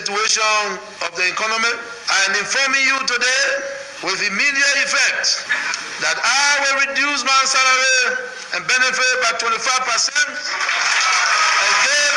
situation of the economy. I am informing you today with immediate effect that I will reduce my salary and benefit by 25% again.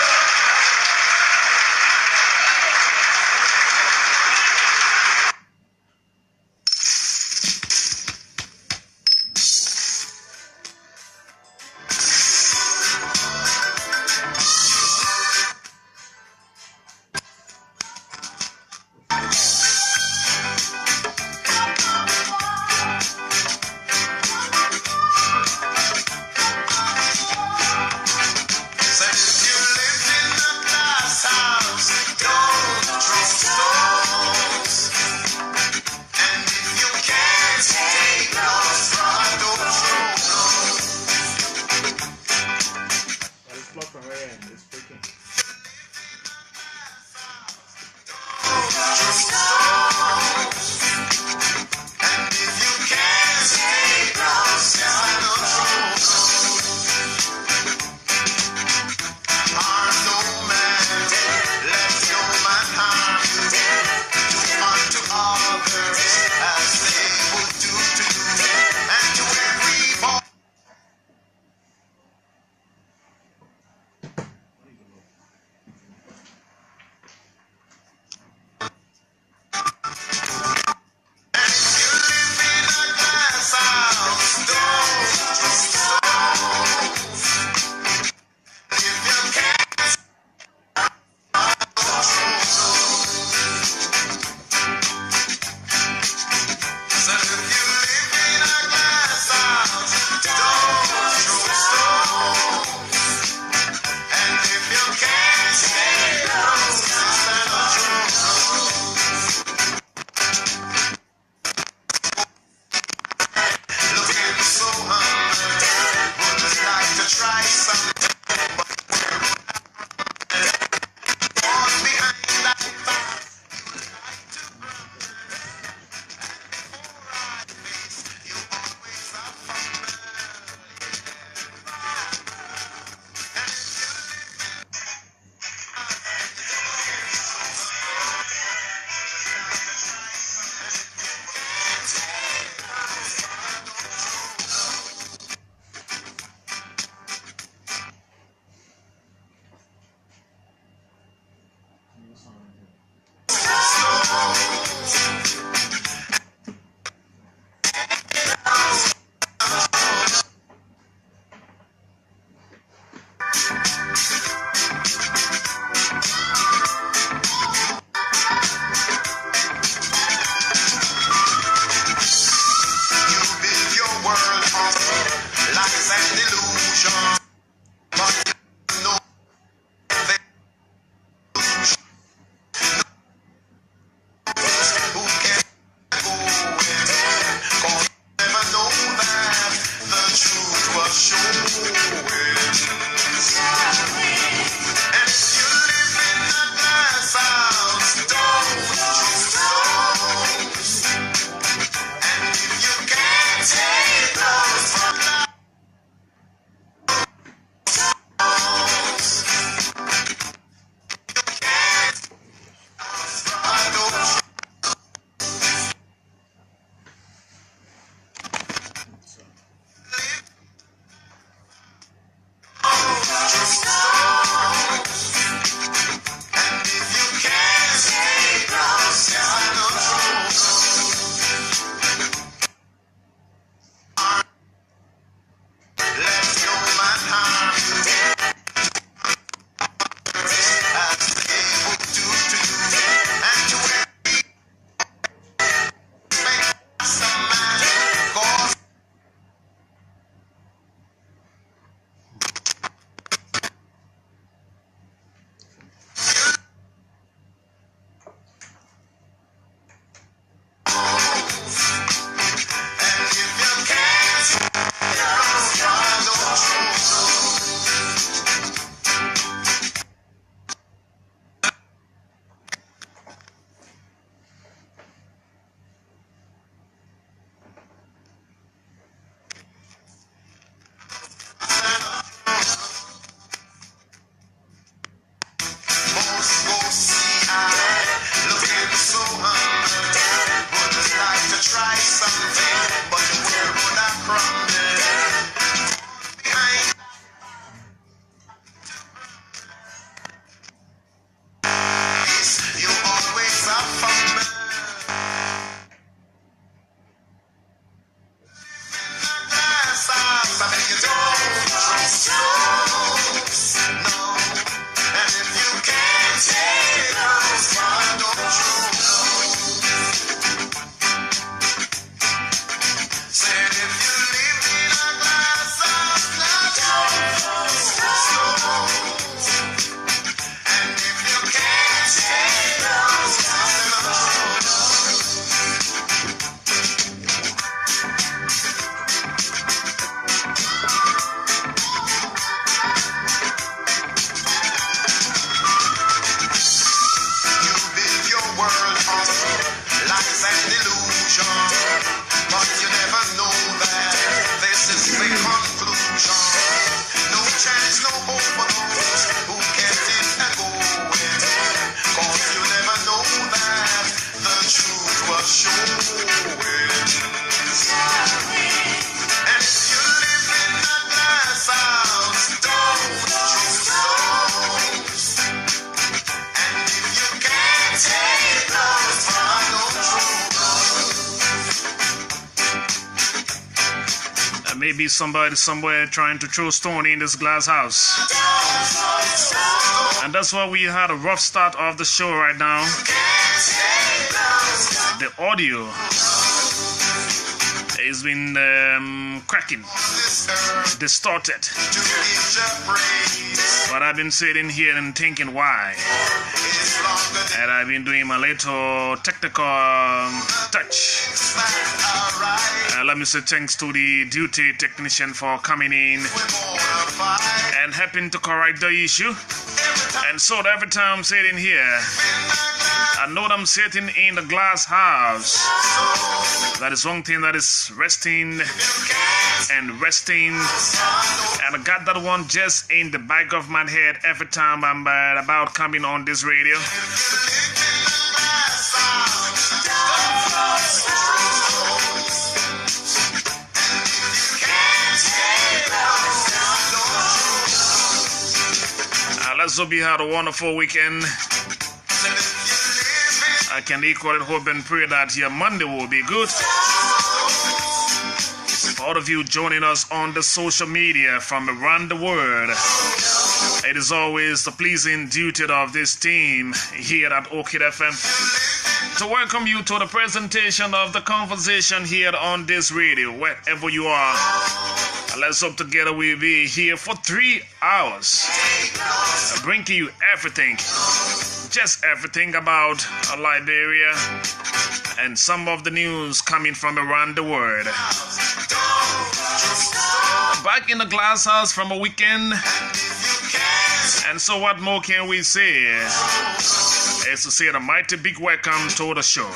world of lies and illusion, but you never know that this is the conclusion. No chance, no hope for those who kept it going, cause you never know that the truth was showing. And if you live in a glass house, don't throw stones. And if you can't take those from no trouble, There may be somebody somewhere trying to throw stone in this glass house. And that's why we had a rough start of the show right now. The audio has been cracking, distorted. But I've been sitting here and thinking why. And I've been doing my little technical touch. Let me say thanks to the duty technician for coming in and helping to correct the issue. And so every time I'm sitting here, I know that I'm sitting in the glass house. That is one thing that is resting and resting. And I got that one just in the back of my head every time I'm about coming on this radio. Let's hope you had a wonderful weekend. I can equally hope and pray that your Monday will be good. For all of you joining us on the social media from around the world, it is always the pleasing duty of this team here at Orchid FM to welcome you to the presentation of the conversation here on this radio, wherever you are. Let's hope together we'll be here for 3 hours, bringing you everything, just everything about Liberia and some of the news coming from around the world. Back in the glass house from a weekend, and so what more can we say? Is to say a mighty big welcome to the show.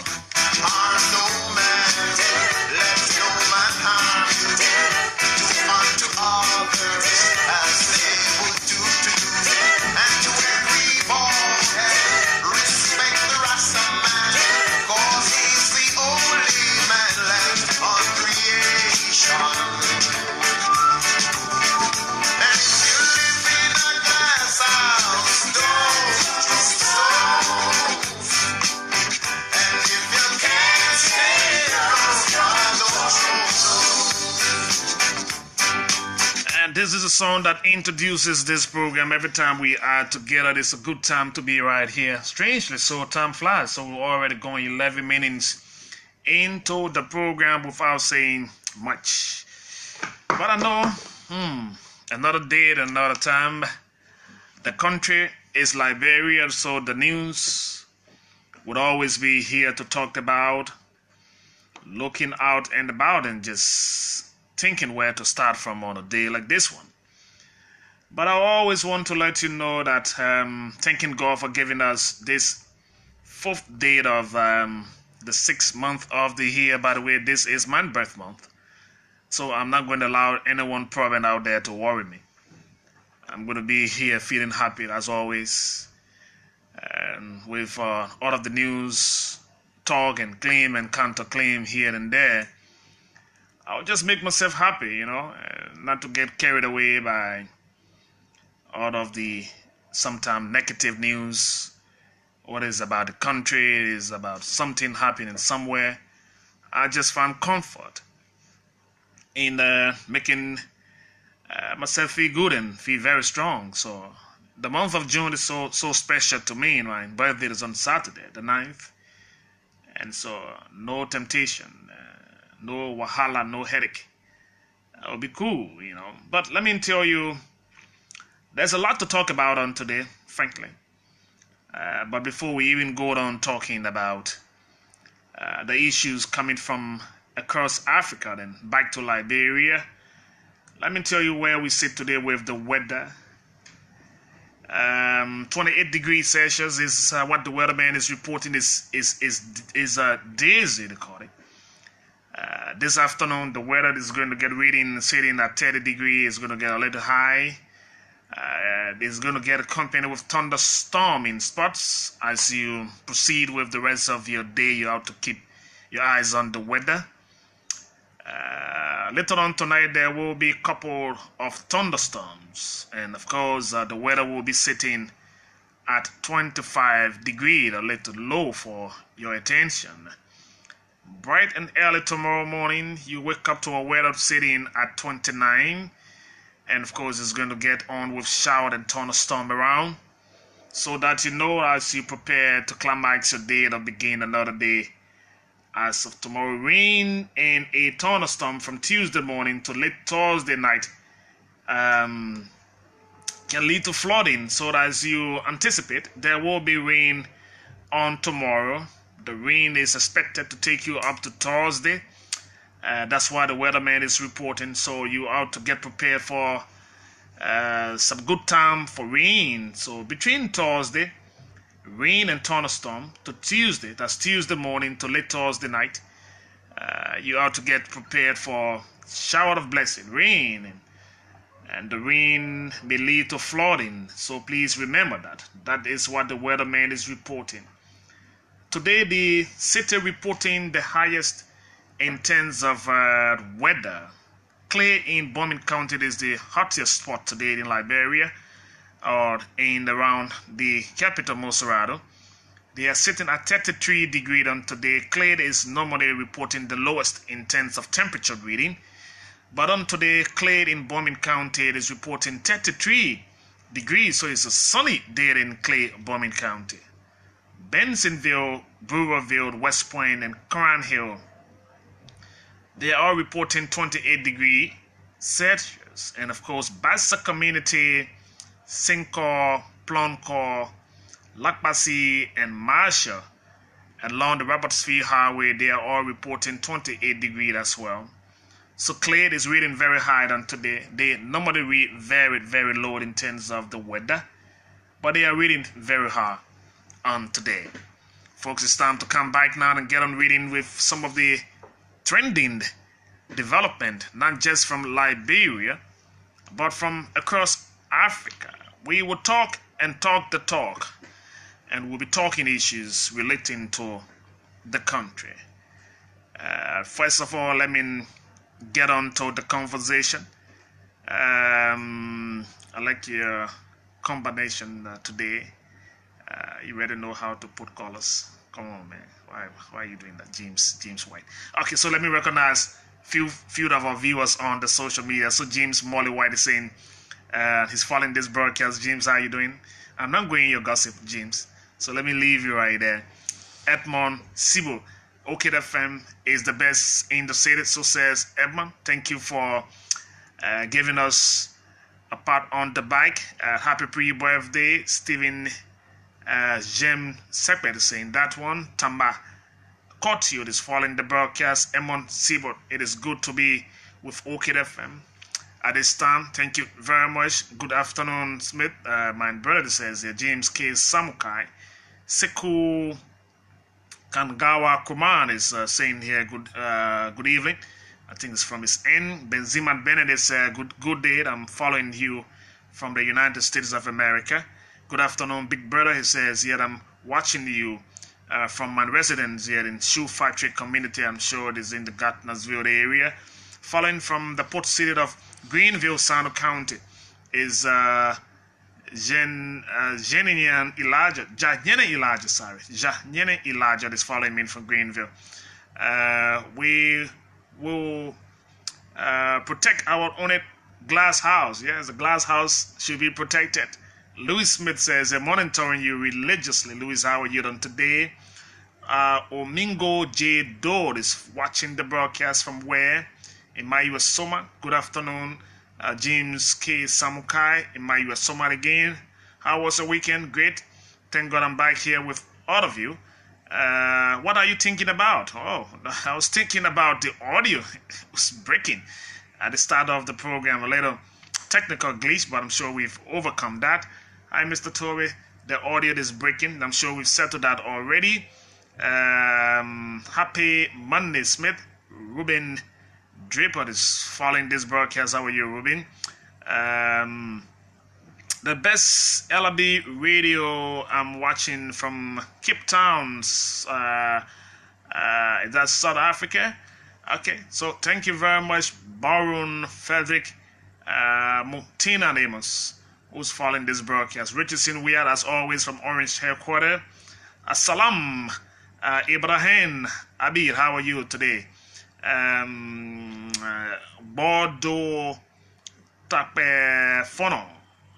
This is a song that introduces this program. Every time we are together, it's a good time to be right here. Strangely so, time flies. So we're already going 11 minutes into the program without saying much. But I know, another day, another time. The country is Liberia, so the news would always be here to talk about, looking out and about and just thinking where to start from on a day like this one. But I always want to let you know that thanking God for giving us this 4th day of the 6th month of the year. By the way, this is my birth month, so I'm not going to allow anyone problem out there to worry me. I'm going to be here feeling happy as always, and with all of the news, talk and claim and counter claim here and there. I'll just make myself happy, not to get carried away by all of the sometimes negative news. What is about the country, it is about something happening somewhere. I just find comfort in making myself feel good and feel very strong. So the month of June is so special to me. My birthday is on Saturday, the 9th. And so no temptation. No wahala, no headache. It'll be cool, But let me tell you, there's a lot to talk about on today, frankly. But before we even go on talking about the issues coming from across Africa, then back to Liberia, let me tell you where we sit today with the weather. 28 degrees Celsius is what the weatherman is reporting is Daisy, they call it. This afternoon, the weather is going to get reading sitting at 30 degrees. It's going to get a little high. It's going to get accompanied with thunderstorm in spots. As you proceed with the rest of your day, you have to keep your eyes on the weather. Later on tonight, there will be a couple of thunderstorms. And of course, the weather will be sitting at 25 degrees, a little low for your attention. Bright and early tomorrow morning, you wake up to a weather sitting at 29. And of course, it's going to get on with shower and thunderstorm around. So that you know as you prepare to climax your day to begin another day. As of tomorrow, rain and a thunderstorm from Tuesday morning to late Thursday night can lead to flooding. So that as you anticipate, there will be rain on tomorrow. The rain is expected to take you up to Thursday. That's why the weatherman is reporting. So you ought to get prepared for some good time for rain. So between Thursday, rain and thunderstorm, to Tuesday, that's Tuesday morning to late Thursday night, you ought to get prepared for shower of blessing, rain, and the rain may lead to flooding. So please remember that. That is what the weatherman is reporting. Today, the city reporting the highest in terms of weather. Clay in Bombing County is the hottest spot today in Liberia, or in around the capital, Moserado. They are sitting at 33 degrees on today. Clay is normally reporting the lowest in terms of temperature reading. But on today, Clay in Bombing County is reporting 33 degrees. So it's a sunny day in Clay, Bombing County. Bensonville, Brewerville, West Point, and Crown Hill, they are reporting 28 degrees Celsius. And of course, Bassa Community, Sincor, Pluncor, Lakbasi, and Marshall along the Robertsfield Highway, they are all reporting 28 degrees as well. So Clay is reading very high on today. They normally read very, very low in terms of the weather, but they are reading very high on today. Folks, it's time to come back now and get on reading with some of the trending development, not just from Liberia, but from across Africa. We will talk and talk the talk, and we'll be talking issues relating to the country. First of all, let me get on to the conversation. I like your combination today. You already know how to put colors. Come on, man. Why are you doing that, James White? Okay, so let me recognize few of our viewers on the social media. So James Molly White is saying he's following this broadcast. James, how you doing? I'm not going your gossip, James. So let me leave you right there. Edmond Sibo, Okid FM is the best in the city. So says Edmond. Thank you for giving us a part on the bike. Happy pre-birthday, Stephen Jem Sekpet is saying that one. Tamba Cotiud is following the broadcast. Edmond Sibo, it is good to be with Okid FM at this time. Thank you very much. Good afternoon, Smith. My brother says here, James K. Samukai. Seku Kangawa Kuman is saying here, good evening. I think it's from his end. Benzima Benedict says, good day. I'm following you from the United States of America. Good afternoon, big brother. He says, yeah, I'm watching you from my residence here in Shoe Factory Community. I'm sure it is in the Gardnersville area. Following from the port city of Greenville, Sano County, is Janian Elijah. Janyene Elijah is following me from Greenville. We will protect our own glass house. Yes, the glass house should be protected. Louis Smith says, I'm monitoring you religiously. Louis, how are you doing today? Omingo J. Dode is watching the broadcast from where? In my US Soma. Good afternoon. James K. Samukai in my US Soma again. How was the weekend? Great. Thank God I'm back here with all of you. What are you thinking about? Oh, I was thinking about the audio. It was breaking at the start of the program. A little technical glitch, but I'm sure we've overcome that. Hi, Mr. Toby. The audio is breaking. I'm sure we've settled that already. Happy Monday, Smith. Ruben Draper is following this broadcast. How are you, Ruben? The best LIB radio I'm watching from Cape Town. Is that South Africa? Okay, so thank you very much, Baron Frederick Mutina Amos, who's following this broadcast. Richardson Weird, as always, from Orange Headquarters. Assalam, Ibrahim Abir, how are you today? Bordeaux Tapefono.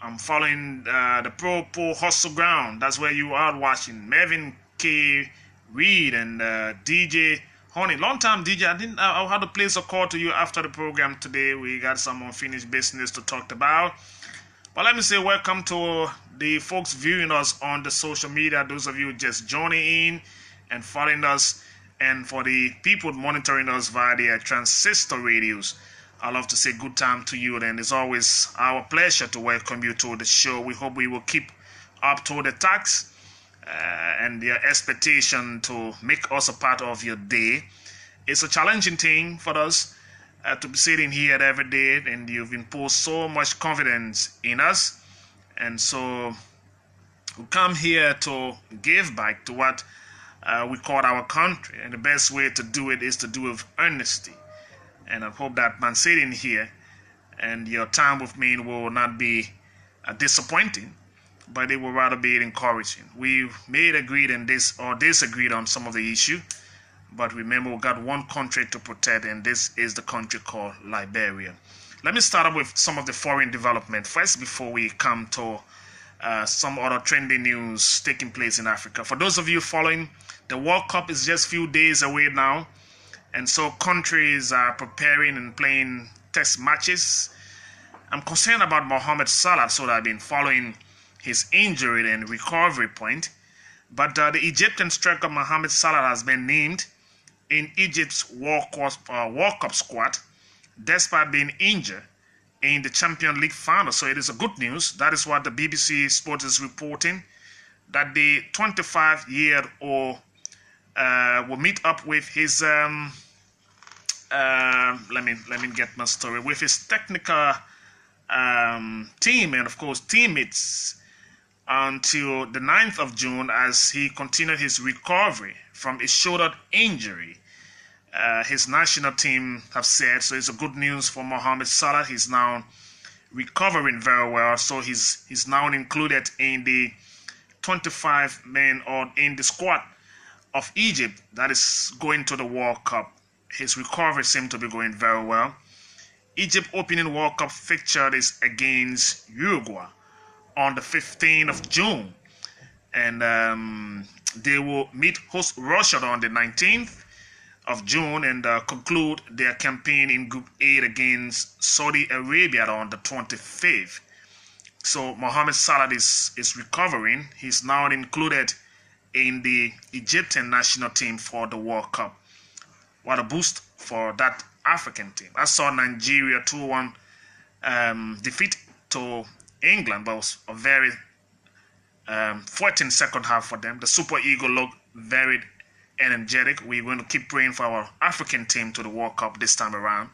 I'm following the Pro Hustle Ground. That's where you are watching. Mervin K. Reed and DJ Honey. Long time DJ. I had to place a call to you after the program today. We got some unfinished business to talk about. But let me say welcome to the folks viewing us on the social media. Those of you just joining in and following us. And for the people monitoring us via their transistor radios, I'd love to say good time to you. And it's always our pleasure to welcome you to the show. We hope we will keep up to the task and your expectation to make us a part of your day. It's a challenging thing for us to be sitting here every day, and you've imposed so much confidence in us. And so we come here to give back to what we call our country. And the best way to do it is to do it with earnesty. And I hope that man sitting here and your time with me will not be disappointing, but it will rather be encouraging. We may agree on this or disagreed on some of the issue, but remember we got one country to protect, and this is the country called Liberia. Let me start up with some of the foreign development first before we come to some other trending news taking place in Africa. For those of you following, the World Cup is just a few days away now. And so countries are preparing and playing test matches. I'm concerned about Mohamed Salah, so I've been following his injury and recovery point. But the Egyptian striker Mohamed Salah has been named in Egypt's World Cup squad despite being injured in the Champions League final. So it is a good news. That is what the BBC Sport is reporting, that the 25-year-old will meet up with his let me get my story, with his technical team and of course teammates until the 9th of June as he continued his recovery from a shoulder injury. His national team have said, so it's a good news for Mohamed Salah. He's now recovering very well, so he's now included in the 25 men or in the squad of Egypt that is going to the World Cup. His recovery seemed to be going very well. Egypt opening World Cup fixture is against Uruguay on the 15th of June. And they will meet host Russia on the 19th of June and conclude their campaign in Group 8 against Saudi Arabia on the 25th. So Mohamed Salah is recovering. He's now included in the Egyptian national team for the World Cup. What a boost for that African team. I saw Nigeria 2-1 defeat to England, but it was a very 14 second half for them. The Super Eagle looked very energetic. We're going to keep praying for our African team to the World Cup this time around.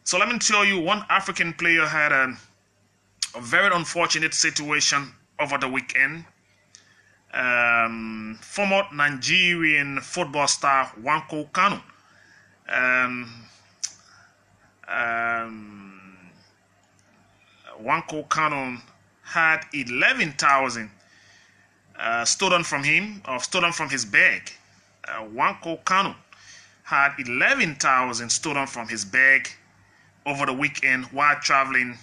So let me tell you, one African player had a very unfortunate situation over the weekend. Former Nigerian football star Nwankwo Kanu Nwankwo Kanu had 11,000 stolen from him or stolen from his bag. Nwankwo Kanu had 11,000 stolen from his bag over the weekend while traveling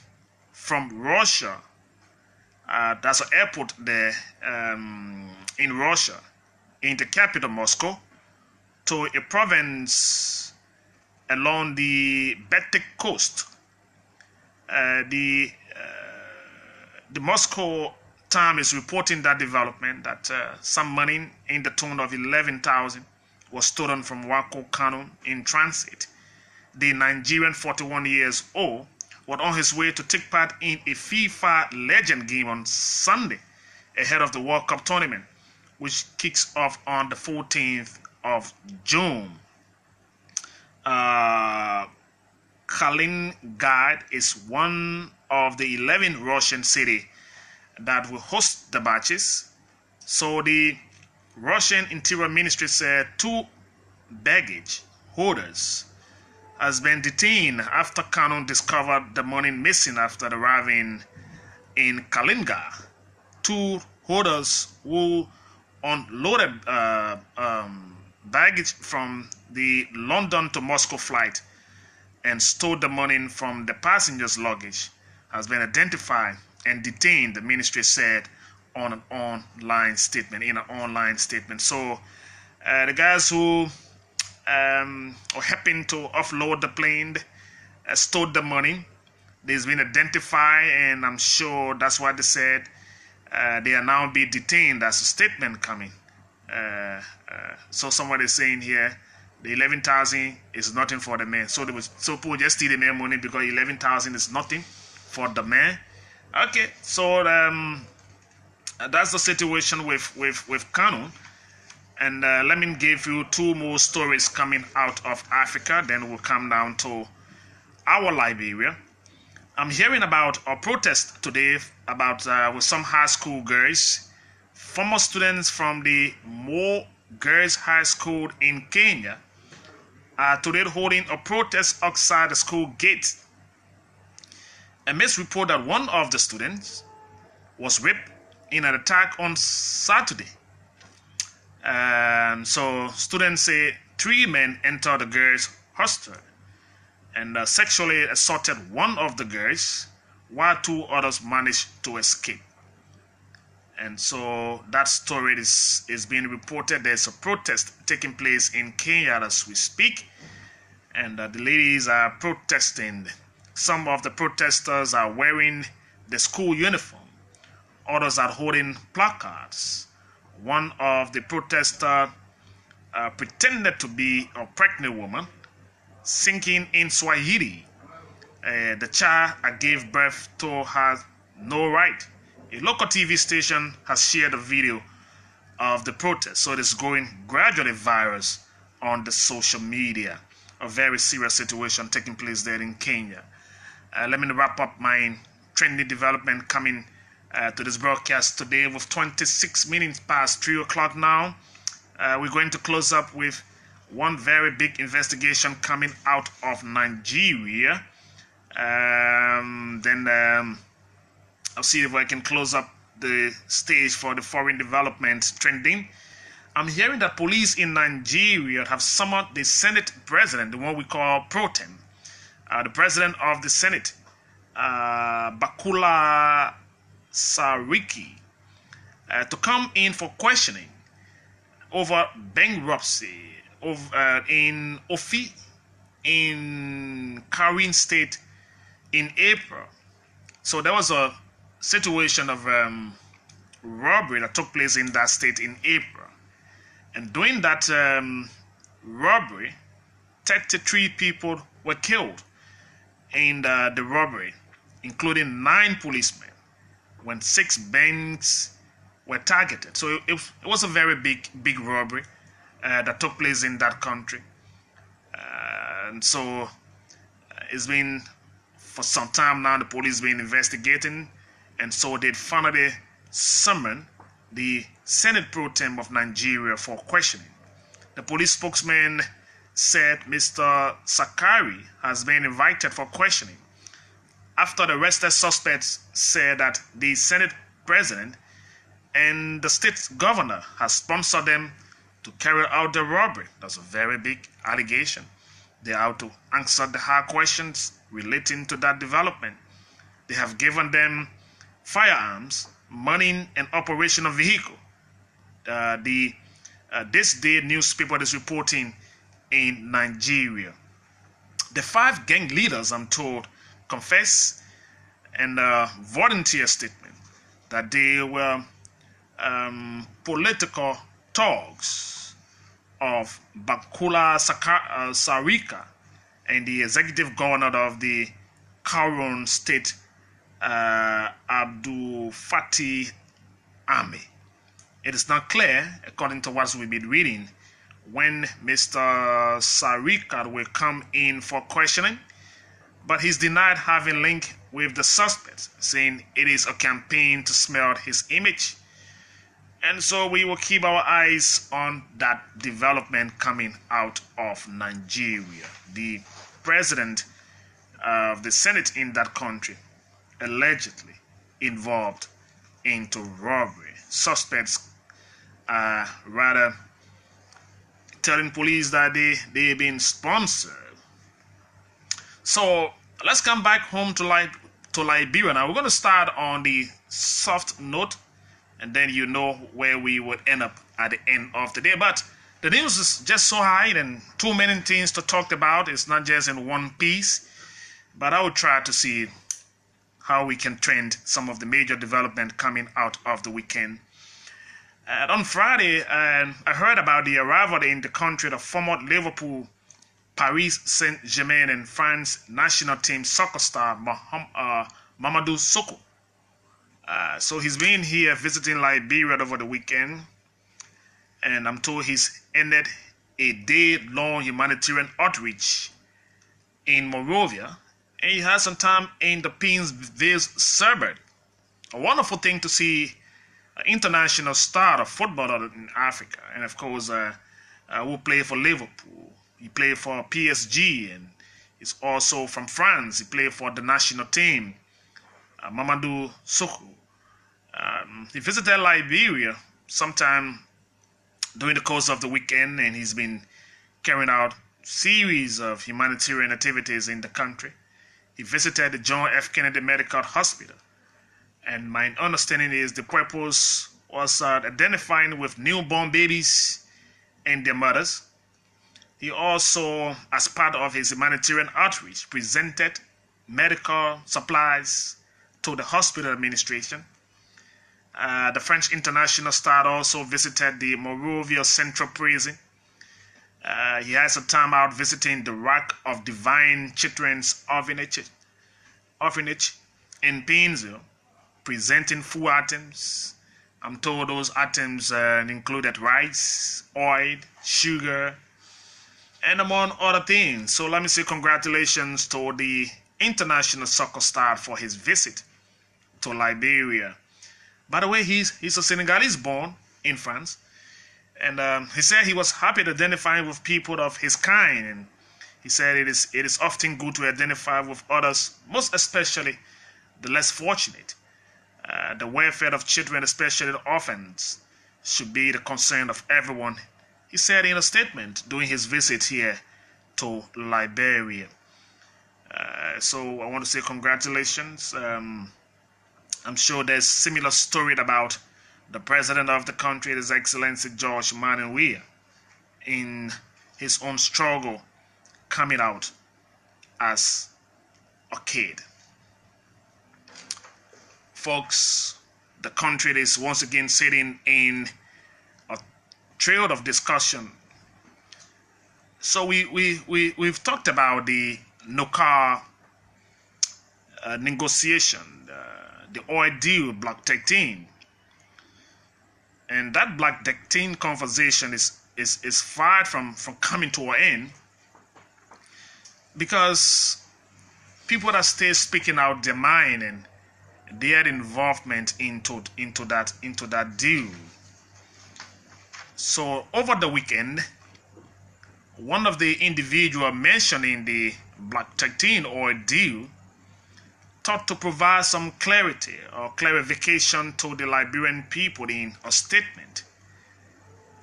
from Russia. That's an airport there in Russia, in the capital Moscow, to a province along the Baltic coast. The Moscow Times is reporting that development, that some money in the tune of 11,000 was stolen from Nwankwo Kanu in transit. The Nigerian 41 years old was on his way to take part in a FIFA Legend game on Sunday ahead of the World Cup tournament, which kicks off on the 14th of June. Kaliningrad is one of the 11 Russian cities that will host the matches. So the Russian Interior Ministry said 2 baggage holders has been detained after Kanu discovered the money missing after arriving in Kaliningrad. 2 holders who unloaded baggage from the London to Moscow flight and stole the money from the passengers' luggage has been identified and detained, the ministry said on an online statement, So the guys who happened to offload the plane stole the money. They've been identified, and I'm sure that's what they said. They are now being detained. That's a statement coming. So somebody is saying here, the 11,000 is nothing for the man. So people just steal the man money because 11,000 is nothing for the man. Okay, so that's the situation with Kanu. And let me give you 2 more stories coming out of Africa. Then we'll come down to our Liberia. I'm hearing about a protest today about with some high school girls, former students from the Mo Girls High School in Kenya, are today holding a protest outside the school gate. A mess report that one of the students was raped in an attack on Saturday. So students say 3 men entered the girls' hostel and sexually assaulted one of the girls, while 2 others managed to escape. And so that story is being reported. There's a protest taking place in Kenya as we speak, and the ladies are protesting. Some of the protesters are wearing the school uniform. Others are holding placards. One of the protesters pretended to be a pregnant woman, singing in Swahili. The child I gave birth to has no right. A local TV station has shared a video of the protest, so it is going gradually viral on the social media. A very serious situation taking place there in Kenya. Let me wrap up my trending development coming to this broadcast today with 26 minutes past 3 o'clock now. We're going to close up with one very big investigation coming out of Nigeria. I'll see if I can close up the stage for the foreign development trending. I'm hearing that police in Nigeria have summoned the Senate president, the one we call Pro-Tem, the president of the Senate, Bakula Sariki, to come in for questioning over bankruptcy in Ofi, in Karen State in April. So there was a situation of robbery that took place in that state in April. And during that robbery, 33 people were killed in the robbery, including 9 policemen, when 6 banks were targeted. So it was a very big robbery that took place in that country. And so it's been, for some time now, the police been investigating, and so they finally summoned the Senate Pro-Tem of Nigeria for questioning. The police spokesman said Mr. Sakari has been invited for questioning after the arrested suspects said that the Senate president and the state governor has sponsored them to carry out the robbery. That's a very big allegation. They are out to answer the hard questions relating to that development. They have given them firearms, money, and operational vehicle. This day newspaper is reporting in Nigeria. The 5 gang leaders, I'm told, confess and volunteer statement that they were political thugs of Bakula Sarika and the executive governor of the Kowloon State Abdul Fatih Army. It is not clear, according to what we've been reading, when Mr. Sarikat will come in for questioning, but he's denied having link with the suspect, saying it is a campaign to smear his image. And so we will keep our eyes on that development coming out of Nigeria. The president of the Senate in that country allegedly involved into robbery. Suspects are rather telling police that they've been sponsored. So let's come back home to Liberia now. We're going to start on the soft note, and then you know where we would end up at the end of the day. But the news is just so high and too many things to talk about. It's not just in one piece, but I will try to see how we can trend some of the major development coming out of the weekend. And on Friday, I heard about the arrival in the country of former Liverpool, Paris Saint-Germain and France national team soccer star Mamadou Soko. So he's been here visiting Liberia over the weekend, and I'm told he's ended a day-long humanitarian outreach in Monrovia, and he has some time in the Painesville suburb. A wonderful thing to see an international star of football in Africa, and of course, who played for Liverpool. He played for PSG, and he's also from France. He played for the national team, Mamadou Soko. He visited Liberia sometime during the course of the weekend, and he's been carrying out series of humanitarian activities in the country. He visited the John F. Kennedy Medical Hospital, and my understanding is the purpose was identifying with newborn babies and their mothers. He also, as part of his humanitarian outreach, presented medical supplies to the hospital administration. The French international star also visited the Monrovia Central Prison. He has a time out visiting the Rock of Divine Children's Orphanage in Painesville, presenting food items. I'm told those items included rice, oil, sugar, and among other things. So let me say congratulations to the international soccer star for his visit to Liberia. By the way, he's a Senegalese born in France, and he said he was happy to identify with people of his kind, and he said it is often good to identify with others, most especially the less fortunate. The welfare of children, especially the orphans, should be the concern of everyone, he said in a statement during his visit here to Liberia. So I want to say congratulations. I'm sure there's similar story about the president of the country, His Excellency George Manneh Weah, in his own struggle coming out as a kid. Folks, the country is once again sitting in a trail of discussion. So we've talked about the NOCA negotiation, the oil deal, Block 13. And that Block 13 conversation is far from coming to an end, because people that stay speaking out their mind and their involvement into that deal. So over the weekend, one of the individuals mentioning the Block 13 oil deal thought to provide some clarity or clarification to the Liberian people in a statement.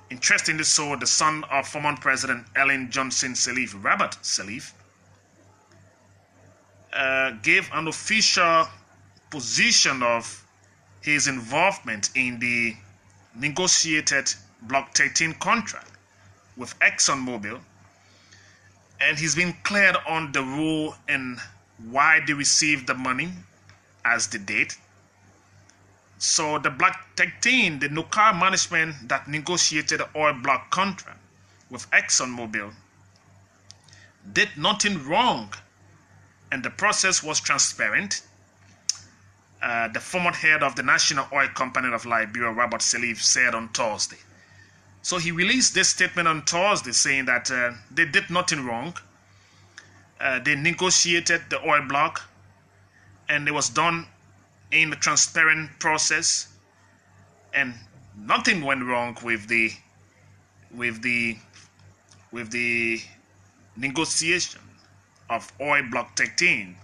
Interestingly so, the son of former President Ellen Johnson Sirleaf, Robert Sirleaf, gave an official position of his involvement in the negotiated Block 13 contract with ExxonMobil, and he's been cleared on the rule and why they received the money as the date. So the Block 13, the NOCA management that negotiated the oil block contract with ExxonMobil, did nothing wrong and the process was transparent, the former head of the National Oil Company of Liberia, Robert Sirleaf, said on Thursday. So he released this statement on Thursday saying that they did nothing wrong. They negotiated the oil block, and it was done in a transparent process, and nothing went wrong with the negotiation of oil block 13.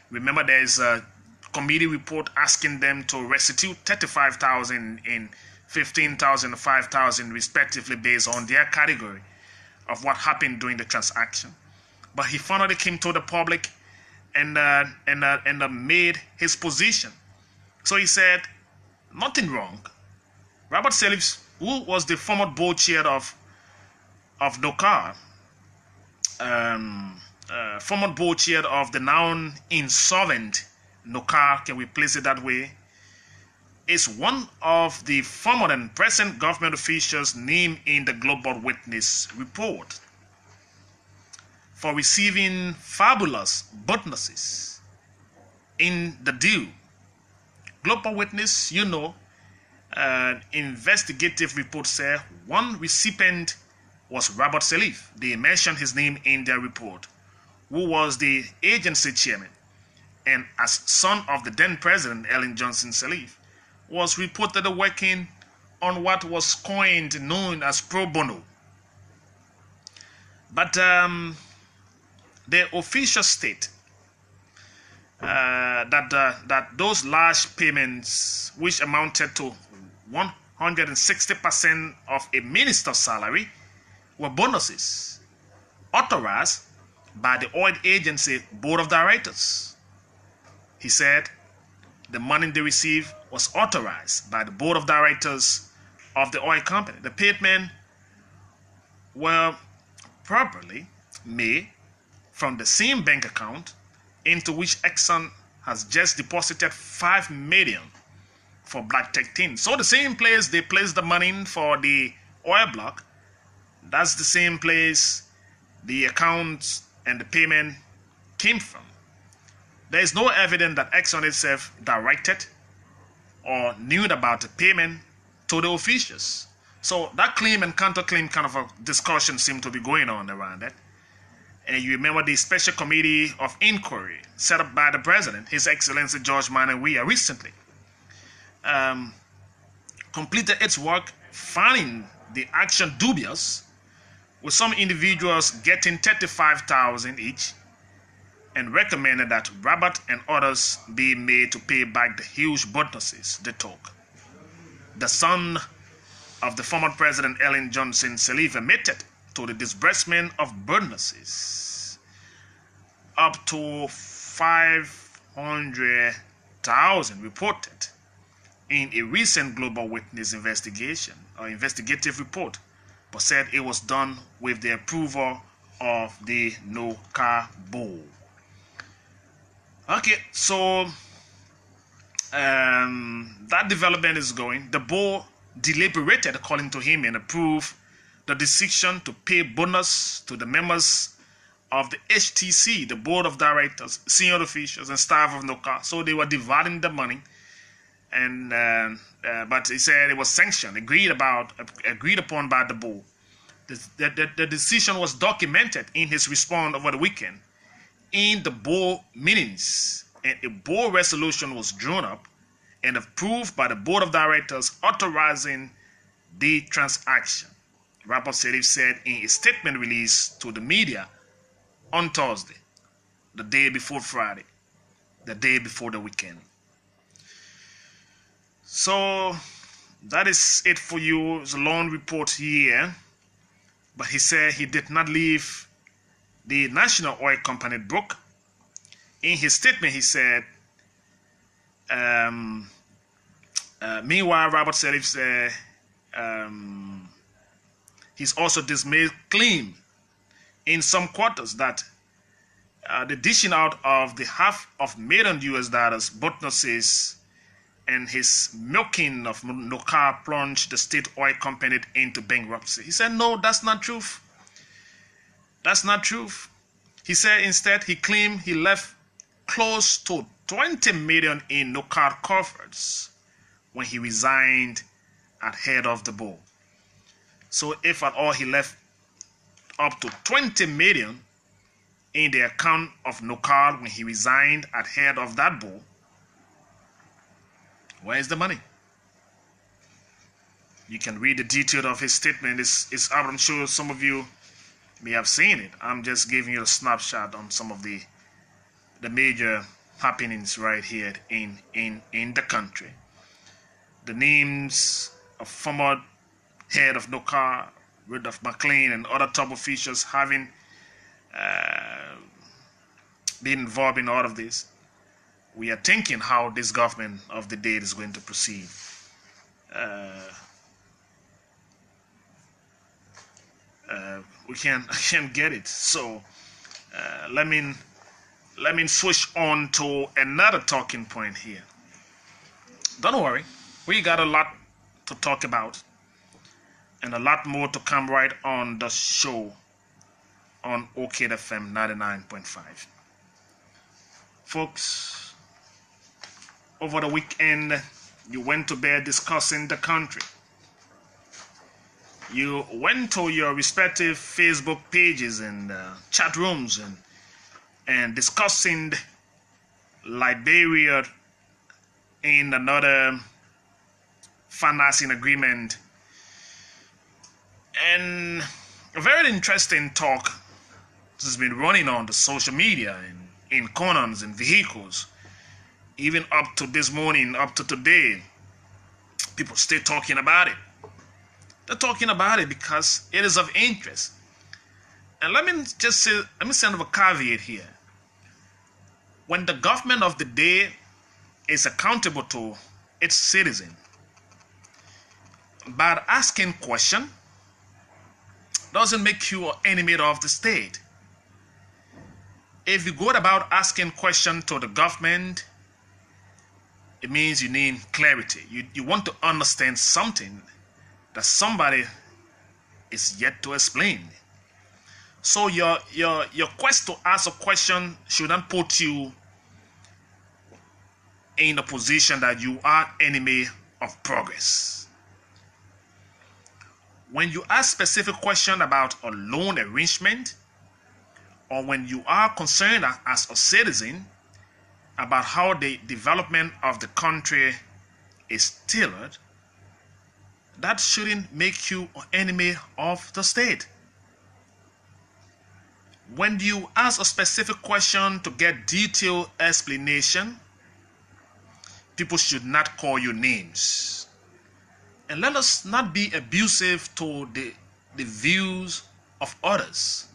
Remember, there is a committee report asking them to restitute 35,000 and 15,000 and 5,000 respectively based on their category of what happened during the transaction. But he finally came to the public and made his position. So he said, nothing wrong. Robert Sirleaf, who was the former board chair of NOCAR, former board chair of the now insolvent NOCAR, can we place it that way, is one of the former and present government officials named in the Global Witness report for receiving fabulous bonuses in the deal. Global Witness, you know, investigative report said one recipient was Robert Sirleaf. They mentioned his name in their report, who was the agency chairman, and as son of the then president, Ellen Johnson Sirleaf, was reportedly working on what was coined known as pro bono. But the officials state that those large payments, which amounted to 160% of a minister's salary, were bonuses authorized by the oil agency board of directors. He said the money they received was authorized by the board of directors of the oil company. The payments were properly made from the same bank account into which Exxon has just deposited $5 million for Block 13. So the same place they placed the money in for the oil block, that's the same place the accounts and the payment came from. There is no evidence that Exxon itself directed or knew about the payment to the officials. So that claim and counterclaim kind of a discussion seemed to be going on around that. And you remember the special committee of inquiry set up by the president, His Excellency George Manawiya, recently completed its work finding the action dubious, with some individuals getting 35,000 each, and recommended that Robert and others be made to pay back the huge bonuses they took. The son of the former president Ellen Johnson Sirleaf admitted to the disbursement of bonuses up to 500,000 reported in a recent Global Witness investigation or investigative report, but said it was done with the approval of the NOCAR board. Okay, so that development is going. The board deliberated, according to him, and approved the decision to pay bonus to the members of the HTC, the board of directors, senior officials, and staff of NOCAR. So they were dividing the money, and but he said it was sanctioned, agreed upon by the board. The decision was documented in his response over the weekend in the board meetings, and a board resolution was drawn up and approved by the board of directors authorizing the transaction. Robert Sirleaf said in a statement released to the media on Thursday, the day before Friday, the day before the weekend. So that is it for you. It's a long report here, but he said he did not leave the National Oil Company broke. In his statement, he said, meanwhile, Robert Sirleaf said he's also dismissed claim in some quarters that the dishing out of the $500,000 bonuses and his milking of NOCAR plunged the state oil company into bankruptcy. He said, no, that's not truth. That's not truth. He said instead he claimed he left close to 20 million in no-card coffers when he resigned at head of the board. So if at all he left up to 20 million in the account of no-card when he resigned at head of that board, where is the money? You can read the detail of his statement. It's out. I'm sure some of you may have seen it. I'm just giving you a snapshot on some of the major happenings right here in the country. The names of former head of NOCAR, Rudolph McLean, and other top officials having been involved in all of this. We are thinking how this government of the day is going to proceed. I can't get it. So let me switch on to another talking point here. Don't worry, we got a lot to talk about and a lot more to come right on the show on OKFM 99.5. Folks, over the weekend you went to bed discussing the country. You went to your respective Facebook pages and chat rooms and discussing Liberia in another financing agreement. And a very interesting talk has been running on the social media and in corners and vehicles. Even up to this morning, up to today, people still talking about it. They're talking about it because it is of interest. And let me send a caveat here. When the government of the day is accountable to its citizen, but asking question doesn't make you an enemy of the state. If you go about asking question to the government, it means you need clarity. You want to understand something that somebody is yet to explain. So your quest to ask a question should not put you in a position that you are enemy of progress. When you ask specific question about a loan arrangement, or when you are concerned as a citizen about how the development of the country is tailored, that shouldn't make you an enemy of the state. When you ask a specific question to get detailed explanation, people should not call you names. And let us not be abusive to the views of others.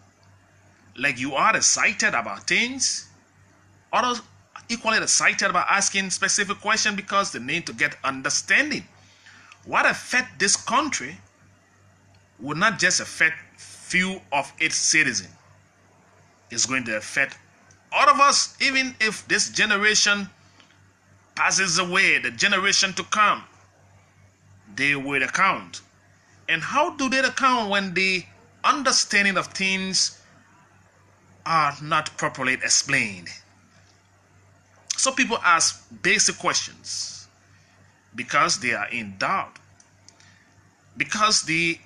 Like you are excited about things, others equally excited about asking specific questions because they need to get understanding. What affects this country will not just affect few of its citizens. It's going to affect all of us, even if this generation passes away, the generation to come, they will account. And how do they account when the understanding of things are not properly explained? So people ask basic questions because they are in doubt. Because the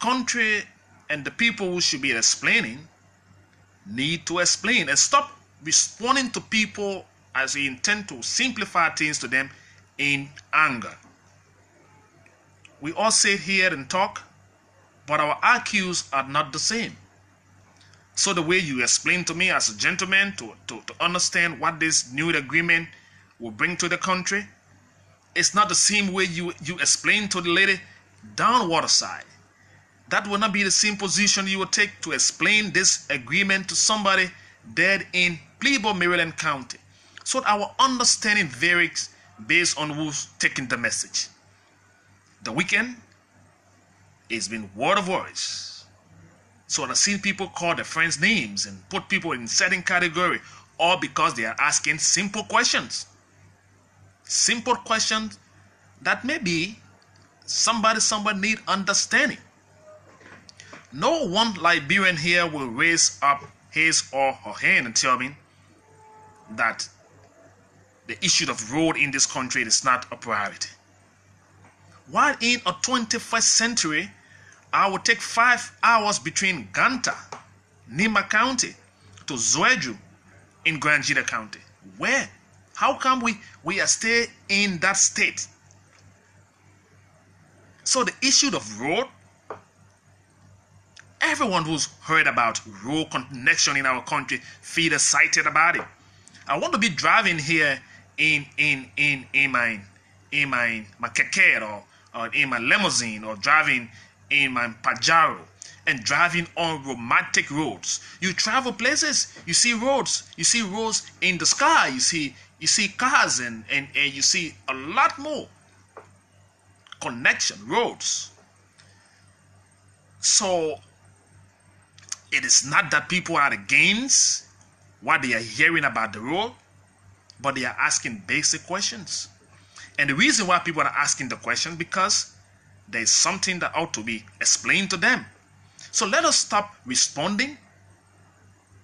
country and the people who should be explaining need to explain and stop responding to people as we intend to simplify things to them in anger. We all sit here and talk, but our IQs are not the same. So the way you explain to me as a gentleman to understand what this new agreement will bring to the country, it's not the same way you explain to the lady down waterside. That will not be the same position you will take to explain this agreement to somebody dead in Plebo, Maryland County. So our understanding varies based on who's taking the message. The weekend has been word of words. So I've seen people call their friends names and put people in certain category, all because they are asking simple questions. Simple questions that maybe somebody need understanding. No one Liberian here will raise up his or her hand and tell me that the issue of road in this country is not a priority. While in a 21st century, I would take 5 hours between Ganta, Nima County, to Zoeju in Granjida County. Where? How come we are still in that state? So the issue of road, everyone who's heard about road connection in our country feel excited about it. I want to be driving here in my keke or in my limousine, or driving in my Pajero and driving on romantic roads. You travel places, you see roads in the sky, you see cars and you see a lot more connection, roads. So it is not that people are against what they are hearing about the road, but they are asking basic questions. And the reason why people are asking the question, because there is something that ought to be explained to them. So let us stop responding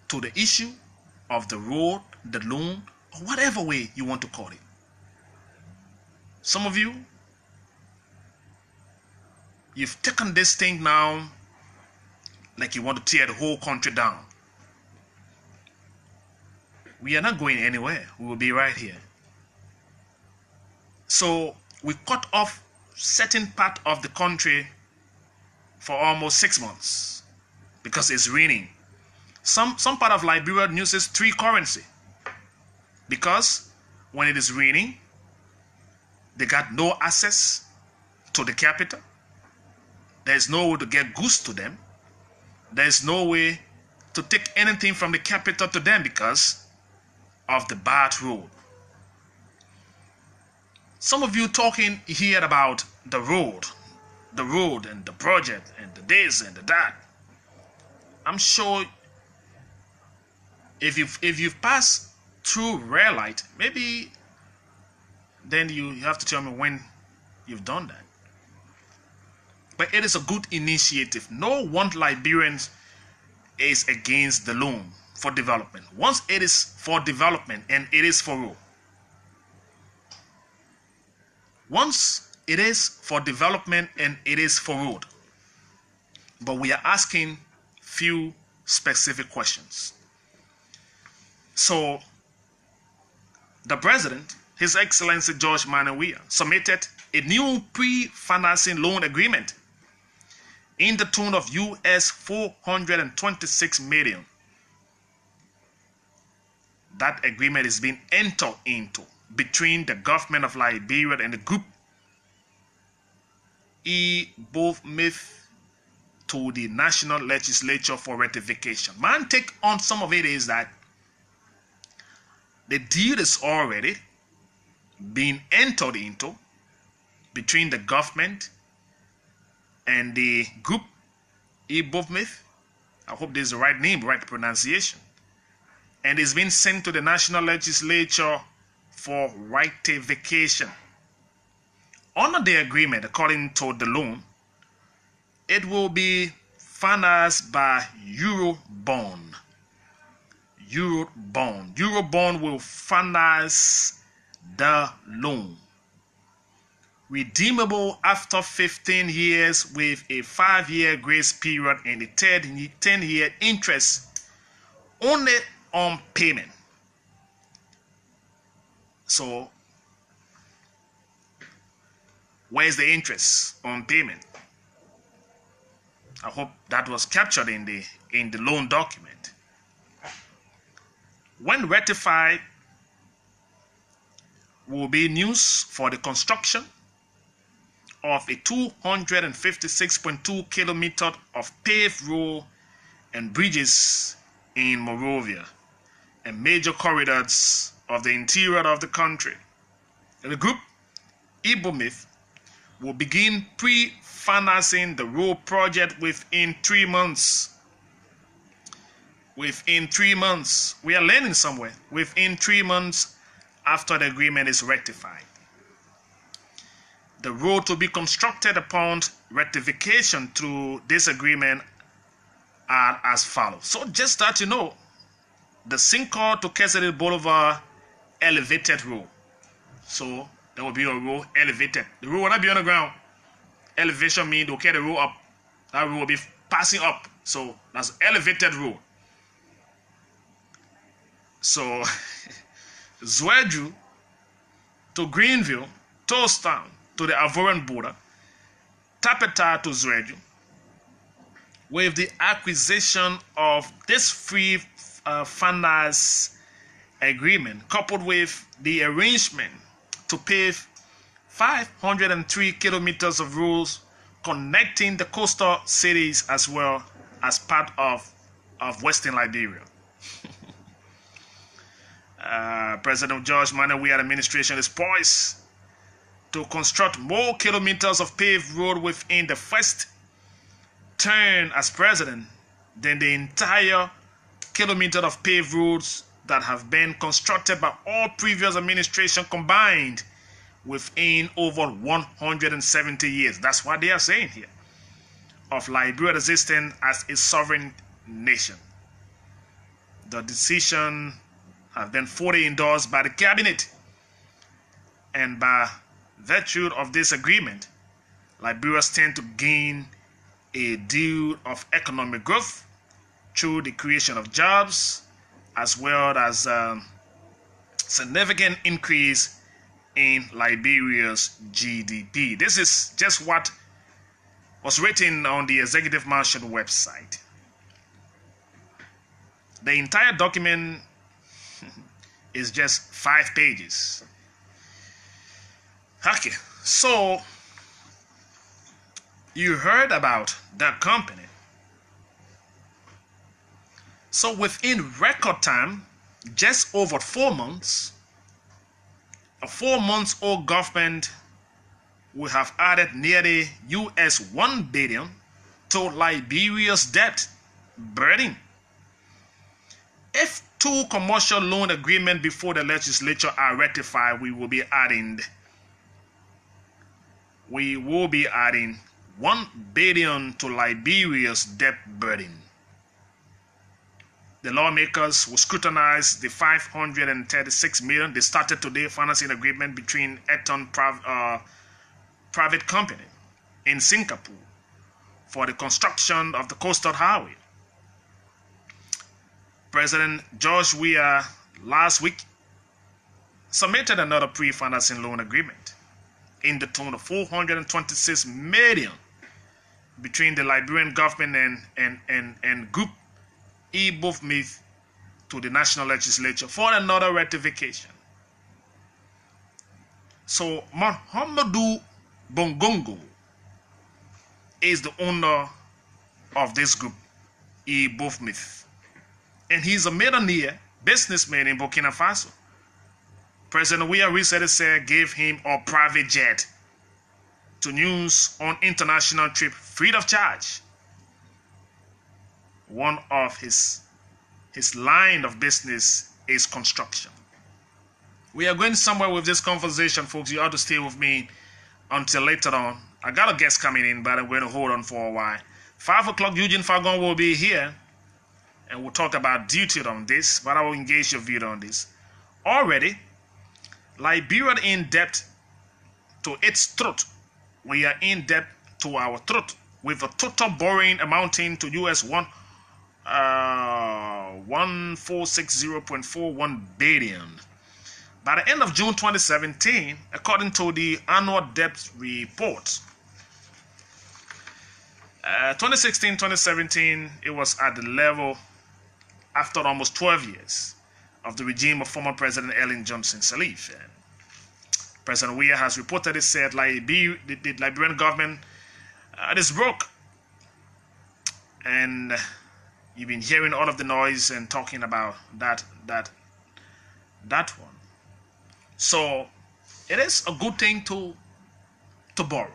to the issue of the road, the loan, or whatever way you want to call it. Some of you, you've taken this thing now like you want to tear the whole country down. We are not going anywhere. We will be right here. So we cut off certain part of the country for almost 6 months because it's raining. Some part of Liberia uses 3 currency because when it is raining, they got no access to the capital. There's no way to get goods to them. There's no way to take anything from the capital to them because of the bad road. Some of you talking here about the road and the project and the this and the that. I'm sure if you've passed through red light, maybe then you have to tell me when you've done that. But it is a good initiative. No one Liberian is against the loan for development. Once it is for development and it is for road. Once it is for development and it is for road. But we are asking few specific questions. So the President, His Excellency George Manawia, submitted a new pre-financing loan agreement in the tune of US 426 million. That agreement is being entered into between the government of Liberia and the group both myth to the national legislature for ratification. My take on some of it is that the deal is already being entered into between the government and the group myth. I hope this is the right name, right pronunciation. And it's been sent to the national legislature for ratification. Under the agreement, according to the loan, it will be financed by Eurobond. Eurobond will finance the loan. Redeemable after 15 years with a 5-year grace period and a 10-year interest only on payment. So, where's the interest on payment? I hope that was captured in the loan document. When ratified, will be news for the construction of a 256.2 kilometers of paved road and bridges in Monrovia and major corridors of the interior of the country. The group, Ibomith, will begin pre-financing the road project within 3 months. Within 3 months. We are learning somewhere. Within 3 months after the agreement is ratified. The road to be constructed upon ratification through this agreement are as follows. So just that you know, the Cinco to Quesada Boulevard elevated road. So there will be a road elevated. The road will not be on the ground. Elevation means they'll carry the road up. That road will be passing up. So that's elevated road. So Zwedru to Greenville, Toasttown to the Ivorian border, Tapeta to Zwedru, with the acquisition of this free finance agreement, coupled with the arrangement to pave 503 kilometers of roads connecting the coastal cities as well as part of Western Liberia. President George Manuel administration is poised to construct more kilometers of paved road within the first term as president than the entire kilometer of paved roads that have been constructed by all previous administration combined within over 170 years. That's what they are saying here of Liberia existing as a sovereign nation. The decision has been fully endorsed by the cabinet, and by virtue of this agreement, Liberia stands to gain a deal of economic growth through the creation of jobs as well as significant increase in Liberia's GDP. This is just what was written on the Executive Mansion website. The entire document is just 5 pages. Okay, so you heard about that company. So within record time, just over 4 months, a 4-month-old government will have added nearly US $1 billion to Liberia's debt burden. If 2 commercial loan agreements before the legislature are ratified, we will be adding $1 billion to Liberia's debt burden. The lawmakers will scrutinize the $536 million they started today financing agreement between Eton private company in Singapore for the construction of the coastal highway. President George Weah last week submitted another pre-financing loan agreement in the tone of $426 million between the Liberian government and Group Ibofmith to the national legislature for another ratification. So Muhammadu Bongongo is the owner of this group, Ibofmith, and he's a millionaire businessman in Burkina Faso. President Weah recently said gave him a private jet to use on international trip free of charge. One of his line of business is construction. We are going somewhere with this conversation, folks. You ought to stay with me until later on. I got a guest coming in, but I'm going to hold on for a while. 5 o'clock, Eugene Fagon will be here, and we'll talk about duty on this, but I will engage your view on this. Already, Liberia in debt to its truth. We are in debt to our truth, with a total borrowing amounting to US 1460.41 billion. By the end of June 2017, according to the annual debt report, 2016-2017, it was at the level after almost 12 years of the regime of former President Ellen Johnson Sirleaf. President Weah has reportedly said the Liberian government is broke, and you've been hearing all of the noise and talking about that one. So it is a good thing to borrow.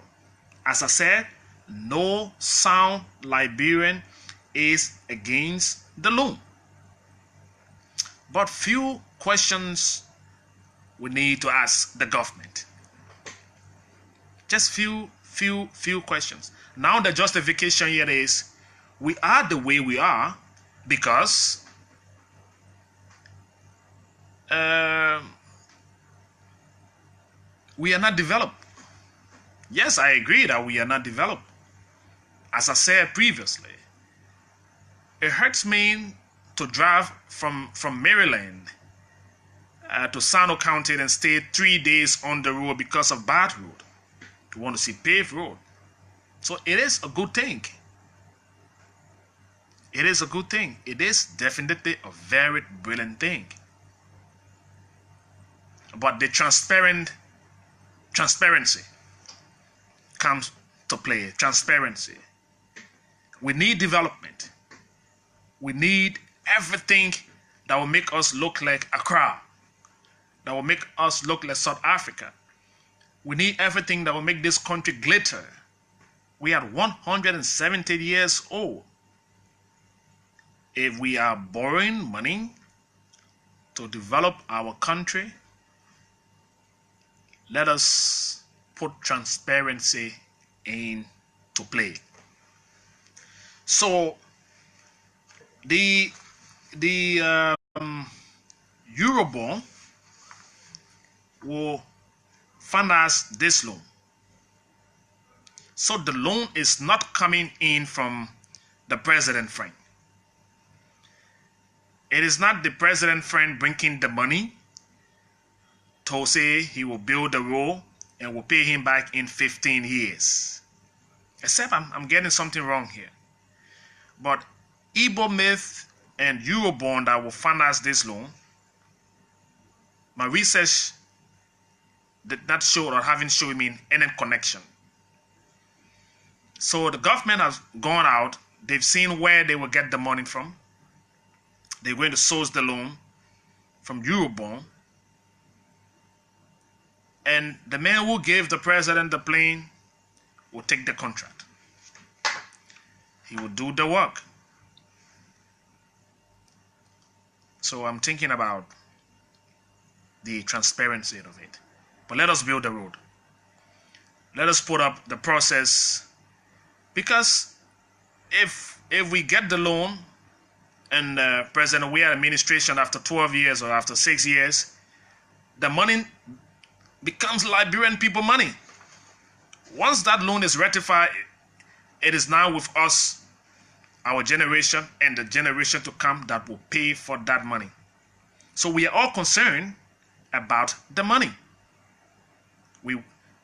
As I said, no sound Liberian is against the loan. But few questions we need to ask the government. Just few questions. Now the justification here is we are the way we are because we are not developed. Yes, I agree that we are not developed. As I said previously, it hurts me to drive from Maryland to Sano County and stay 3 days on the road because of bad road. You want to see paved road. So it is a good thing. It is a good thing. It is definitely a very brilliant thing. But the transparency comes to play. Transparency. We need development. We need everything that will make us look like Accra, that will make us look like South Africa. We need everything that will make this country glitter. We are 170 years old. If we are borrowing money to develop our country, let us put transparency into play. So the Eurobond will finance this loan. So the loan is not coming in from the president friend. It is not the president friend bringing the money to say he will build the road and will pay him back in 15 years. Except I'm getting something wrong here. But IBOMIF and Eurobond that will finance this loan, my research did not show or haven't shown me any connection. So the government has gone out, they've seen where they will get the money from. They're going to source the loan from Eurobond. And the man who gave the president the plane will take the contract. He will do the work. So I'm thinking about the transparency of it. But let us build the road. Let us put up the process. Because if we get the loan and President Weah administration after 12 years or after 6 years, the money becomes Liberian people money. Once that loan is ratified, it is now with us, our generation and the generation to come that will pay for that money. So we are all concerned about the money.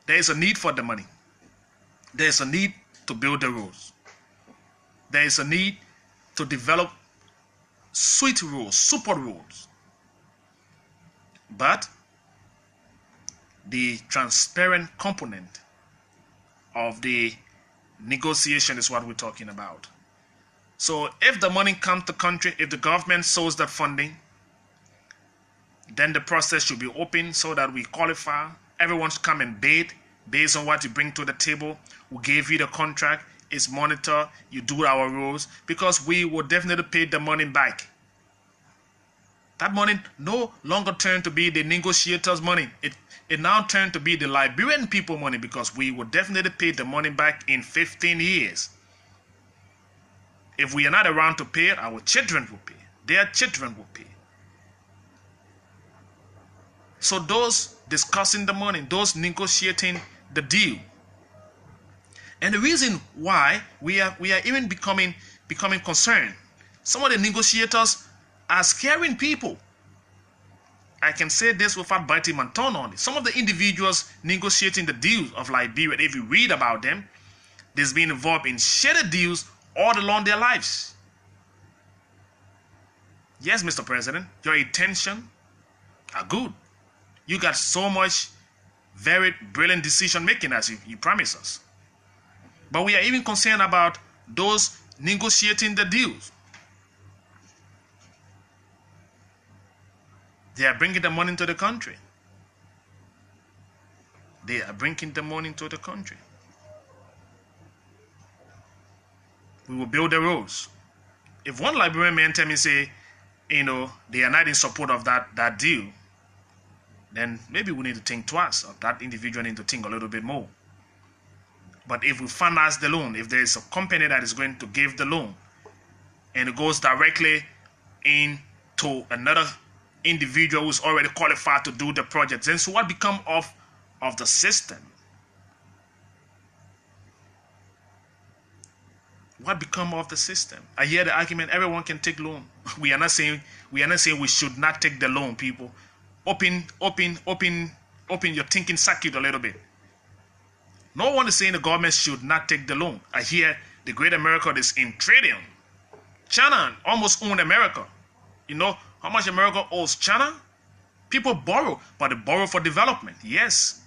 There is a need for the money. There is a need to build the roads. There is a need to develop sweet roads, super roads. But the transparent component of the negotiation is what we're talking about. So if the money comes to the country, if the government sources that funding, then the process should be open so that we qualify. Everyone should come and bid based on what you bring to the table. We gave you the contract, it's monitored, you do our rules, because we will definitely pay the money back. That money no longer turned to be the negotiators' money. It now turned to be the Liberian people money, because we will definitely pay the money back in 15 years. If we are not around to pay it, our children will pay. Their children will pay. So those discussing the money, those negotiating the deal. And the reason why we are even becoming concerned, some of the negotiators are scaring people. I can say this without biting my tongue on it. Some of the individuals negotiating the deals of Liberia, if you read about them, they've been involved in shady deals all along their lives. Yes, Mr. President, your intentions are good. You got so much very brilliant decision making as you promised us. But we are even concerned about those negotiating the deals. They are bringing the money into the country. They are bringing the money into the country. We will build the roads. If one Liberian man tell me, say, they are not in support of that deal, then maybe we need to think twice, or that individual need to think a little bit more. But if we finance the loan, if there is a company that is going to give the loan, and it goes directly into another individual who's already qualified to do the project. Then so what become of the system? What become of the system? I hear the argument everyone can take loan. We are not saying we should not take the loan, people. Open your thinking circuit a little bit. No one is saying the government should not take the loan. I hear the great America is in trading. China almost owned America. You know how much America owes China? People borrow, but they borrow for development. Yes.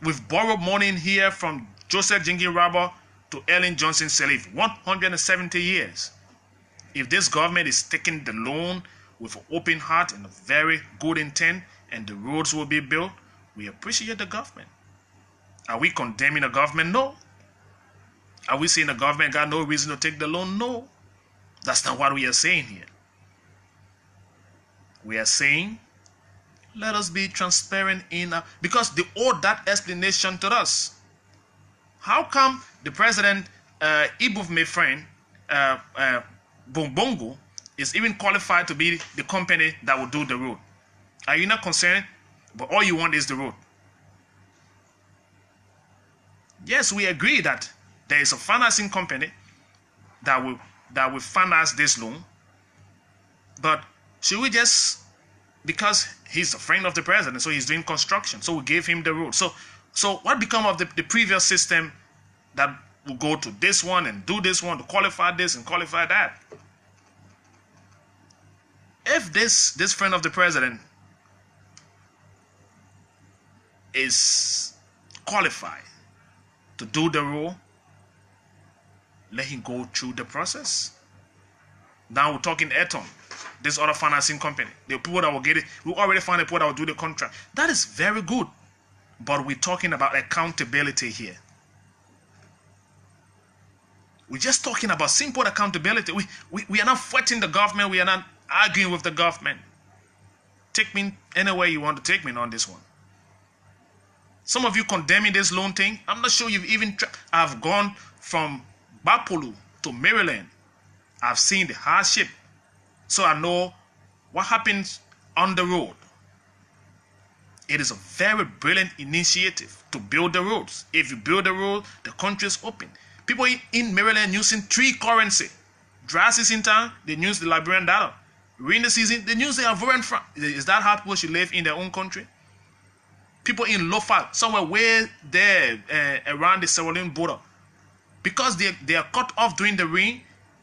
We've borrowed money in here from Joseph Jingi to Ellen Johnson Sirleaf, 170 years. If this government is taking the loan with an open heart and a very good intent, and the roads will be built, we appreciate the government. Are we condemning the government? No. Are we saying the government got no reason to take the loan? No. That's not what we are saying here. We are saying, let us be transparent because they owe that explanation to us. How come the president, Ibuf, my friend, Bongbongo, is even qualified to be the company that will do the road? Are you not concerned? But all you want is the road. Yes, we agree that there is a financing company that will finance this loan. But should we just, because he's a friend of the president, so he's doing construction, so we gave him the road. So what become of the previous system that will go to this one and do this one to qualify this and qualify that? If this friend of the president is qualified to do the role, let him go through the process. Now we're talking Atom, this other financing company. The people that will get it, we already found the people that will do the contract. That is very good. But we're talking about accountability here. We're just talking about simple accountability. We are not fighting the government. We are not arguing with the government. Take me anywhere you want to take me on this one. Some of you condemning this loan thing. I'm not sure you've even I've gone from Bapolu to Maryland. I've seen the hardship. So I know what happens on the road. It is a very brilliant initiative to build the roads. If you build the road, the country is open. People in Maryland using 3 currency. Dry season time, they use the Liberian dollar. Rainy season, they use the Ivorian franc. Is that how people should live in their own country? People in Lofa, somewhere way there around the Sierra Leone border, because they are cut off during the rain,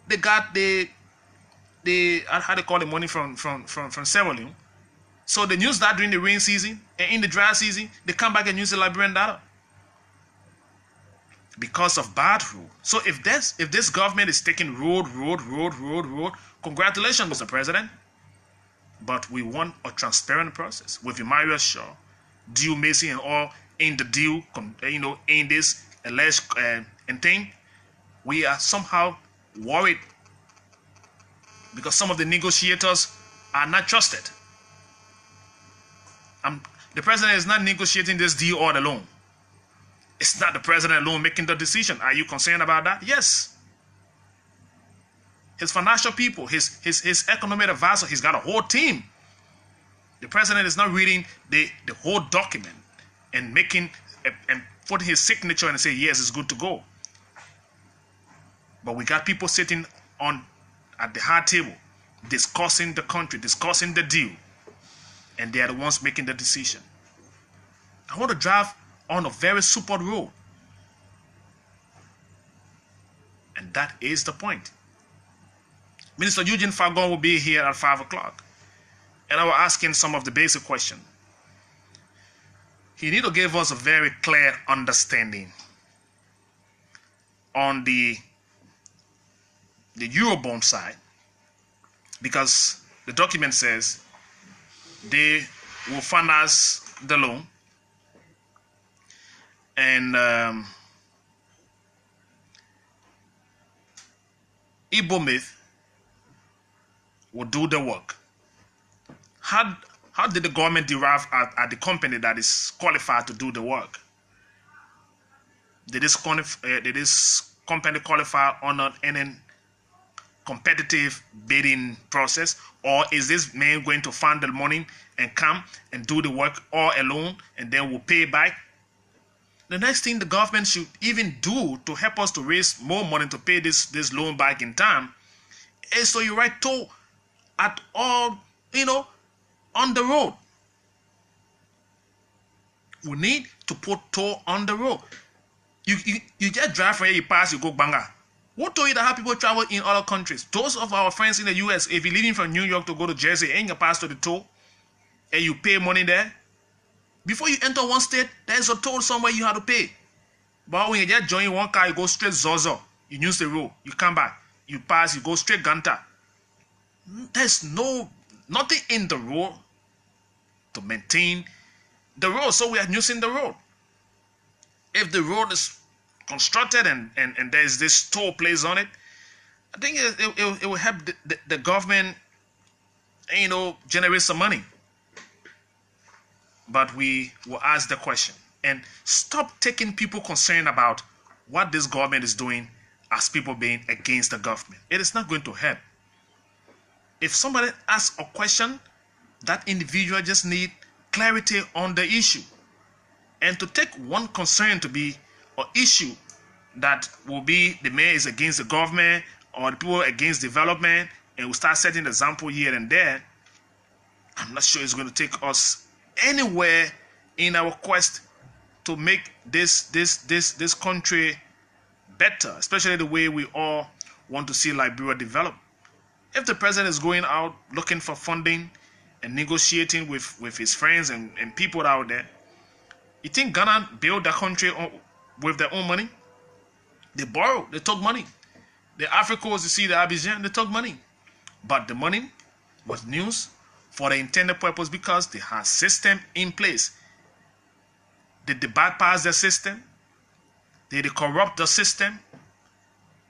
they got the how they call the money from Sierra Leone. So they use that during the rain season, and in the dry season, they come back and use the Liberian dollar because of bad rule. So if this government is taking road, congratulations, Mr. President. But we want a transparent process with Emmanuel Shaw, Due Macy, and all in the deal, in this alleged and thing. We are somehow worried because some of the negotiators are not trusted. The president is not negotiating this deal all alone. It's not the president alone making the decision. Are you concerned about that? Yes. His financial people, his economic advisor, he's got a whole team. The president is not reading the whole document and making and putting his signature and say, yes, it's good to go. But we got people sitting at the hard table, discussing the country, discussing the deal, and they are the ones making the decision. I want to drive on a very super road. And that is the point. Minister Eugene Fagon will be here at 5 o'clock. And I will ask him some of the basic questions. He need to give us a very clear understanding on the Eurobond side, because the document says they will finance the loan, and Ibomith will do the work. How did the government derive at the company that is qualified to do the work? Did this company qualify under any competitive bidding process, or is this man going to fund the money and come and do the work all alone and then we'll pay back? The next thing the government should even do to help us to raise more money to pay this loan back in time is so you write toll at all, on the road. We need to put toll on the road. You just drive from here, you pass, you go banga. Who told you that how people travel in other countries? Those of our friends in the US, if you're leaving from New York to go to Jersey and you pass to the toll and you pay money there, before you enter one state, there's a toll somewhere you have to pay. But when you just join one car, you go straight Zozo. You use the road, you come back, you pass, you go straight Ganta. There's nothing in the road to maintain the road, so we are using the road. If the road is constructed and there's this toll placed on it, I think it will help the government, generate some money. But we will ask the question and stop taking people concerned about what this government is doing as people being against the government. It is not going to help. If somebody asks a question, that individual just need clarity on the issue. And to take one concern to be an issue that will be the man is against the government or the people against development, and we start setting the example here and there, I'm not sure it's going to take us anywhere in our quest to make this country better, especially the way we all want to see Liberia develop. If the president is going out looking for funding and negotiating with his friends and people out there, you think Ghana built the country with their own money? They borrowed, they took money. The Africans, you see the Abidjan, they took money. But the money was used for the intended purpose because they had system in place. Did they bypass the system? Did they corrupt the system?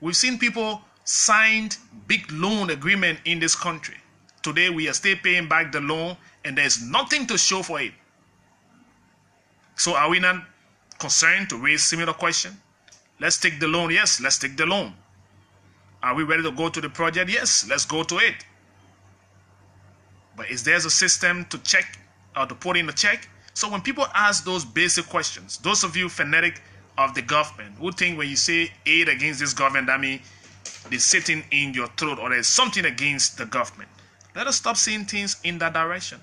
We've seen people signed big loan agreement in this country. Today we are still paying back the loan and there's nothing to show for it. So are we not concerned to raise similar question? Let's take the loan. Yes, let's take the loan. Are we ready to go to the project? Yes, let's go to it. But is there a system to check or to put in a check? So when people ask those basic questions, those of you fanatic of the government who think when you say aid against this government, that means they're sitting in your throat or there's something against the government. Let us stop seeing things in that direction.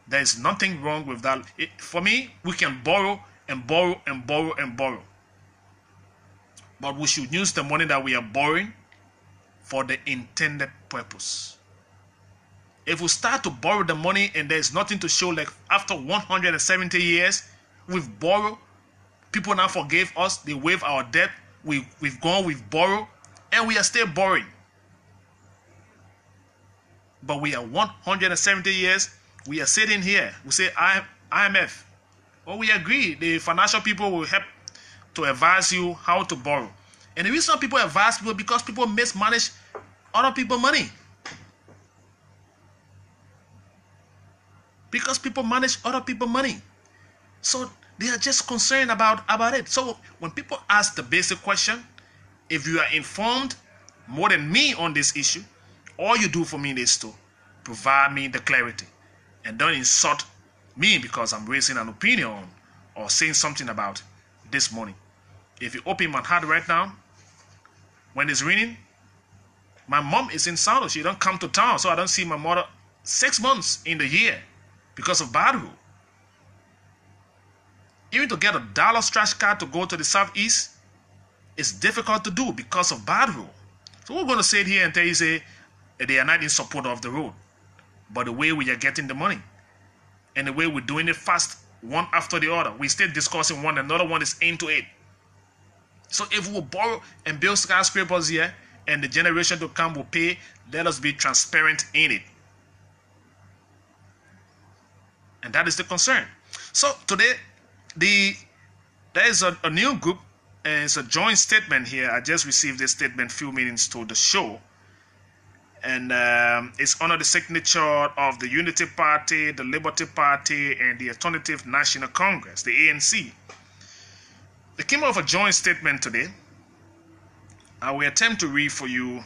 There is nothing wrong with that. For me, we can borrow and borrow and borrow and borrow. But we should use the money that we are borrowing for the intended purpose. If we start to borrow the money and there's nothing to show, like after 170 years, we've borrowed, people now forgave us, they waived our debt, we've gone, we've borrowed, and we are still borrowing. But we are 170 years, we are sitting here, we say IMF. Well, we agree, the financial people will help to advise you how to borrow. And the reason people advise people because people mismanage other people's money. Because people manage other people's money. So they are just concerned about it. So when people ask the basic question, if you are informed more than me on this issue, all you do for me is to provide me the clarity. And don't insult me because I'm raising an opinion or saying something about this money. If you open my heart right now, when it's raining, my mom is in Salo. She don't come to town, so I don't see my mother 6 months in the year because of bad rule. Even to get a dollar scratch card to go to the southeast, it's difficult to do because of bad rule. So we're going to say it here and tell you, say, they are not in support of the road. But the way we are getting the money and the way we're doing it fast, one after the other, we still discussing one, another one is into it. So if we borrow and build skyscrapers here and the generation to come will pay, let us be transparent in it. And that is the concern. So today, there is a new group, and it's a joint statement here. I just received this statement a few minutes to the show. And it's under the signature of the Unity Party, the Liberty Party, and the Alternative National Congress, the ANC. They came out with a joint statement today. I will attempt to read for you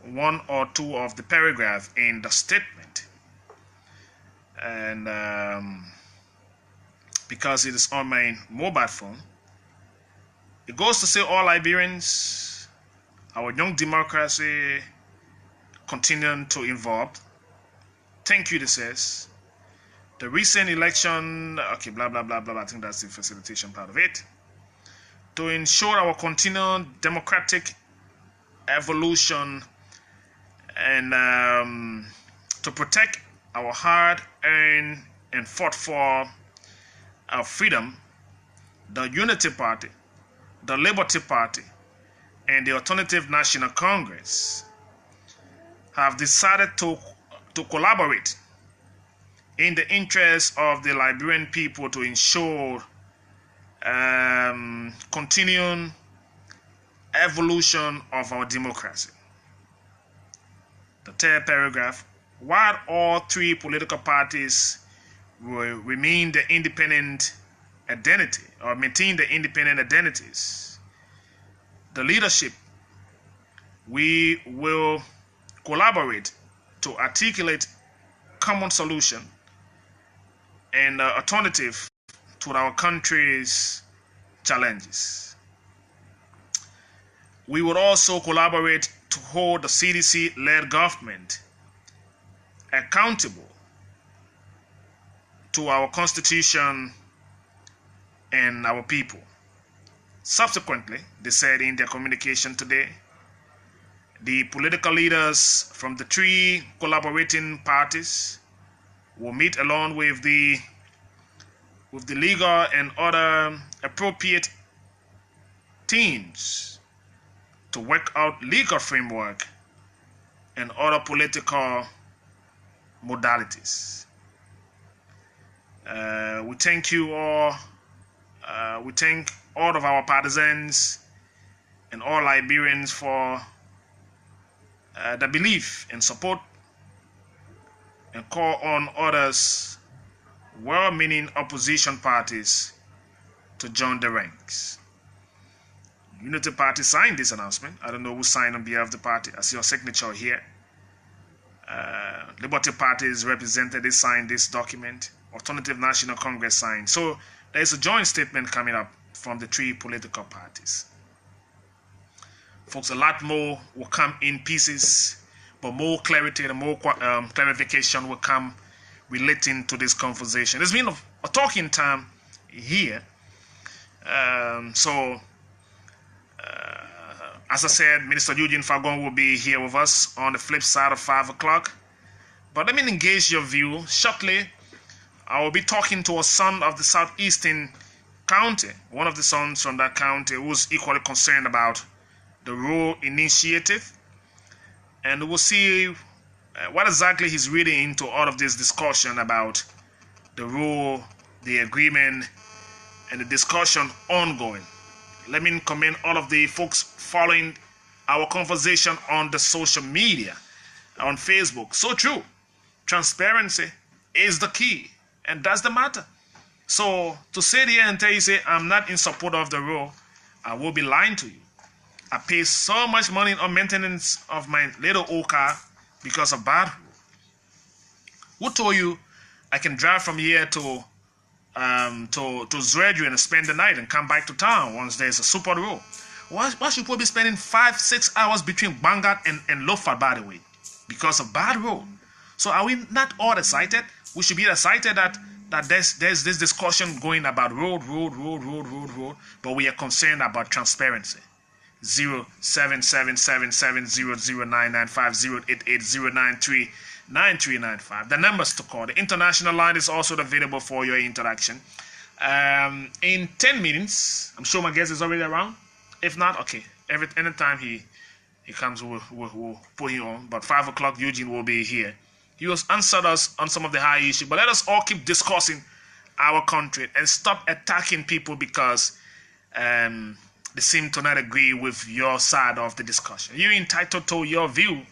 one or two of the paragraphs in the statement, and because it is on my mobile phone, it goes to say all Liberians, our young democracy, continuing to evolve. Thank you, this says. The recent election, okay, blah, blah, blah, blah, I think that's the facilitation part of it. To ensure our continued democratic evolution and to protect our hard-earned and fought for our freedom, the Unity Party, the Liberty Party, and the Alternative National Congress have decided to collaborate in the interest of the Liberian people to ensure continuing evolution of our democracy. The third paragraph, while all three political parties will remain the independent identity or maintain the independent identities, the leadership, we will collaborate to articulate common solution and alternative to our country's challenges. We would also collaborate to hold the CDC-led government accountable to our Constitution and our people. Subsequently, they said in their communication today, the political leaders from the three collaborating parties will meet along with the legal and other appropriate teams to work out legal framework and other political modalities. We thank you all. We thank all of our partisans and all Liberians for the belief and support, and call on others, well-meaning opposition parties, to join the ranks. Unity Party signed this announcement. I don't know who signed on behalf of the party. I see your signature here. Liberty Party is represented. They signed this document. Alternative National Congress signed. So there is a joint statement coming up from the three political parties. Folks, a lot more will come in pieces, but more clarity and more clarification will come relating to this conversation. There's been a talking time here. As I said, Minister Eugene Fagon will be here with us on the flip side of 5 o'clock. But let me engage your view. Shortly, I will be talking to a son of the southeastern county, one of the sons from that county who's equally concerned about the rural initiative. And we'll see what exactly he's reading into all of this discussion about the rule, the agreement, and the discussion ongoing. Let me commend all of the folks following our conversation on the social media, on Facebook. So true. Transparency is the key, and that's the matter. So to sit here and tell you, say, I'm not in support of the rule, I will be lying to you. I pay so much money on maintenance of my little old car because of bad rule. Who told you I can drive from here to Zredju and spend the night and come back to town once there's a super rule? Why should people be spending 5-6 hours between Bangat and Lofar, by the way, because of bad road? So are we not all excited? We should be excited that there's this discussion going about road, but we are concerned about transparency. 07770099508880939395. The numbers to call. The international line is also available for your interaction. In 10 minutes, I'm sure my guest is already around. If not, okay. Anytime he comes, we'll put him on. But 5 o'clock, Eugene will be here. He has answered us on some of the high issues. But let us all keep discussing our country and stop attacking people because they seem to not agree with your side of the discussion. You're entitled to your view,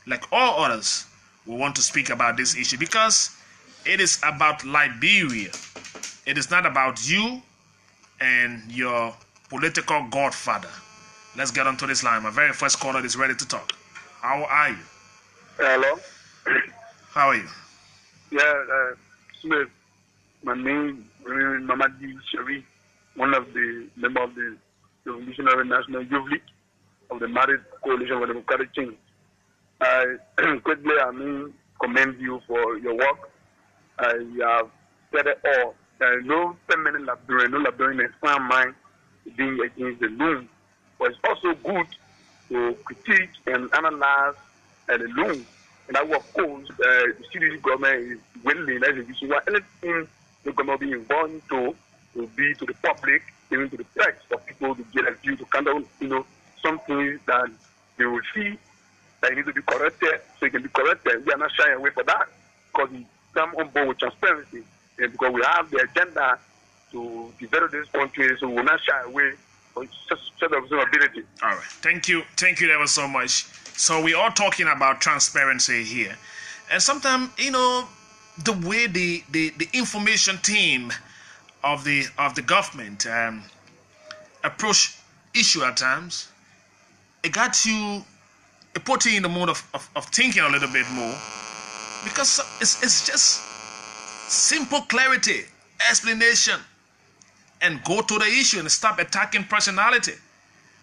like all others will want to speak about this issue, because it is about Liberia. It is not about you and your political godfather. Let's get onto this line. My very first caller is ready to talk. How are you? Hello. How are you? Yeah, Smith. My name is Mamadi Shari, one of the members of the Revolutionary National Youth League of the Married Coalition for Democratic Change. I quickly, commend you for your work. You have said it all. No feminine Liberian is fine mind being against the loan, but it's also good to critique and analyze the loan. And that, of course, the CDC government is willing, as a issue, anything the government be involved to be to the public, even to the press, for people to get a view to kind of, some things that they will see that need to be corrected, so it can be corrected. We are not shying away for that, because we come on board with transparency, and because we have the agenda to develop this country, so we will not shy away from such of ability. All right. Thank you ever so much. So we are talking about transparency here. And sometimes, the way the information team of the government approach issue at times, it put you in the mood of thinking a little bit more, because it's just simple clarity, explanation, and go to the issue and stop attacking personality.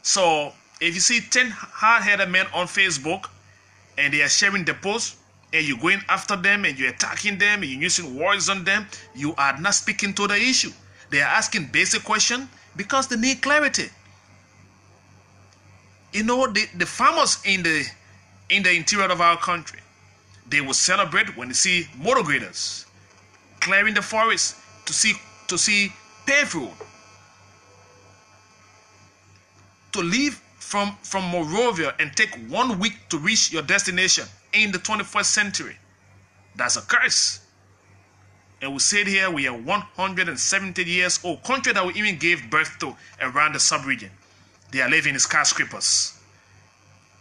So if you see 10 hard-headed men on Facebook and they are sharing the post, and you're going after them and you're attacking them and you're using words on them, you are not speaking to the issue. They are asking basic questions because they need clarity. The farmers in the interior of our country, they will celebrate when they see motor graders clearing the forest to see paved road. To leave from Morovia and take 1 week to reach your destination in the 21st century, that's a curse. And we said here we are 170 years old, country that we even gave birth to around the sub-region. They are living in skyscrapers,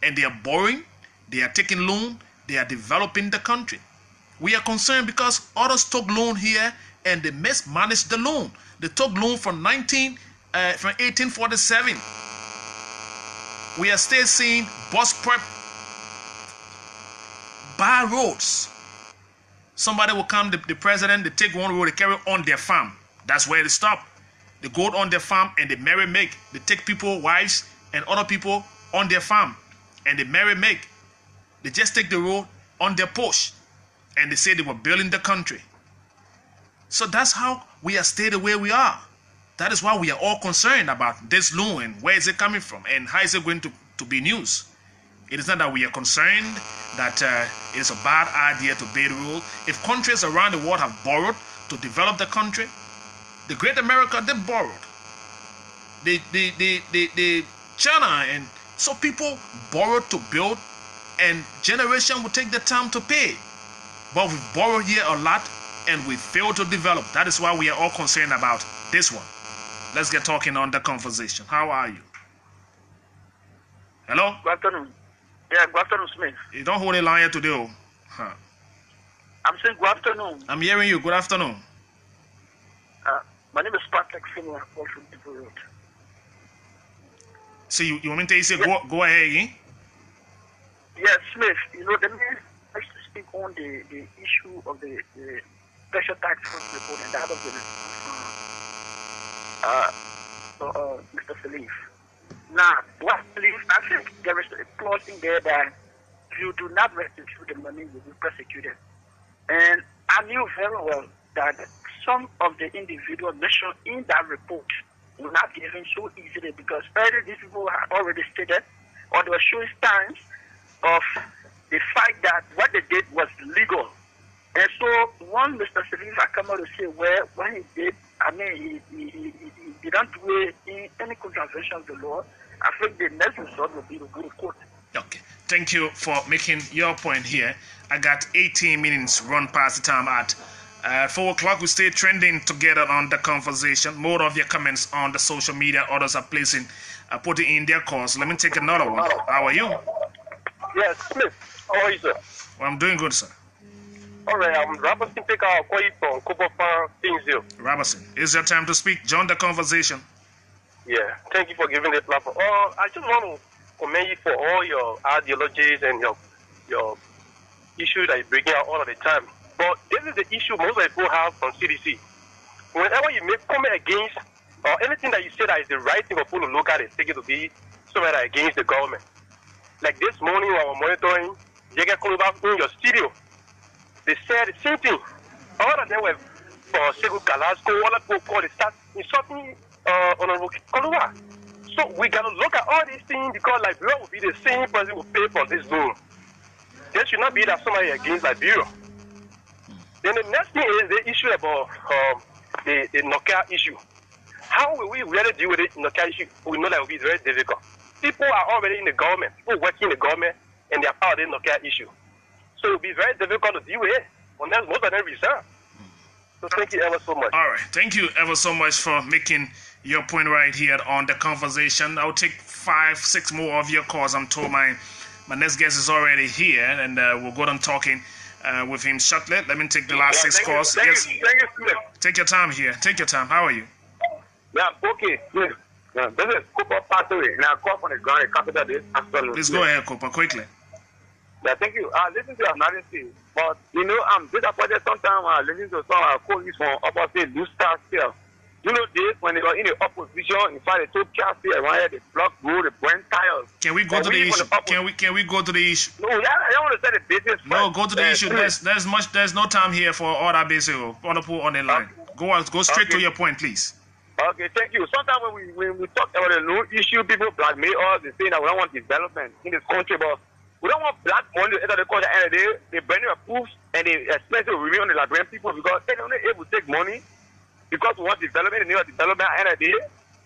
and they are borrowing, they are taking loan, they are developing the country. We are concerned because others took loan here and they mismanaged the loan. They took loan from 1847. We are still seeing bus prep, bad roads. Somebody will come, the president, they take one road, they carry on their farm. That's where they stop. They go on their farm and they marry, make. They take people, wives, and other people on their farm and they marry, make. They just take the road on their porch and they say they were building the country. So that's how we are stayed the way we are. That is why we are all concerned about this loan and where is it coming from and how is it going to be news. It is not that we are concerned that it is a bad idea to build a road. If countries around the world have borrowed to develop the country, the Great America, they borrowed. The China, and so people borrowed to build, and generation will take the time to pay. But we borrow here a lot and we fail to develop. That is why we are all concerned about this one. Let's get talking on the conversation. How are you? Hello? Good afternoon. Yeah, good afternoon, Smith. You don't hold a line here today. Huh. I'm saying good afternoon. I'm hearing you. Good afternoon. My name is Patrick Finley. I'm from People Road. So you want me to say go ahead again? Yes, Smith. Let me speak on the issue of the special tax force report and that of the Mr. Salif. Now, what I believe, I think there is a clause in there that if you do not restitute the money, you will be persecuted. And I knew very well that some of the individual mentioned in that report were not given so easily because earlier these people had already stated or they were showing signs of the fact that what they did was legal. And so one Mr. Salif had come out to say, well, when he did, he didn't do it in any contravention of the law. I think the next result will be to go to court. Okay. Thank you for making your point here. I got 18 minutes run past the time at 4 o'clock. We stay trending together on the conversation. More of your comments on the social media. Others are putting in their calls. Let me take another one. How are you? Yes, Smith. How are you, sir? Well, I'm doing good, sir. All right, I'm Robertson. Take our call you from Cooper Farm, Kingsville. Robertson, it's your time to speak. Join the conversation. Yeah, thank you for giving the platform. I just want to commend you for all your ideologies and your issues that you bring out all of the time. But this is the issue most of people have from CDC. Whenever you make comment against or anything that you say that is the right thing for people to look at and take it to be somewhere that against the government. Like this morning when I was monitoring Jacob Koluba in your studio, they said the same thing. All of them were for Segu Galasco, all of people called it start insulting Honorable Koluba. So we gotta look at all these things because Liberia will be the same person who pay for this loan. There should not be that somebody against Liberia. Then the next thing is the issue about the Nokia issue. How will we really deal with the Nokia issue? We know that it will be very difficult. People are already in the government, people working in the government, and they are part of the Nokia issue. So it will be very difficult to deal with it unless most of them resign. So thank you ever so much. All right. Thank you ever so much for making your point right here on the conversation. I'll take 5-6 more of your calls. I'm told my next guest is already here, and we'll go on talking with him shortly. Let me take the last 6 calls. Thank you, Smith. Take your time here. Take your time. How are you? Yeah, okay. Smith. Yeah, this is Cooper Pathway. Now, I call from the ground, the capital this afternoon. Please go ahead, Cooper, quickly. Yeah, thank you. Listen to your analysis, but you know, I'm disappointed sometimes when I listen to some colleagues from opposite loose stars here. You know this when they were in the opposition, in fact, they took cars here, they blocked road, they burnt tires. Can we go to the issue? Can we go to the issue? No, I don't want to say the business. No, go to the issue. There's no time here for all that basic on the line. Go straight to your point, please. Okay, thank you. Sometimes when we talk about the loan issue, people blackmail us and say that we don't want development in this country, but we don't want black money to enter the country. And they bring a proof and they expect to remain on the Liberian people because they're not able to take money because we want development and need development at the end of the day.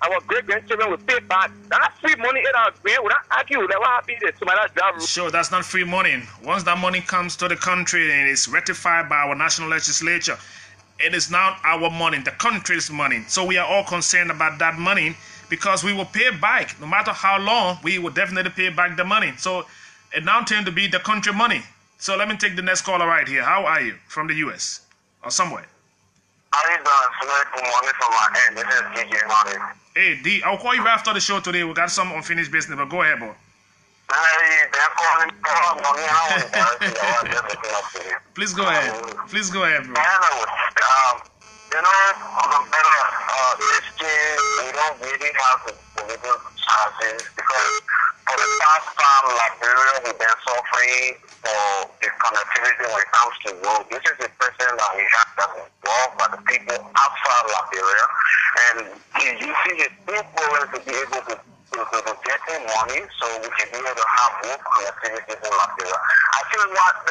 Our great grandchildren will pay back. That's free money in our brain. We're not arguing that what happened to my job. Sure, that's not free money. Once that money comes to the country and is ratified by our national legislature, it is now our money, the country's money. So we are all concerned about that money because we will pay back. No matter how long, we will definitely pay back the money. So it now tends to be the country money. So let me take the next caller right here. How are you? From the U.S. or somewhere? How you doing? Good morning from my end. This is DJ Money. Hey, D, I'll call you after the show today. We got some unfinished business, but go ahead, boy. Please go ahead. Please go ahead, bro. You know, on the better exchange, we don't really have the political chances because for the past time, Liberia, we've been suffering for the connectivity when it comes to road. This is the president that we have that's involved by the people outside Liberia, and you see the people to be able to get in money so we can be able to have road connectivity in Liberia. I think what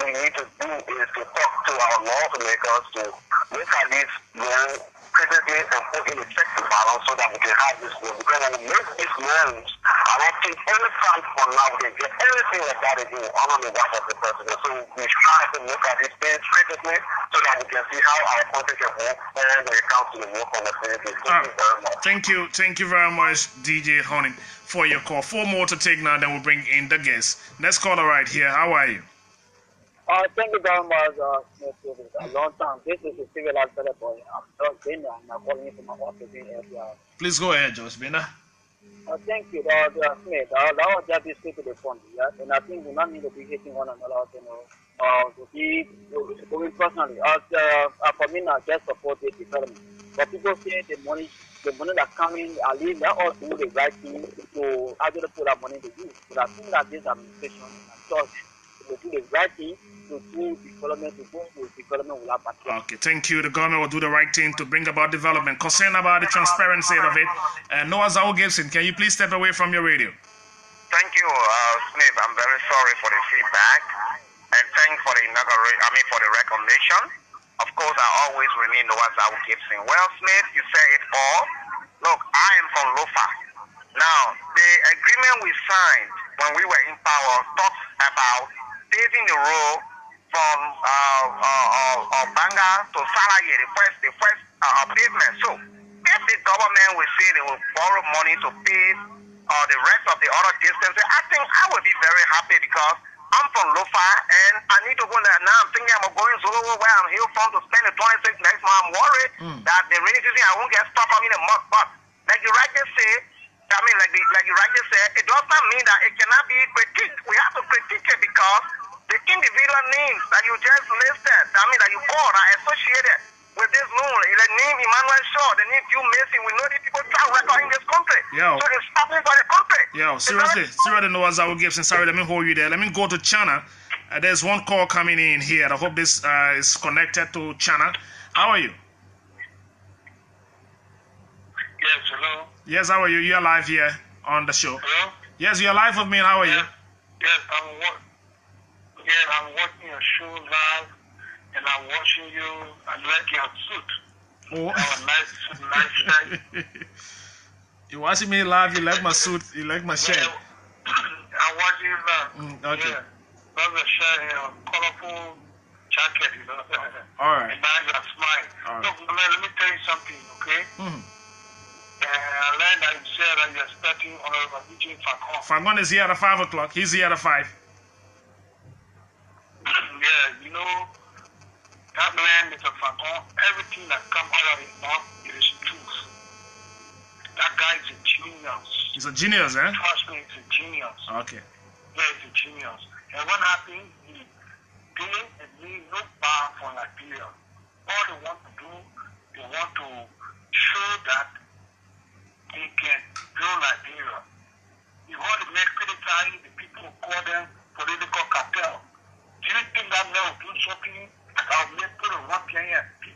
we need to do is to talk to our lawmakers to look at this loan critically and put in a check and balance so that we can have this loan. Because when we make these loans, I don't think any time from now we can get anything like that again under the watch of the president. So we try to look at these things critically so that we can see how our country can move forward when it comes to the work on the facilities. Thank you very much. Thank you very much, DJ Honing, for your call. 4 more to take now, then we'll bring in the guest. Next caller right here. How are you? Thank you very much, Smith. A long time. This is a civil advocate boy. I'm George Bena, and I'm calling you from my office in area. Please go ahead, George Bena. Thank you, Smith. That was just straight to the point, yes? And I think we not need to be hitting one another, you know, to be going personally. For me, I just support the development. But people say the money that come in, I leave that all do the right thing to actually put that money to use. But I think that this administration and church will do the right thing to do development, to go with development without particular. Okay, thank you. The government will do the right thing to bring about development. Concerned about the transparency of it. Noah Zao Gibson, can you please step away from your radio? Thank you, Smith. I'm very sorry for the feedback, and thanks for the recommendation. Of course, I always remain Noah Zao Gibson. Well, Smith, you say it all. Look, I am from Lofa. Now, the agreement we signed when we were in power talks about paving the road from Banga to Salaye, the first pavement. So, if the government will say they will borrow money to pave the rest of the other distances, I think I will be very happy because I'm from Lofa and I need to go there. Now I'm thinking I'm going Zulu where I'm here from to spend the 26 next month. I'm worried that the rainy season I won't get stuck up in the mud. But like you rightly say, like you rightly said, it does not mean that it cannot be critiqued. We have to critique it because the individual names that you just listed, that you called, are associated with this rule. The name Emmanuel Shaw, the name Hugh Mason, we know these people track record in this country. So it's stopping for the country. Seriously, Noah Zawo Gibson, sorry, let me hold you there. Let me go to China. There's one call coming in here. I hope this is connected to China. How are you? Yes, hello. Yes, how are you? You're live here on the show. Hello? Yes, you're live with me. How are you? Yes, I'm watching your show live, and I'm watching you. I like your suit. Oh. You have a nice shirt. You watching me live? You like my suit? You like my shirt? I'm watching you live. Okay. Yeah. Love the shirt and a colorful jacket, you know. All right. And now you're smiling. All right. Look, man, let me tell you something, okay? I learned that you said that you're expecting Honorable DJ Fakon. Fakon is here at 5 o'clock. He's here at 5. Yeah, you know, that man is a Fakon. Everything that comes out of his mouth is truth. That guy is a genius. He's a genius, eh? Trust me, he's a genius. Okay. Yeah, he's a genius. And what happened, he didn't need no power for Liberia. All they want to do, they want to show that they can build Liberia. You want to make criticize the people who call them political cartel. Do you think that man will do something that will make people want to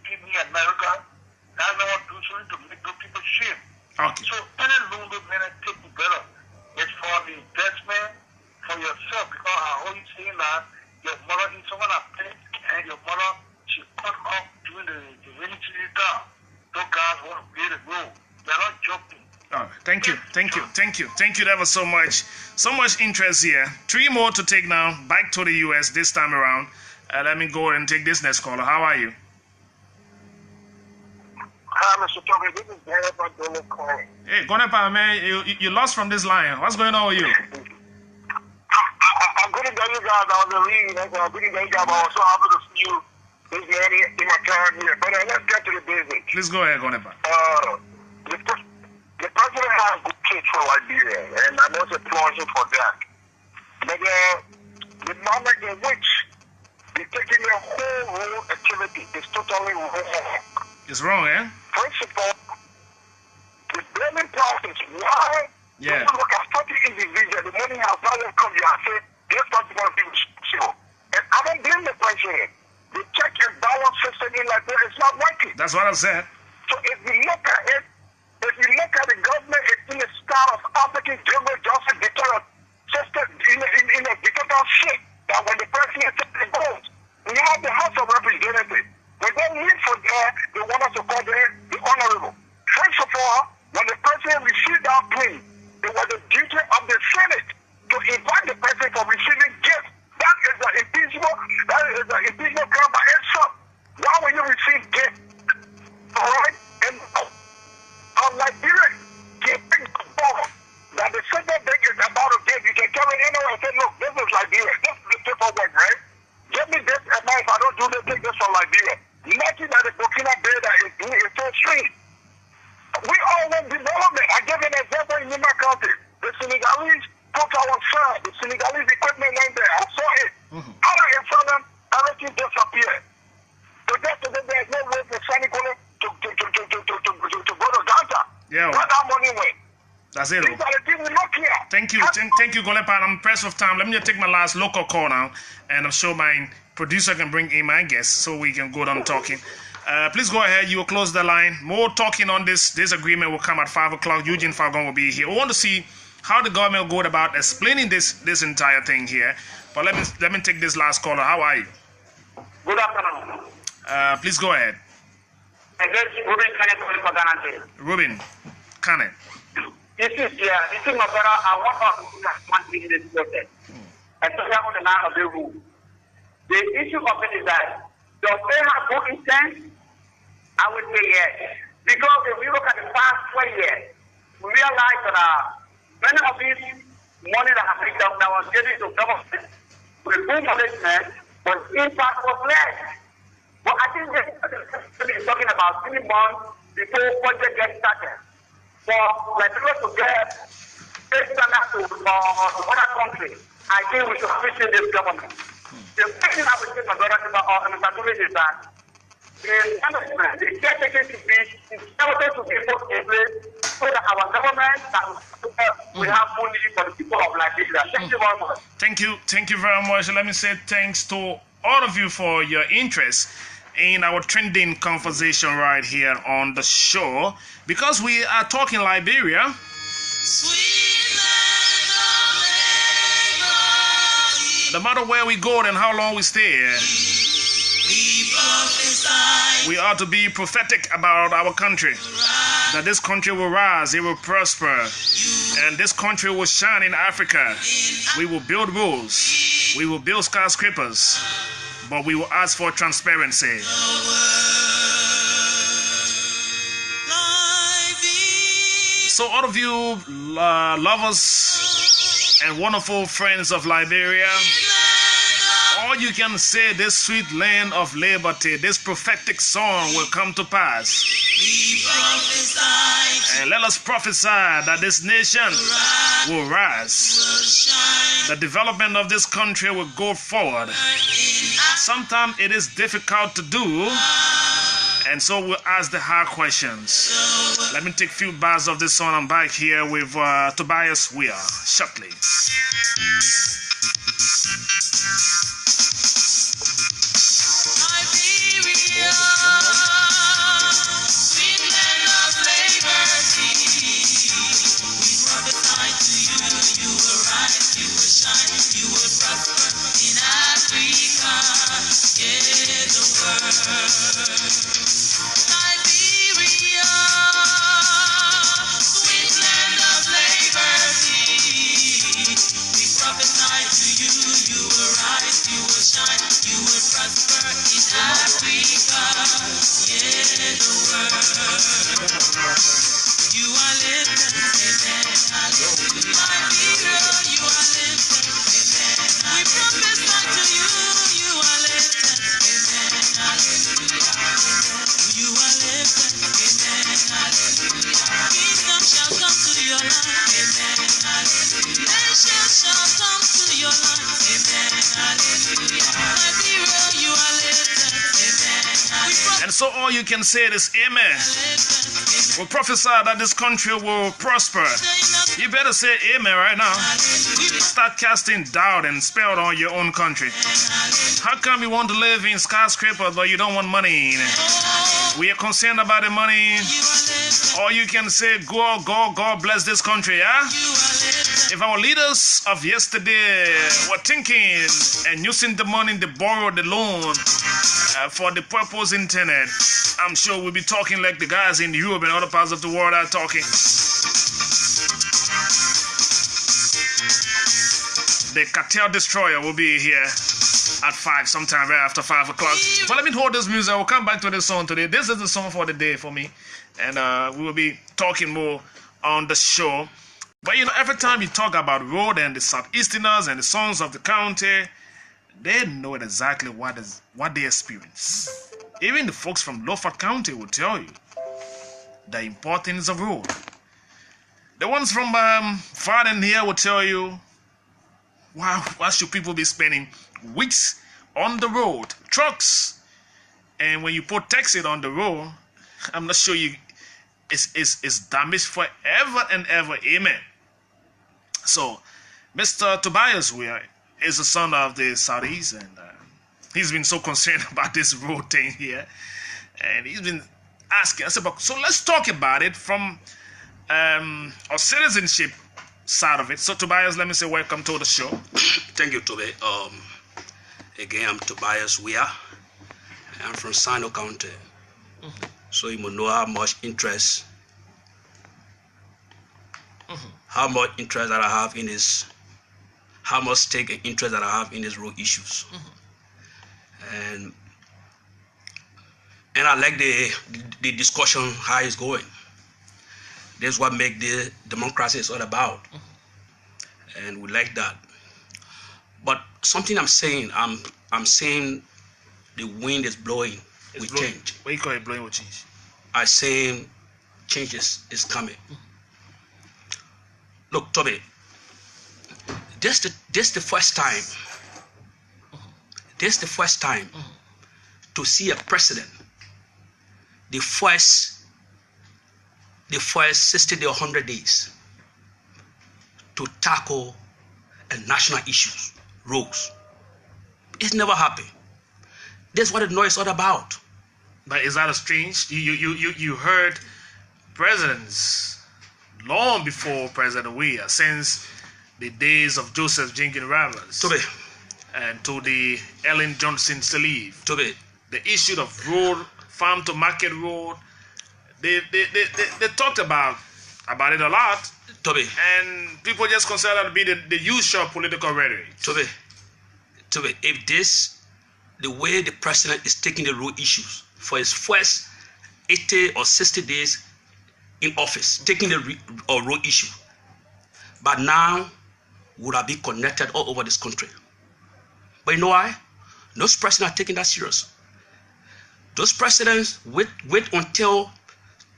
keep me America? That man will do something to make those people shame. Okay. So any loan those men take it better. It's for the investment for yourself, because I always say that your mother is someone that plays, and your mother, she cut off during the rainy season down. Those guys want to play the role. They're not joking. All right. Thank you ever so much. So much interest here. 3 more to take now. Back to the US this time around. Let me go and take this next caller. How are you? Hi, Mr. Toby. This is Gonepa Dole calling. Hey, Gonepa, man, you lost from this line. What's going on with you? I'm good to tell you guys I was a lead. I'm good to tell you guys I was so happy to see you this morning in my car here. But let's get to the business. Please go ahead, Gonepa. The president has good kids for Liberia, and I'm also applauding for that. But the moment in which they're taking their whole activity is totally wrong. It's wrong, eh? First of all, the blaming process, why? Yeah. You look at 40 individuals, the money has not yet come here and say, this not going to be sure. And I don't blame the president. The check and balance system in Liberia is not working. That's what I said. So if you look at it, if you look at the government, it's in the style of African General Justice Deterrent system, in a dictator shape, that when the president takes the goals, we have the House of Representatives. When they leave for there, they want us to call them the honorable. First of all, when the president received that plea, it was the duty of the Senate to invite the president for receiving gifts. That is the impeachment crime by itself. Why will you receive gifts? All right? And Liberia, giving the ball that the central bank is about to give, you can tell it anywhere and say, look, this is Liberia. This is the paperwork, right? Give me this amount. If I don't do this, take this from Liberia. Nothing that the Burkina Faso is doing is so strange. We all want development. I give an example in Nima County. The Senegalese put our son, the Senegalese equipment went there. I saw it. Out of Jerusalem, everything disappeared. So there's no way for Senegal to go to Gaza. Yeah. Where that money went. That's it. These are the things we look here. Thank you, Gonepa. I'm pressed of time. Let me just take my last local call now, and I'm sure my producer can bring in my guest so we can go down talking. Please go ahead. You will close the line. More talking on this agreement will come at 5 o'clock. Eugene Fagon will be here. We want to see how the government will go about explaining this entire thing here. But let me take this last caller. How are you? Good afternoon. Please go ahead. Ruben Kane for Ghana. Ruben Kane. This is my brother. I want us to in this process. Especially on the line of the rule. The issue of it is that does they have good intent? I would say yes. Because if we look at the past 20 years, we realize that many of these money that have been that was given to government with full management, but impact was less. But I think this is talking about 3 months before project gets started. for Liberia to get state standard to other countries, I think we should appreciate this government. The first thing I would say, my brother, Mr. Toby, is that the management, the caretaking should be, everything should be put in place so that our government will have money for the people of Liberia. Thank you very much. Thank you very much. Let me say thanks to all of you for your interest in our trending conversation right here on the show, because we are talking Liberia. No matter where we go and how long we stay, we ought to be prophetic about our country, that this country will rise, it will prosper, and this country will shine in Africa. We will build roads, we will build skyscrapers, but we will ask for transparency. So all of you lovers and wonderful friends of Liberia, all you can say, this sweet land of liberty, this prophetic song will come to pass. And let us prophesy that this nation will rise. The development of this country will go forward. Sometimes it is difficult to do, and so we'll ask the hard questions. Let me take a few bars of this song. I'm back here with Tobias Weir shortly. And so all you can say is amen. We'll prophesy that this country will prosper. You better say amen right now. Start casting doubt and spell on your own country. How come you want to live in skyscrapers but you don't want money? We are concerned about the money. Or you can say, God bless this country, yeah? If our leaders of yesterday were thinking and using the money they borrowed, the loan, for the purpose intended, I'm sure we'll be talking like the guys in Europe and other parts of the world are talking. The cartel destroyer will be here at 5, sometime right after 5 o'clock. But let me hold this music. I will come back to this song today. This is the song for the day for me. And we will be talking more on the show. But you know, every time you talk about road and the Southeasterners and the sons of the county, they know exactly what they experience. Even the folks from Lowford County will tell you the importance of road. The ones from far and here will tell you, why should people be spending weeks on the road, trucks, and when you put taxi on the road, I'm not sure it's damaged forever and ever. Amen. So, Mr. Tobias Weir is the son of the Saudis, and he's been so concerned about this road thing here, and he's been asking. I said, so let's talk about it from our citizenship side of it. So, Tobias, let me say welcome to the show. Thank you, Toby. Again, I'm Tobias Weir. I'm from Sino County. So you know how much interest, that I have in this, how much stake and interest that I have in these road issues. And I like the discussion, how it's going. This is what make the democracy is all about. And we like that. But something I'm saying, I'm saying the wind is blowing. We change. What you call it blowing with change? I say change is coming. Look, Toby, this the first time. This the first time to see a president. The first 60 or 100 days to tackle a national issues, roads. It's never happened. That's what the noise is all about. But is that a strange? You heard presidents long before President Weah, since the days of Joseph Jenkins Rivers, Toby, and to the Ellen Johnson Sirleaf, Toby, the issue of road, farm to market road. They talked about it a lot. Toby, and people just consider that to be the usual political rhetoric. Toby, if this, the way the president is taking the road issues for his first 80 or 60 days in office, taking the road issue, but now would have been connected all over this country. But you know why? Those presidents are taking that serious. Those presidents wait until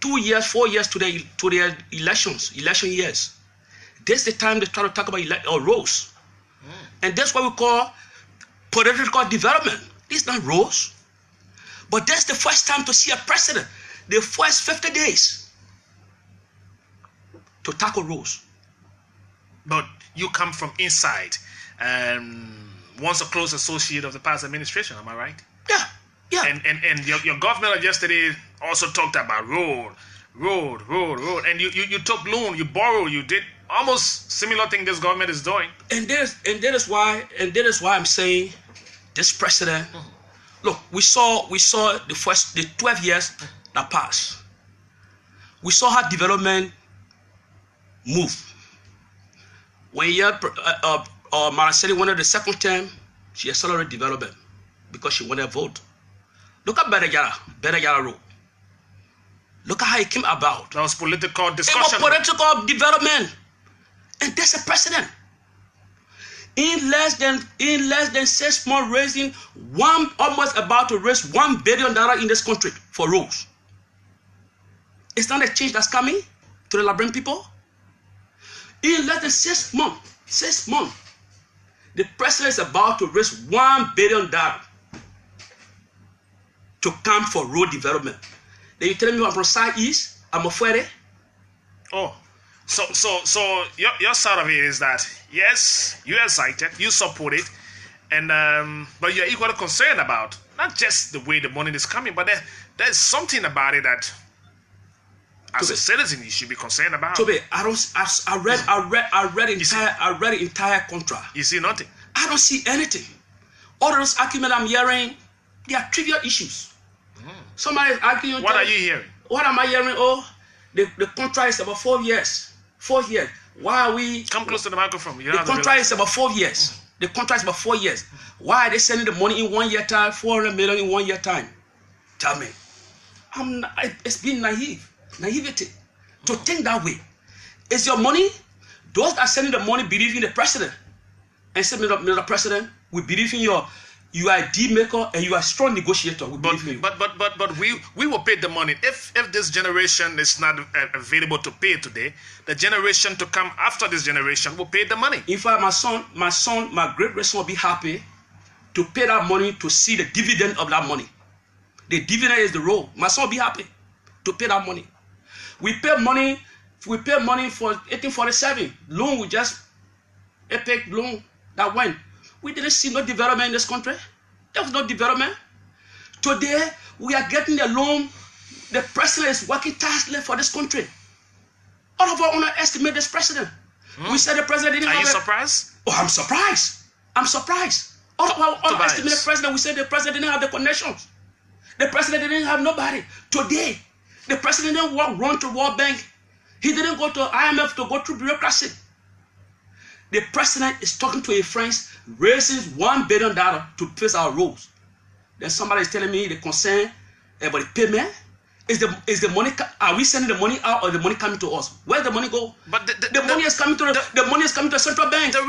2 years, 4 years to their election years. That's the time they try to talk about roads. And that's what we call political development. It's not roads. But that's the first time to see a president, the first 50 days, to tackle roads. But you come from inside, once a close associate of the past administration, am I right? Yeah. Yeah. And your governor yesterday also talked about road. And you took loan, you borrowed, you did almost similar thing this government is doing. And that is why I'm saying this president. Look, we saw the 12 years that passed. We saw how development move. When Maraseli wanted the second term, she accelerated development because she wanted a vote. Look at Berejara Road. Look at how it came about. That was political discussion. It was political development. And that's a precedent. In less than 6 months, raising almost about to raise $1 billion in this country for roads. It's not a change that's coming to the Liberian people. In less than 6 months, the president is about to raise $1 billion to come for road development. Then you telling me I'm from Southeast, I'm a Fuere? Oh, so your side of it is that yes, you are excited, you support it, and but you're equally concerned about not just the way the money is coming, but there's something about it that as a citizen you should be concerned about. Toby, I read the entire contract. You see nothing. I don't see anything. All those arguments I'm hearing, they are trivial issues. Somebody is arguing. What are you hearing? What am I hearing? Oh, the contract is about 4 years. 4 years. Why are we? Come close to the microphone. The contract is about 4 years. The contract is about 4 years. Why are they sending the money in 1 year time? 400 million in 1 year time. Tell me. It's been naivety to think that way. It's your money. Those that are sending the money believe in the president. And say, Mr. President, we believe in you are a deal maker and you are a strong negotiator. But we will pay the money. If this generation is not available to pay today, the generation to come after this generation will pay the money. In fact, my great-grandson will be happy to pay that money to see the dividend of that money. The dividend is the road. My son will be happy to pay that money. We pay money for 1847 loan. We just epic loan that went. We didn't see no development in this country. There was no development. Today, we are getting the loan. The president is working tirelessly for this country. All of us underestimate this president. We said the president didn't have. Are you surprised? Oh, I'm surprised. All of us underestimate the president. We said the president didn't have the connections. The president didn't have nobody. Today, the president didn't run to World Bank. He didn't go to IMF to go through bureaucracy. The president is talking to his friends, raising $1 billion to fix our roads. Then somebody is telling me the concern about the payment. Is the money? Are we sending the money out or the money coming to us? Where the money go? But the money is coming to the money is coming to the central bank. The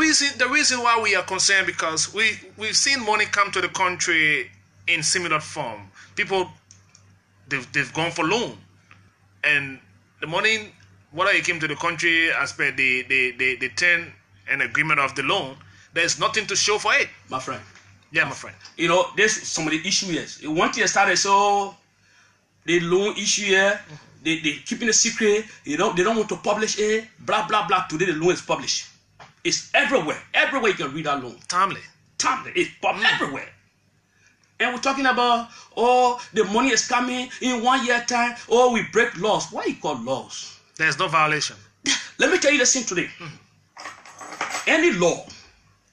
reason why we are concerned because we've seen money come to the country in similar form. People they've gone for loan, and the money whether you came to the country as per the term and agreement of the loan, there's nothing to show for it. My friend. Yeah, my friend. You know, there's some of the issue here. One thing started, so the loan issue here, they keeping a secret, you know, they don't want to publish it, blah, blah, blah. Today the loan is published. It's everywhere. Everywhere you can read that loan. Timely. It's everywhere. And we're talking about, oh, the money is coming in 1 year time. Oh, we break laws. Why you call laws? There's no violation. Let me tell you the thing today. Any law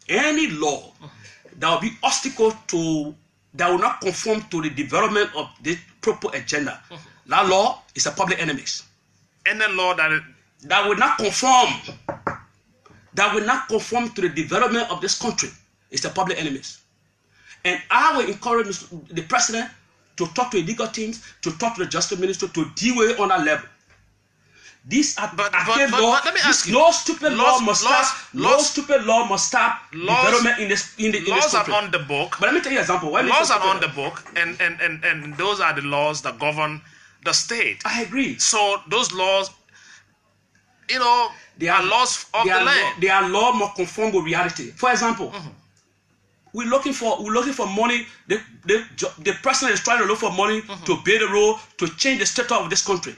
that will be obstacle to, that will not conform to the development of the proper agenda, that law is a public enemy. Any law that will not conform to the development of this country is a public enemy. And I will encourage the president to talk to the legal teams, to talk to the justice minister, to deal with it on that level. These are but let me ask you. No stupid law must stop development in this country. Laws are on the book. But let me tell you an example. Laws are on the book, and those are the laws that govern the state. I agree. So those laws, you know, they are laws of the land. They are law more conform with reality. For example, we're looking for money. The president is trying to look for money to build a road to change the status of this country.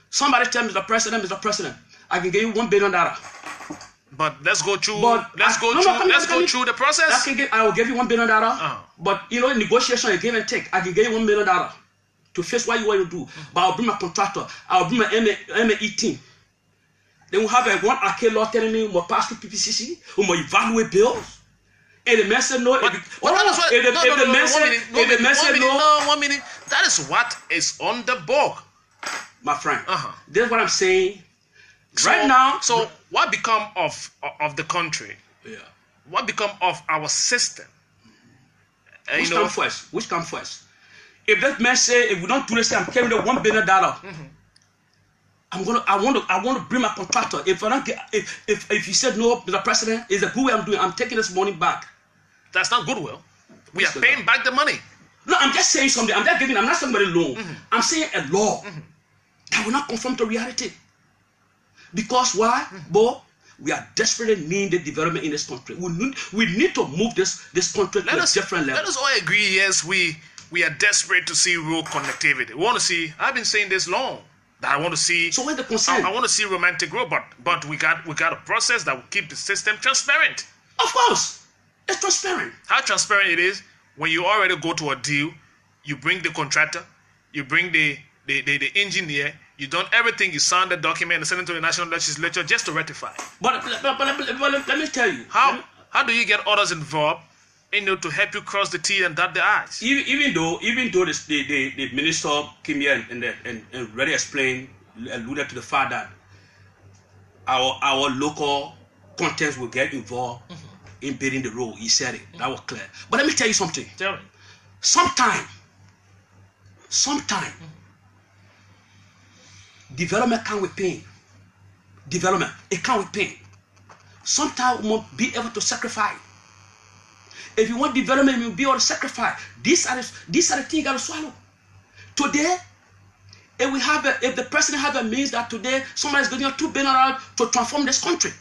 Somebody tell Mr. President, I can give you $1 billion. But let's go through. Let's go through the process. I will give you $1 billion. But you know, in negotiation, you give and take. I can give you $1 million to face what you want to do. But I'll bring my contractor. I'll bring my MAE team. Then we'll have one arcade law telling me we'll pass through PPCC, we'll evaluate bills. And the man said no. One minute. That is what is on the book. My friend, this is what I'm saying. Right now. So what become of the country? Yeah. What become of our system? Which come first? If that man say, if we don't do this, I'm carrying the $1 billion. I want to bring my contractor. If I don't get, if you said no, Mr. President, it's a good way I'm doing. I'm taking this money back. That's not goodwill. We are paying back the money. No, I'm just saying something. I'm not talking about a loan. I'm saying a law that will not conform to reality. Because why? But we are desperately needing the development in this country. We need to move this country to a different level. Let us all agree, yes, we are desperate to see road connectivity. We want to see, I've been saying this long, that I want to see. So where's the concern? I want to see romantic road, but we got a process that will keep the system transparent. Of course. It's transparent. How transparent it is when you already go to a deal, you bring the contractor, you bring the engineer, you done everything, you sign the document and send it to the national legislature just to ratify. But let me tell you. How do you get others involved to help you cross the T and dot the I's? Even though the minister came here and really explained, alluded to the fact that our local contents will get involved in building the road. He said it. That was clear. But let me tell you something. Tell me. Sometime, development comes with pain. Development, it comes with pain. Sometimes we must be able to sacrifice. If you want development, you will be able to sacrifice. These are the things you got to swallow. Today, if the president have a means that today somebody is getting $2 billion to transform this country,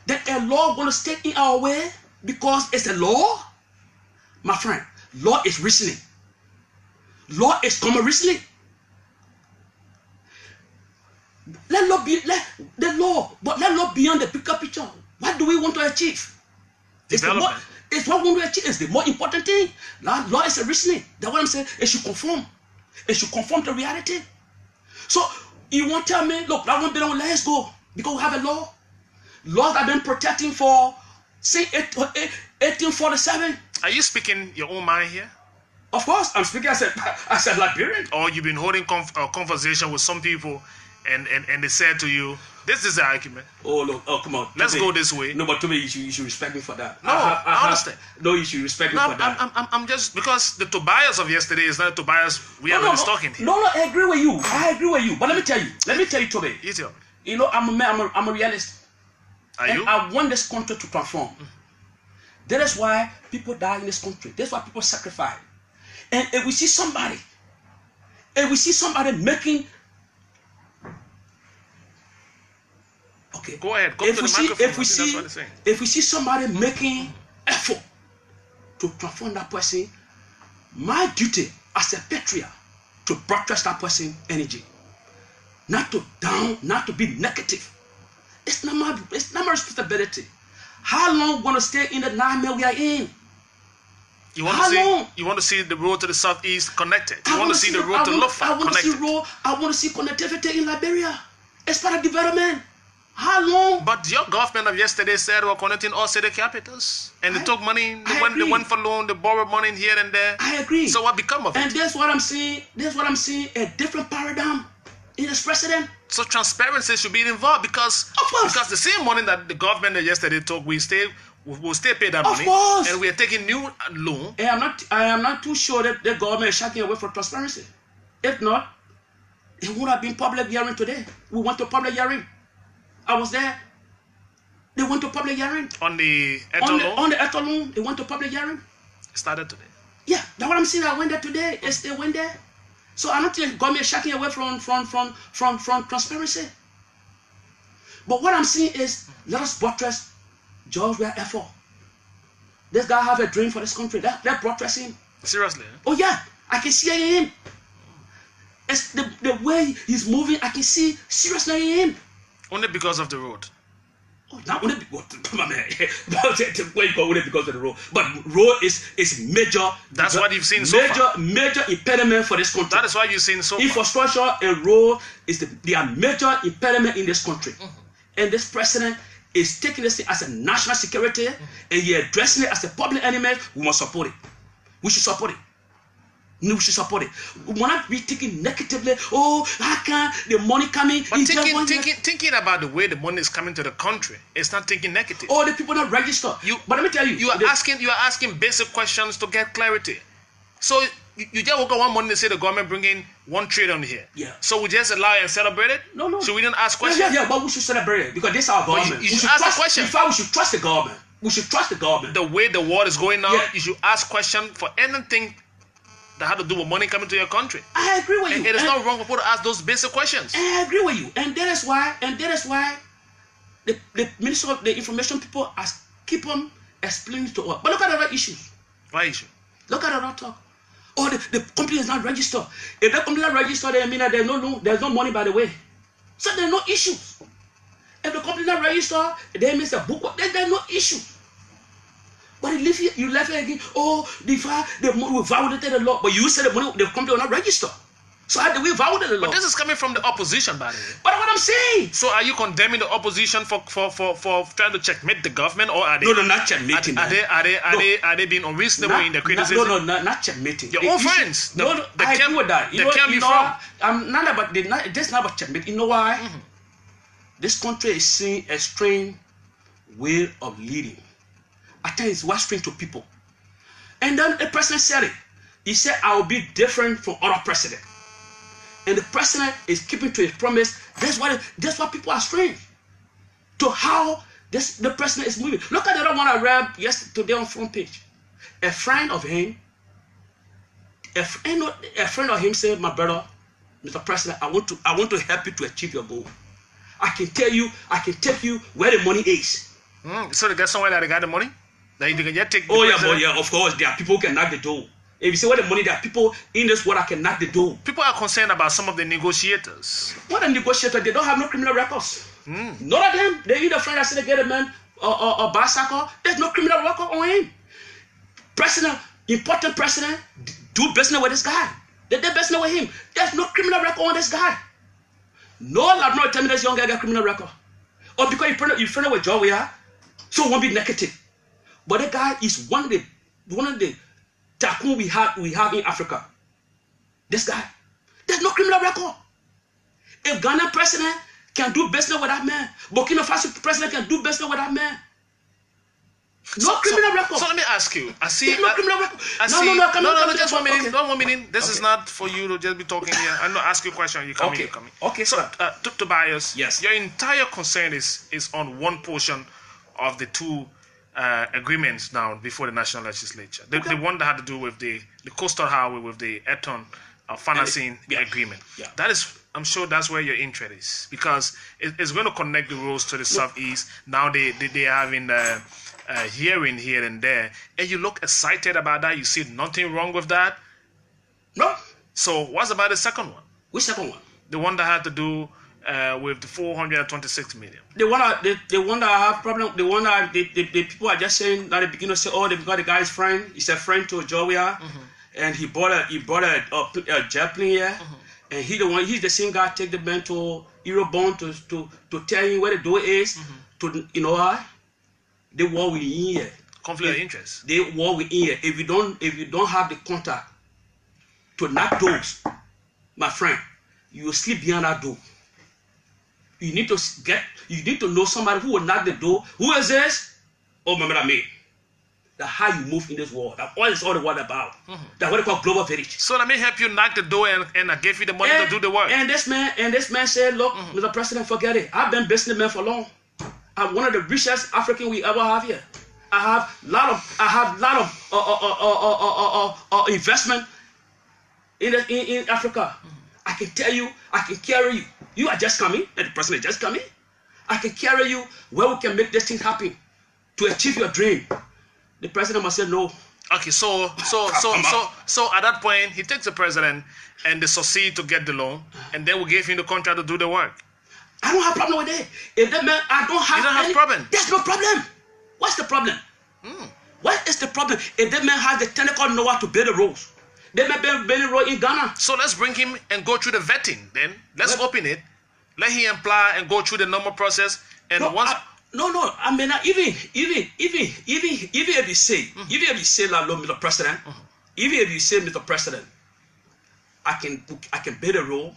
then a law going to stay in our way because it's a law? My friend, law is reasoning. Law is common reasoning. Let law be the law, but let law beyond the bigger picture. What do we want to achieve? It's what we want to achieve. It's the more important thing. Law is a reasoning. That's what I'm saying. It should conform. It should conform to reality. So you won't tell me, look, that $1 billion, let's go because we have a law. Laws have been protecting for, say, 1847. Are you speaking your own mind here? Of course, I'm speaking as a Liberian. Or you've been holding a conversation with some people and they said to you, this is the argument. Oh, look, come on. Let's go this way. No, but to me, you should respect me for that. No, I understand. No, you should respect me for that. I'm just, because the Tobias of yesterday is not the Tobias we have been talking here. No, I agree with you. But let me tell you, Toby. You tell me. You know, I'm a realist. Are you? I want this country to transform. That is why people die in this country. That's why people sacrifice. And if we see somebody making Okay. Go ahead. Go to the microphone. If we see somebody making effort to transform that person, my duty as a patriot to broadcast that person energy, not to be negative. It's not my responsibility. How long we gonna stay in the nightmare we are in? You want to see the road to the southeast connected. You want to see the road to Lofa connected. I want to see connectivity in Liberia. It's part of development. How long? But your government of yesterday said we're connecting all city capitals, and they took money. They went for loan. They borrowed money here and there. I agree. So what become of it? And that's what I'm saying. A different paradigm in this president. So transparency should be involved because the same money that the government yesterday took, we'll still pay that money. Of course. And we are taking new loan. And I am not too sure that the government is shying away from transparency. If not, it would have been public hearing today. We went to public hearing. I was there. They went to public hearing. On the Eto loan? On the Eto loan, they went to public hearing. It started today. Yeah, that's what I'm saying. I went there today. They went there. So I don't think the government is shying away from transparency. But what I'm saying is, let us buttress George Weah effort. This guy have a dream for this country. Let's buttress him. Seriously? Oh yeah, I can see it in him. It's the way he's moving. I can see seriousness in him. Only because of the road. Oh, not only because where you go only because of the road, but road is major. That's what you've seen so far. Major impediment for this country. That is what you've seen so far. Infrastructure and road they are major impediment in this country, and this president is taking this thing as a national security, and he addressing it as a public enemy. We must support it. We should support it. No, we should support it. We will not be thinking negatively. Oh, how can the money coming? But thinking about the way the money is coming to the country, it's not thinking negative. Oh, the people not register. But let me tell you, you are asking basic questions to get clarity. So you just woke up one morning and say the government bringing $1 trillion here. Yeah. So we just allow it and celebrate it? No. So we didn't ask questions. Yeah, but we should celebrate it because this is our government. You should ask a question. In fact, we should trust the government. We should trust the government. The way the world is going now, you should ask questions for anything that had to do with money coming to your country. I agree with you. It is not wrong for people to ask those basic questions. I agree with you. And that is why the Minister of the Information people keep on explaining to us. But look at other issues. What issue? Look at other talk. Oh, the company is not registered. If the company is not registered, then mean that there's no money by the way. So there's no issues. If the company is not registered, then means the book, there's no issue. But you left here again. Oh, we violated the law. But you said the company will not register. So how do we violate the law? But this is coming from the opposition, by the way. But what I'm saying. So are you condemning the opposition for trying to checkmate the government, or are they? No, not checkmating. Are they being unreasonable in their criticism? No, not checkmating. Your own friends. I agree with that. I'm not about this. Not about checkmate. You know why? This country is seeing a strange way of leading. I think it's what's strange to people. And then the president said it. He said, I will be different from other presidents. And the president is keeping to his promise. That's why people are strange to how the president is moving. Look at the other one I read yesterday on front page. A friend of him said, my brother, Mr. President, I want to help you to achieve your goal. I can take you where the money is. So they got somewhere that they got the money? That you can just take of course, there are people who can knock the door. If you say where the money, there are people in this world that can knock the door. People are concerned about some of the negotiators. What are negotiators? They don't have no criminal records. None of them. They either friend that said they get a man or bicycle. There's no criminal record on him. Important president, do business with this guy. They do business with him. There's no criminal record on this guy. No lab not tell me this young guy got criminal record. Or because you friend with George Weah, so it won't be negative. But the guy is one of the tycoon we have in Africa. This guy. There's no criminal record. If Ghana president can do business with that man, Burkina Faso president can do business with that man. Criminal record. So let me ask you. I see. No criminal record. No, just 1 minute. Okay. 1 minute. This is not for you to just be talking here. I'm not asking you a question. You come in. Okay. So, Tobias, yes. Your entire concern is on one portion of the two agreements now before the national legislature. The one that had to do with the coastal highway with the Eton financing agreement. Yeah. That is I'm sure that's where your interest is, because it's going to connect the roads to the southeast. Now they are having hearing here and there, and you look excited about that. You see nothing wrong with that. No. So what's about the second one? Which second one? The one that had to do with the 426 million. The one that I have problem. The one that the people are just saying that they begin to say, oh, they've got the guy's friend. He's a friend to Joria, and he bought a jet plane here, and he's the same guy take the man to Eurobond to tell him where the door is. To why they war with here. Conflict of interest. They war with here. If you don't have the contact to knock doors, my friend, you will sleep behind that door. You need to know somebody who will knock the door. Who is this? Oh, remember me. That's how you move in this world. That's all the world about. That's what they call global village. So let me help you knock the door, and I give you the money to do the work. And this man said, look, Mr. President, forget it. I've been businessman for long. I'm one of the richest African we ever have here. I have a lot of investment in Africa. I can tell you, I can carry you. You are just coming, and the president is just coming. I can carry you where we can make this thing happen to achieve your dream. The president must say no. Okay, so at that point, he takes the president and they succeed to get the loan, and then we give him the contract to do the work. I don't have a problem with that. If that man, I don't have. You don't have a problem. There's no problem. What's the problem? What is the problem? If that man has the technical know-how to build the roads, they may build a road in Ghana. So let's bring him and go through the vetting. Then let's open it. Let him apply and go through the normal process. And once. No. I mean, even if you say, Mr. President, even if you say, Mr. President, I can build a road,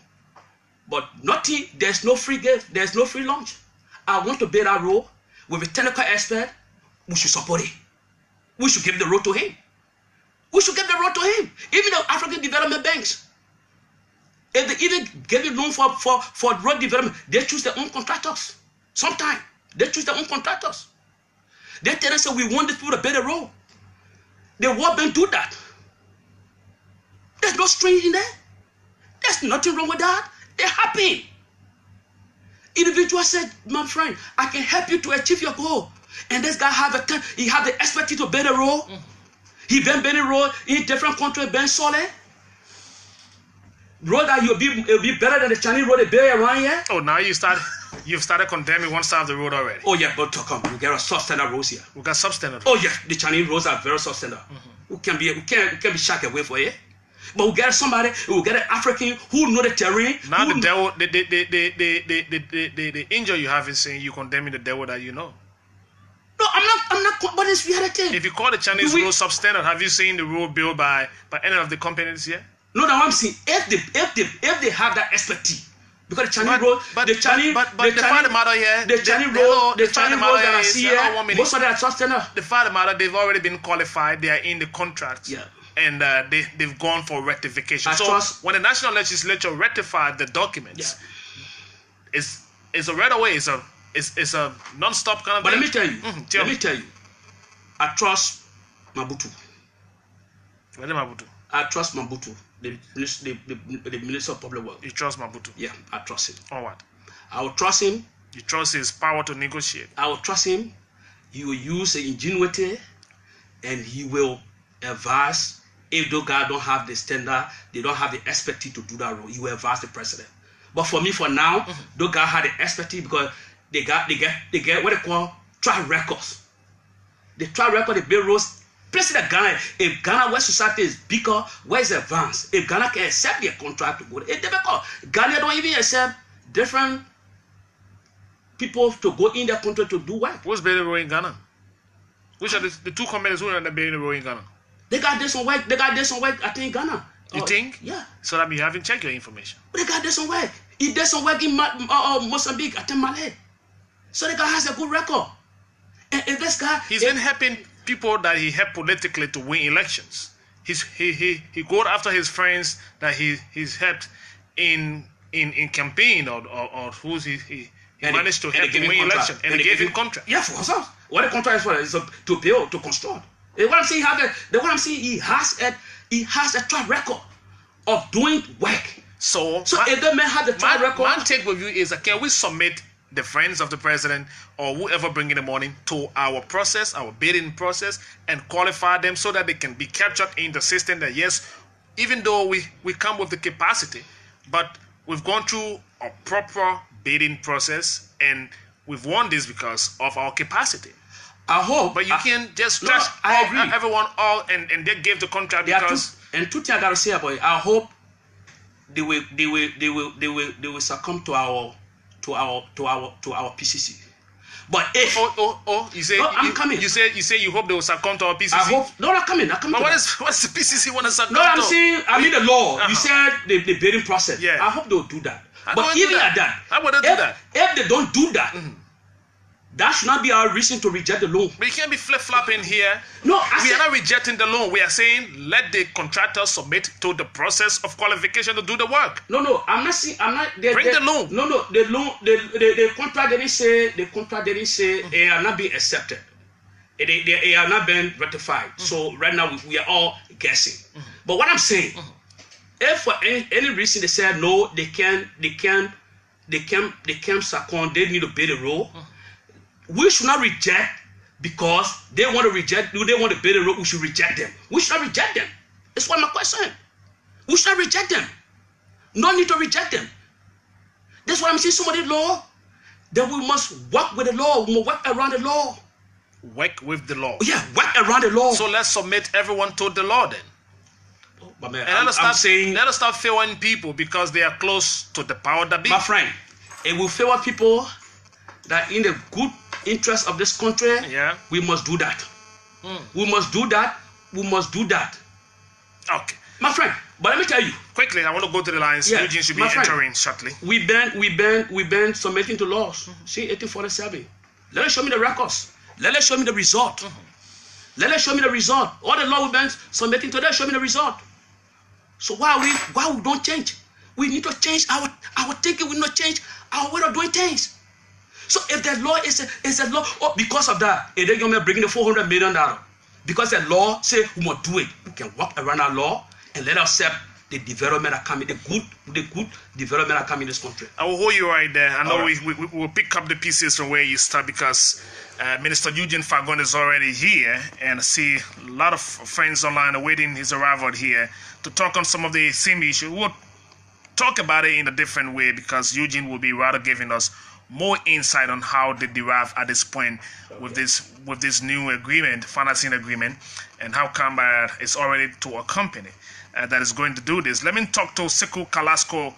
but nothing. There's no free gift. There's no free lunch. I want to build a road with a technical expert. We should support it. We should give the road to him. We should give the road to him. Even the African development banks, if they even give it loan for road development, they choose their own contractors. Sometimes they choose their own contractors. They tell us, we want these people to build a road. The World Bank do that. There's no string in there. There's nothing wrong with that. It happened. Individual said, my friend, I can help you to achieve your goal. And this guy have the expertise to build a road. He been building road in different countries, been solid. Road that will be better than the Chinese road they build around here. Oh, now you've started condemning one side of the road already. Oh yeah, but come, we get a substandard roads here. We got substandard. Oh yeah, the Chinese roads are very substandard. We can be shacked away for it. But we get somebody, we get an African who know the terrain. Now the injury you have is saying you condemning the devil that you know. No, I'm not. But it's reality. If you call the Chinese road substandard, have you seen the road built by any of the companies here? No, that's what I'm saying. If they have that expertise, because the Chinese road, the Chinese road that I see here, most of them are substandard. The fact of the matter, they've already been qualified. They are in the contract. Yeah. And they've gone for rectification. When the national legislature ratified the documents, it's a right away. It's a non-stop kind of but thing. Let me tell you, I trust Mabutu. Where is Mabutu? I trust Mabutu, the Minister of Public Works. You trust Mabutu? Yeah, I trust him. On what? I will trust him. You trust his power to negotiate? I will trust him. He will use ingenuity, and he will advise. If those guys don't have the standard, they don't have the expertise to do that role, he will advise the president. But for me, for now, those guys have the expertise because they get what they call track records. The track record, they build roads. President Ghana, if Ghana West Society is bigger, where is advanced? If Ghana can accept their contract to go, it's difficult. Ghana don't even accept different people to go in their country to do work. What's building road in Ghana? Which are the two companies who are building the road in Ghana? They got this on work. I think, Ghana. You think? Yeah. So that means you haven't checked your information. But they got this on work. He did some work in Mozambique, I think Malay. So the guy has a good record. And this guy... He's been helping people that he helped politically to win elections. He go after his friends that he's helped in campaign or who's he managed to help to win election. And they gave him contract. Yeah, for course. What the contract is for is to build, to construct. What I'm saying, he has a track record of doing work. So if the man had the track record, my take with you is can we submit the friends of the president or whoever bringing the money to our process, our bidding process, and qualify them so that they can be captured in the system that yes, even though we come with the capacity, but we've gone through a proper bidding process and we've won this because of our capacity. I hope. But you can't just trash everyone all and they give the contract because two things I gotta say about it. I hope they will succumb to our PCC. But if you say I'm coming. You say you hope they will succumb to our PCC. I hope I'm coming. But what's the PCC want to succumb to? No, I'm to? saying I mean the law. You said the bidding process. Yeah. I hope they'll do that. But even at that, I wouldn't do that. If they don't do that, that should not be our reason to reject the loan. But you can't be flip-flopping here. No, we are not rejecting the loan. We are saying let the contractor submit to the process of qualification to do the work. No, I'm not saying bring the loan. No, the loan, the contract didn't say they are not being accepted. They are not being ratified. So right now we are all guessing. But what I'm saying, if for any reason they said no, they can't succumb, they need to bid a role. We should not reject because they want to reject. Do they want to bid a role? We should reject them. We should not reject them. That's what my question. We should not reject them. No need to reject them. That's why I'm saying some of the law that we must work with the law. We must work around the law. Work with the law. Yeah, work around the law. So let's submit everyone to the law then. But man, and let us start favoring people because they are close to the power that be. My friend, it will favor people that in the good interest of this country, we must do that. We must do that. We must do that. Okay. My friend, but let me tell you. Quickly, I want to go to the lines. Yeah, Eugene should be entering shortly. We been submitting to laws. See, 1847. Let us show me the records. Let us show me the result. Let us show me the result. All the law we've been submitting to, show me the result. So why we don't change? We need to change our thinking. We need to change our way of doing things. So if that law is a law, because of that, they're going to bring the $400 million. Because the law say we must do it. We can walk around our law and let us accept the development that come in, the good development that come in this country. I will hold you right there. I know we will pick up the pieces from where you start because Minister Eugene Fagon is already here, and I see a lot of friends online awaiting his arrival here to talk on some of the same issues. We'll talk about it in a different way because Eugene will be rather giving us more insight on how they derive at this point with this new agreement, financing agreement, and how come it's already to a company that is going to do this. Let me talk to Siku Kalasco,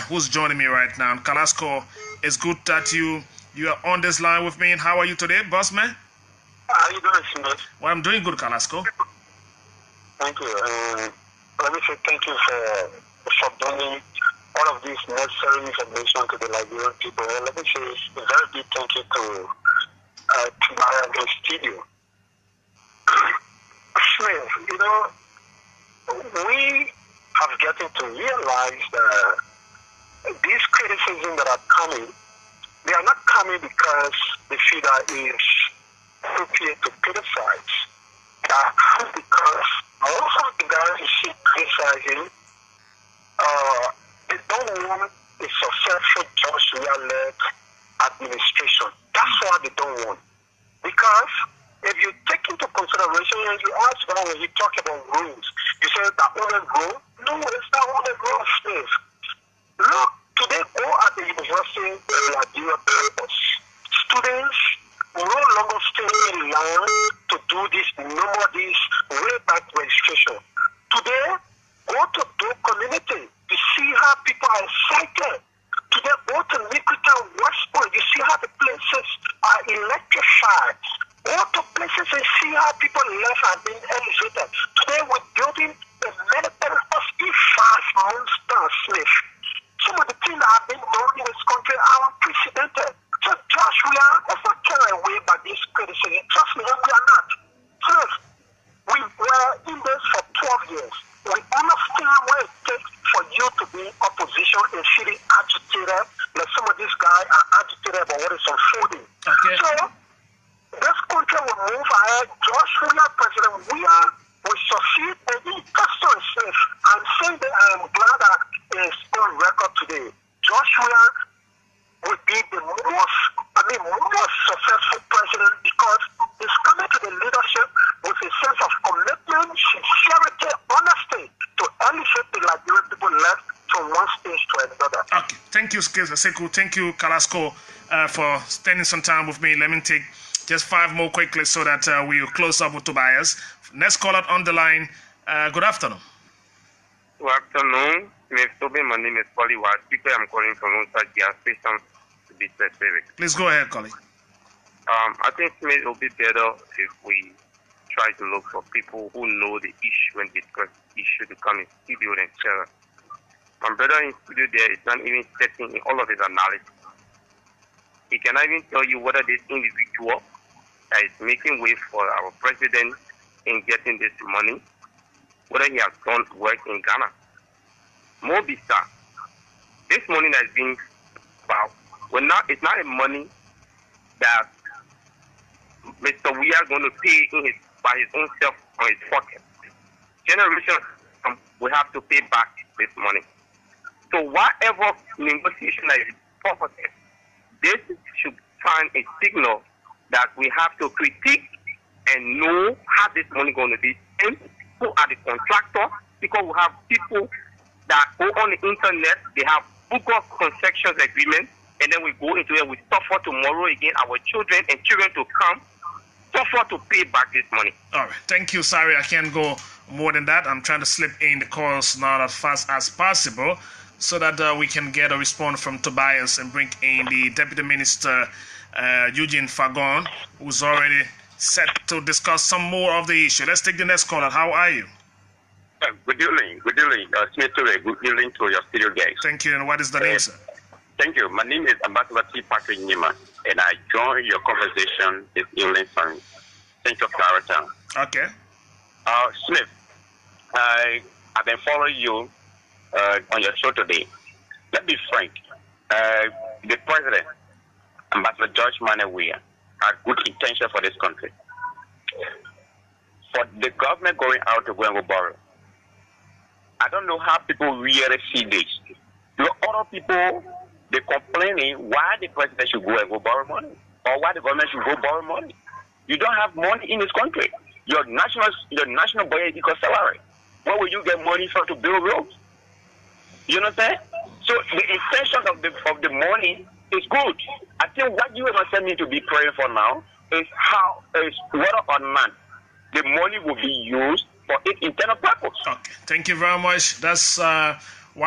who's joining me right now. Kalasco, it's good that you are on this line with me. And how are you today, boss man? How are you doing, Smith? Well, I'm doing good, Kalasco. Thank you. Let me say thank you for bringing all of this necessary information to the Liberian people. And let me say a very big thank you to my studio. Smith, you know, we have gotten to realize that these criticisms that are coming, they are not coming because the figure is appropriate to criticize. They are coming because most of the guys you see criticizing, they don't want a successful Joshua-led administration. That's what they don't want. Because if you take into consideration and you ask about when you talk about rules, you say that only rule? No, it's not only rule, Smith. Look, today go at the University of Liberia campus. Students no longer stay in line to do this way back registration. Today, go to the community. You see how people are excited. Today, go to Nicosia and West Point. You see how the places are electrified. Go to places and see how people life are being elevated. Today, we're building a military hospital 5 months down, Smith. Some of the things that have been done in this country are unprecedented. So, Josh, we are also carried away by this criticism. Trust me, we are not. First, we were in this for 12 years. We understand what it takes for you to be opposition and feeling agitated. Like some of these guys are agitated about what is unfolding. Okay. So, this country will move ahead. Josh, we are president. We succeed, and he just so safe. I'm saying that I am glad that America today, Joshua will be the most successful president because he's coming to the leadership with a sense of commitment, sincerity, honesty to elevate the Liberian people left from one stage to another. Okay, thank you, Sekou. Thank you, Kalasco, for spending some time with me. Let me take just 5 more quickly so that we'll close up with Tobias. Next caller on the line. Good afternoon. Good afternoon. Toby, my name is Polly White. I'm calling from outside gas station to be specific. Please go ahead, Collie. I think it will be better if we try to look for people who know the issue and discuss the issue to come in studio and share. My brother in studio there is not even setting in all of his analysis. He cannot even tell you whether this individual that is making way for our president in getting this money, whether he has done work in Ghana. More bizarre, this money that is being found, it's not a money that Mr. We are going to pay by his own self on his pocket. Generations will have to pay back this money. So whatever negotiation that is purported, this should find a signal that we have to critique and know how this money is going to be spent, who are the contractors, because we have people that go on the internet, they have book of concessions agreements, and then we go into it, we suffer tomorrow again, our children and children to come, suffer to pay back this money. All right, thank you. Sorry, I can't go more than that. I'm trying to slip in the calls now as fast as possible so that we can get a response from Tobias and bring in the Deputy Minister, Eugene Fagon, who's already set to discuss some more of the issue. Let's take the next caller. How are you? Good evening. Good evening, Smith. Good evening to your studio guys. Thank you. And what is the name, sir? Thank you. My name is Ambassador T. Patrick Nima, and I join your conversation this evening from Central Clarendon. Okay. Smith, I've been following you on your show today. Let's be frank. The president, Ambassador George Manawia, had good intention for this country. For the government going out to go and go borrow, I don't know how people really see this. There are other people, they're complaining why the president should go and go borrow money, or why the government should go borrow money. You don't have money in this country. Your national budget equals salary. Where will you get money from to build roads? You know what I'm saying? So the intention of the money is good. I think what you are saying to be praying for now is whether or not the money will be used for its internal purpose. Okay, thank you very much. That's why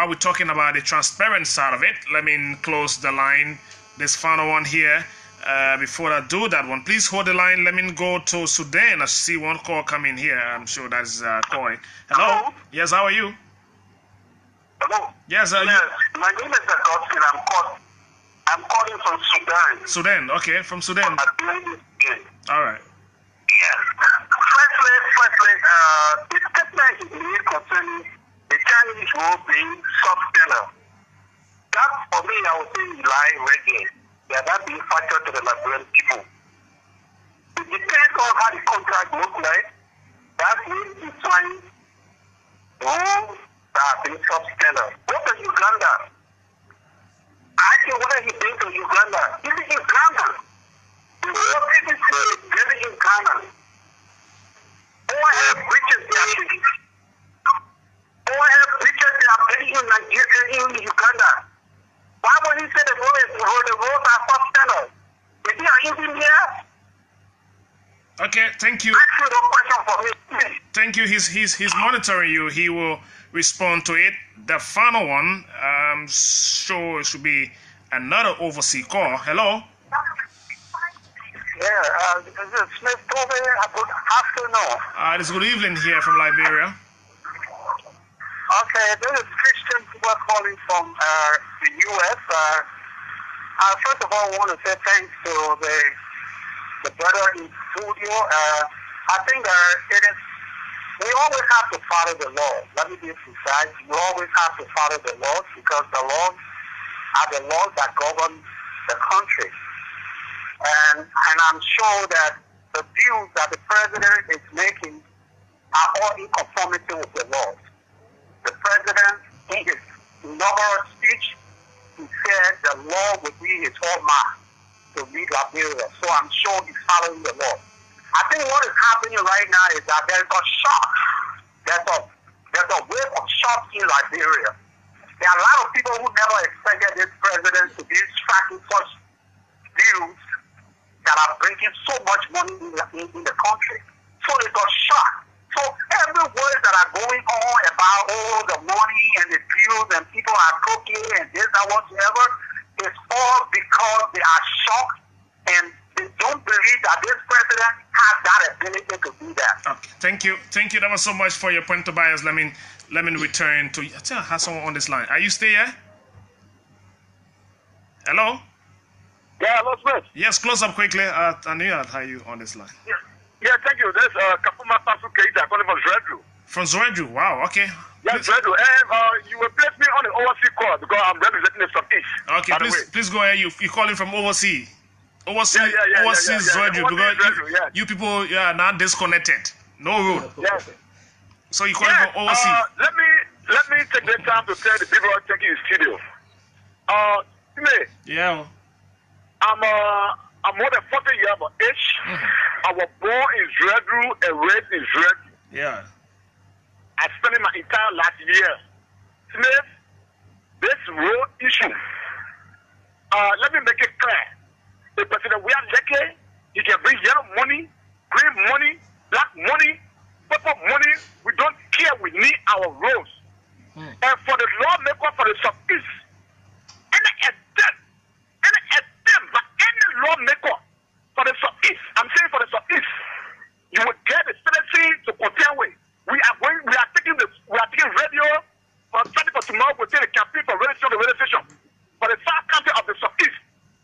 we're talking about the transparent side of it. Let me close the line. This final one here. Before I do that one, please hold the line. Let me go to Sudan. I see one call coming here. I'm sure that's calling. Hello? Yes, how are you? Hello? Yes, my name is Augustine. I'm calling from Sudan. Sudan, okay, from Sudan. All right. Yes. Firstly, the statement is made concerning the Chinese role being substantial. That, for me, I would say lie regularly. They are not being factored to the Liberian people. It depends on how the contract looks like. That means the Chinese rules that are being substantial. Go to Uganda. I think what are you doing to Uganda? This is in Ghana. The whole people is very in Ghana. Who have breaches their cities? Who have breaches their base in Nigeria, in Uganda? Why would he say the roads are substantial? Is he an engineer? Okay, thank you. Ask no question for me, please. Thank you. He's monitoring you. He will respond to it. The final one, I'm sure it should be another overseas call. Hello? Yeah, this is Smith Toby. Good afternoon. It's good evening here from Liberia. Okay, this is Christian people calling from the U.S. First of all, I want to say thanks to the brother in studio. I think we always have to follow the law. Let me be precise. You always have to follow the laws because the laws are the laws that govern the country. And I'm sure that the views that the president is making are all in conformity with the laws. The president, in his inaugural speech, law would be his hallmark to lead Liberia. So I'm sure he's following the law. I think what is happening right now is that there's a shock. There's a wave of shock in Liberia. There are a lot of people who never expected this president to be striking such views that are bringing so much money in the country. So it's a shock. So every word that are going on about the money and the bills and people are cooking and this and whatsoever, it's all because they are shocked and they don't believe that this president has that ability to do that. Okay, thank you. That was so much for your point, Tobias. Let me return to you. I think I have someone on this line. Are you still here? Hello? Yeah, hello, Smith. Yes, close up quickly. I knew I'd have you on this line. Yeah, thank you. This is Kapuma Pasu Keita calling from Zredru. From Zredru, wow, okay. Yeah, Zredru. And you will place me on the overseas call because I'm representing the Southeast. Okay, please go ahead. You calling from overseas. Overseas Zredru, because you people are not disconnected. No road. Yeah. So you calling from overseas. Let me take the time to tell the people who are taking the studio. Yeah. I'm more than 40 years of age. I was born in Zredru and raised in Zredru. Yeah. I spent my entire last year. Smith, this road issue, let me make it clear. The president we are lucky, he can bring yellow money, green money, black money, purple money. We don't care. We need our roads. And for the lawmaker for the Southeast, any lawmaker for the Southeast, I'm saying for the Southeast, you will get the citizen to contend with. We are taking radio for starting for tomorrow. We'll take the campaign for radio station for the South County of the Southeast.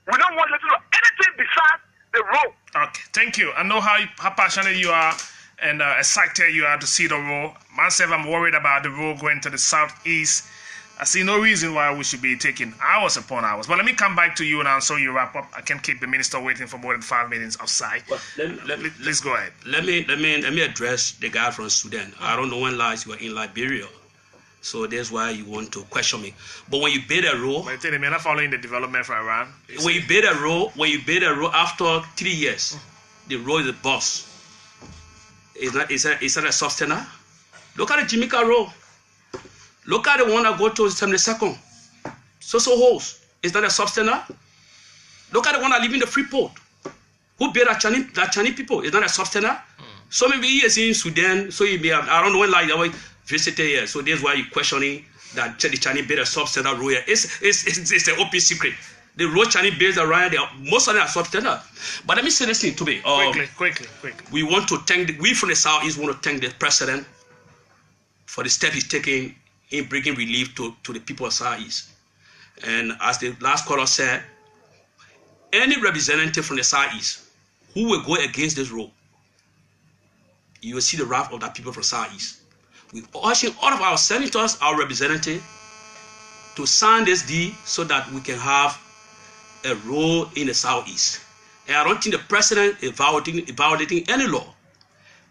We don't want to listen to anything besides the road. Okay, thank you. I know how passionate you are and excited you are to see the road. Myself, I'm worried about the road going to the Southeast. I see no reason why we should be taking hours upon hours. But let me come back to you now so you wrap up. I can't keep the minister waiting for more than 5 minutes outside. Let's go ahead. Let me address the guy from Sudan. I don't know when last you were in Liberia. So that's why you want to question me. But when you build a road, but you're not following the development for Iran. When you build a road after 3 years, the road is a bust. It's not a sustainer. Look at the Jamaica road. Look at the one that go to 72nd. So holes. Is that a sustainer? Look at the one that live in the Freeport. Who built that Chinese people? Is that a sustainer? So maybe he is in Sudan. So you may have, I don't know when like that way visited here. So that's why you're questioning that the Chinese built a sustainer road here. It's an open secret. The road Chinese built around there, most of them are sustainer. But let me say this thing to me. Quickly. We want to thank we from the Southeast want to thank the president for the step he's taking in bringing relief to the people of Southeast. And as the last caller said, any representative from the Southeast who will go against this road, you will see the wrath of that people from Southeast. We urge all of our senators, our representatives, to sign this deal so that we can have a road in the Southeast. And I don't think the president is violating any law.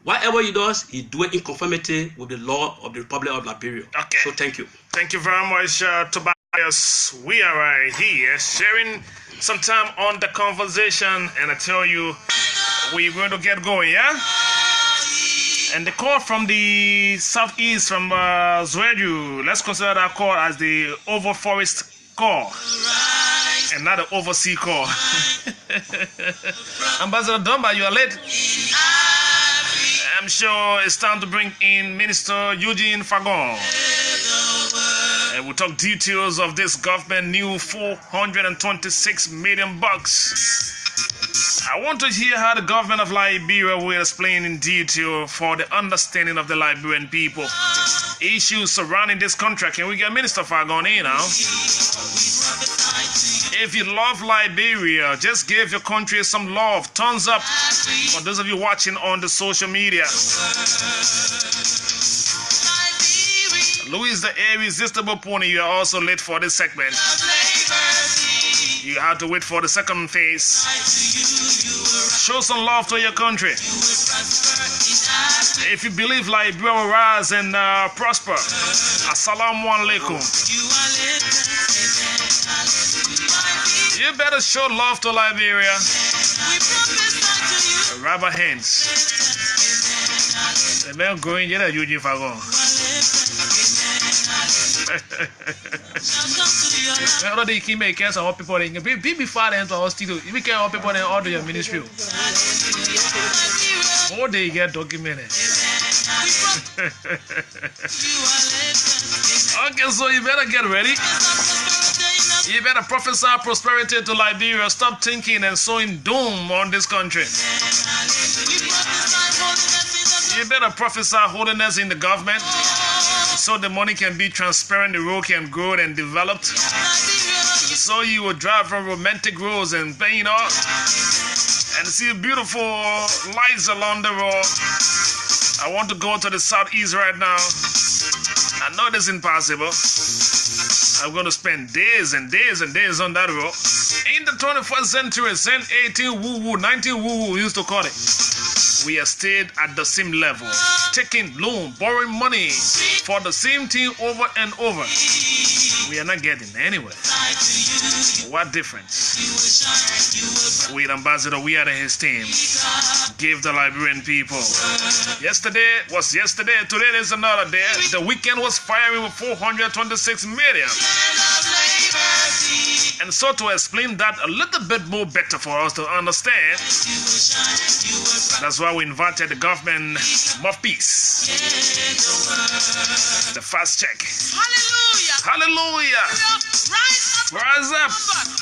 Whatever he does, he do it in conformity with the law of the Republic of Liberia. Okay. So thank you. Thank you very much, Tobias. We are right here sharing some time on the conversation, and I tell you, we're going to get going, yeah? And the call from the Southeast, from Zredru, let's consider that call as the over forest call, and not the oversea call. Ambassador Dumba, you are late. I'm sure it's time to bring in Minister Eugene Fagon. And we'll talk details of this government new $426 million. I want to hear how the government of Liberia will explain in detail for the understanding of the Liberian people issues surrounding this contract. Can we get Minister Fagon in now? If you love Liberia, just give your country some love. Thumbs up for those of you watching on the social media. Louis the Irresistible Pony, you are also late for this segment. You have to wait for the second phase. Show some love to your country. If you believe Liberia will rise and prosper, assalamu alaikum. You better show love to Liberia. Rubber hands. The man going here, you fago. All the key makers and all people in be before them to hospital. You can all people in order your ministry. All they get documented. Okay, so you better get ready. You better prophesy prosperity to Liberia. Stop thinking and sowing doom on this country. You better prophesy holiness in the government so the money can be transparent, the road can grow and developed. So you will drive from romantic roads and paint up and see beautiful lights along the road. I want to go to the southeast right now. I know this is impossible. I'm going to spend days and days and days on that road. In the 21st century, 18 woo-woo, 19 woo-woo, we used to call it. We have stayed at the same level, taking loan, borrowing money for the same thing over and over. We are not getting anywhere. What difference? With Ambassador, we are his team. Give the Liberian people. Yesterday was yesterday, today is another day. The weekend was firing with 426 million. And so to explain that a little bit more better for us to understand, that's why we invited the government mouthpiece. The fast check. Hallelujah. Hallelujah. Rise up. Rise up.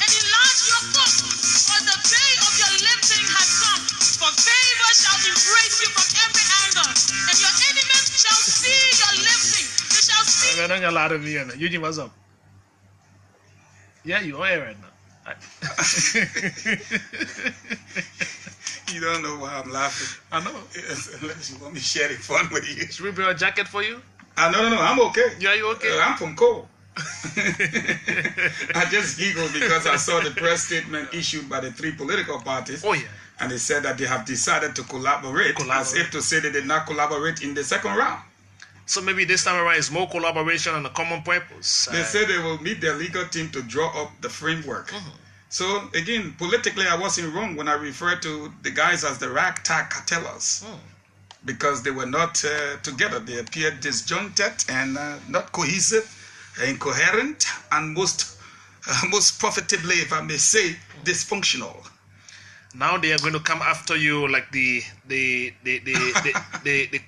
And enlarge your book, for the day of your lifting has come. For favor shall embrace you from every angle, and your enemies shall see your lifting. They shall see. I don't got a lot of you. Eugene, what's up? Yeah, you are right now. You don't know why I'm laughing. I know. Unless you want me to share the fun with you. Should we bring a jacket for you? No, I'm okay. Yeah, you okay? I'm from Cole. I just giggled because I saw the press statement issued by the three political parties. Oh, yeah. And they said that they have decided to collaborate, as if to say they did not collaborate in the second round. So maybe this time around is more collaboration on a common purpose. They say they will meet their legal team to draw up the framework. So again, politically, I wasn't wrong when I referred to the guys as the ragtag cartellers, because they were not together. They appeared disjointed and not cohesive, incoherent, and most profitably, if I may say, dysfunctional. Now they are going to come after you like the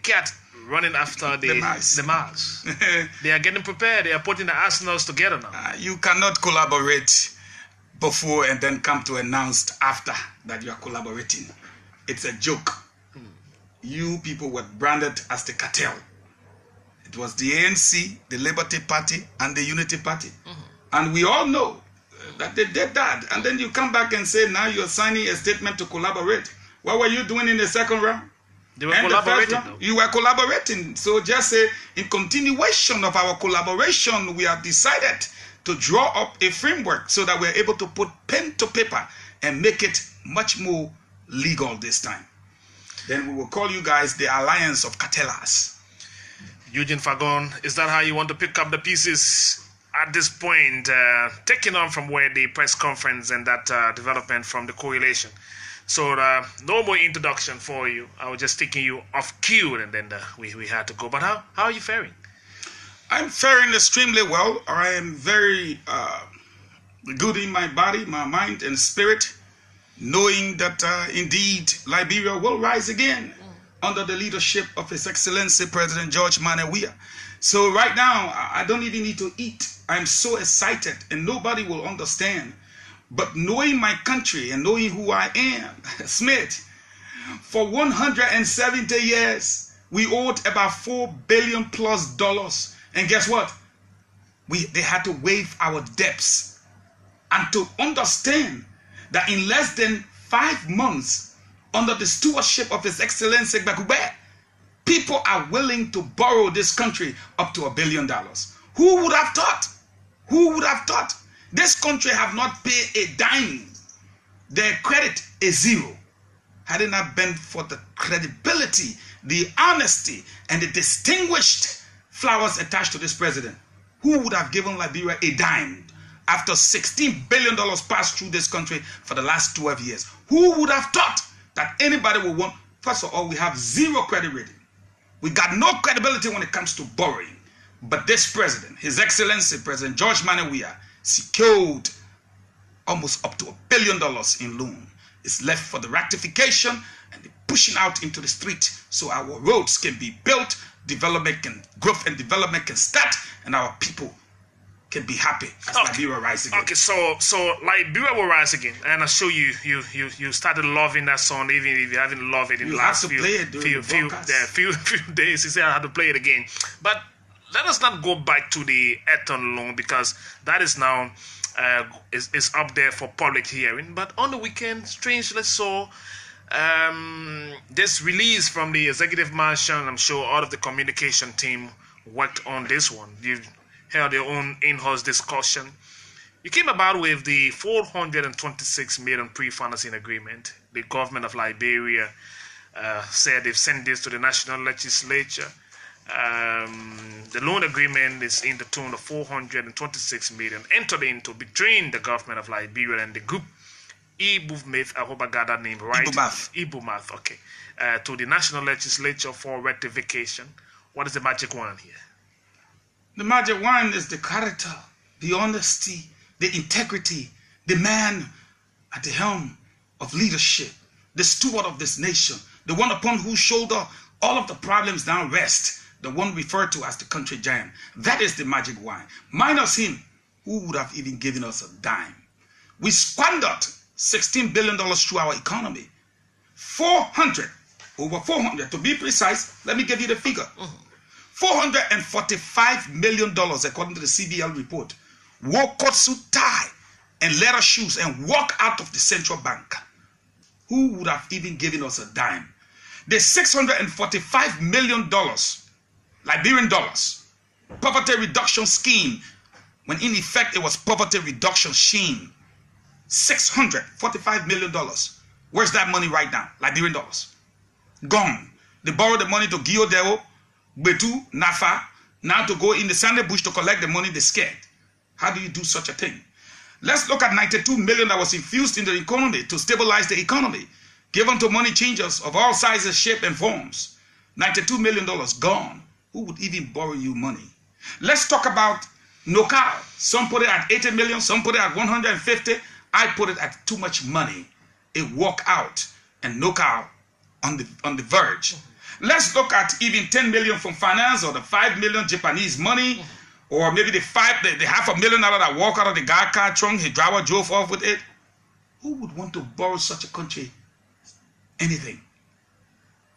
cat running after the mouse. They are getting prepared. They are putting the arsenals together now. You cannot collaborate before and then come to announce after that you are collaborating. It's a joke. You people were branded as the cartel. It was the ANC, the Liberty Party, and the Unity Party. And we all know that they did that. And then you come back and say, now you're signing a statement to collaborate. What were you doing in the second round? They were collaborating. You were collaborating. So just say, in continuation of our collaboration, we have decided to draw up a framework so that we're able to put pen to paper and make it much more legal this time. Then we will call you guys the Alliance of Cartellers. Eugene Fagon, is that how you want to pick up the pieces at this point, taking on from where the press conference and that development from the coalition? So no more introduction for you. I was just taking you off cue, and then we had to go. But how are you faring? I'm faring extremely well. I am very good in my body, my mind, and spirit, knowing that indeed Liberia will rise again under the leadership of His Excellency President George Manawia. So right now, I don't even need to eat. I'm so excited, and nobody will understand. But knowing my country and knowing who I am, Smith, for 170 years, we owed about $4 billion plus. And guess what? They had to waive our debts. And to understand that in less than 5 months, under the stewardship of His Excellency Gbagube, people are willing to borrow this country up to $1 billion. Who would have thought? Who would have thought? This country have not paid a dime. Their credit is zero. had it not been for the credibility, the honesty, and the distinguished flowers attached to this president, who would have given Liberia a dime after $16 billion passed through this country for the last 12 years? Who would have thought that anybody would want? First of all, we have zero credit rating. We got no credibility when it comes to borrowing. But this president, His Excellency President George Weah, secured almost up to $1 billion in loan. It's left for the ratification and the pushing out into the street so our roads can be built, growth and development can start, and our people can be happy as Liberia rise again. Okay, so Liberia will rise again, and I show you started loving that song, even if you haven't loved it in the last few days. You said I had to play it again, but let us not go back to the Eton loan, because that is now is up there for public hearing. But on the weekend, strangely so, this release from the executive mansion, I'm sure all of the communication team worked on this one. You've held their own in-house discussion. You came about with the $426 million pre-financing agreement. The government of Liberia said they've sent this to the national legislature. The loan agreement is in the tune of $426 million, entered into between the government of Liberia and the group Ibumath, I hope I got that name right. Ibumath, okay. To the national legislature for ratification. What is the magic wand here? The magic wand is the character, the honesty, the integrity, the man at the helm of leadership, the steward of this nation, the one upon whose shoulder all of the problems now rest, the one referred to as the country giant. That is the magic wand. Minus him, who would have even given us a dime? We squandered $16 billion through our economy. Over 400 to be precise. Let me give you the figure. $445 million, according to the CBL report, wore coat suit, tie, and leather shoes and walk out of the central bank. Who would have even given us a dime? The $645 million, Liberian dollars, poverty reduction scheme, when in effect it was poverty reduction scheme, $645 million. Where's that money right now? Liberian dollars. Gone. They borrowed the money to Giodeo, Betu, Nafa, now to go in the Sunday bush to collect the money they scared. How do you do such a thing? Let's look at $92 million that was infused in the economy to stabilize the economy, given to money changers of all sizes, shape, and forms. $92 million gone. Who would even borrow you money? Let's talk about NOCAL. Some put it at 80 million, some put it at 150. I put it at too much money. It walk out, and NOCAL on the verge. Let's look at even 10 million from finance, or the 5 million Japanese money, or maybe the $500,000 that walk out of the guy car trunk, his driver drove off with it. Who would want to borrow such a country anything?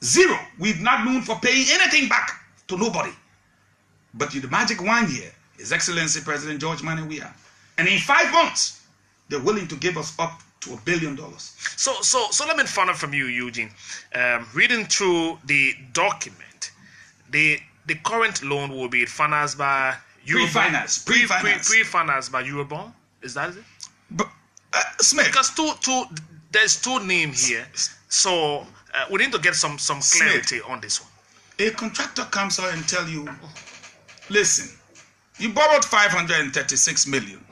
Zero. We've not known for paying anything back to nobody. But the magic wand here is His Excellency President George Weah. And in 5 months, they're willing to give us up to $1 billion. So let me find out from you, Eugene. Reading through the document, the current loan will be financed by Eurobond. Pre-financed by Eurobond. Is that it? But Smith, because there's two names here, so we need to get some clarity on this one. A contractor comes out and tell you, listen, you borrowed $536 million.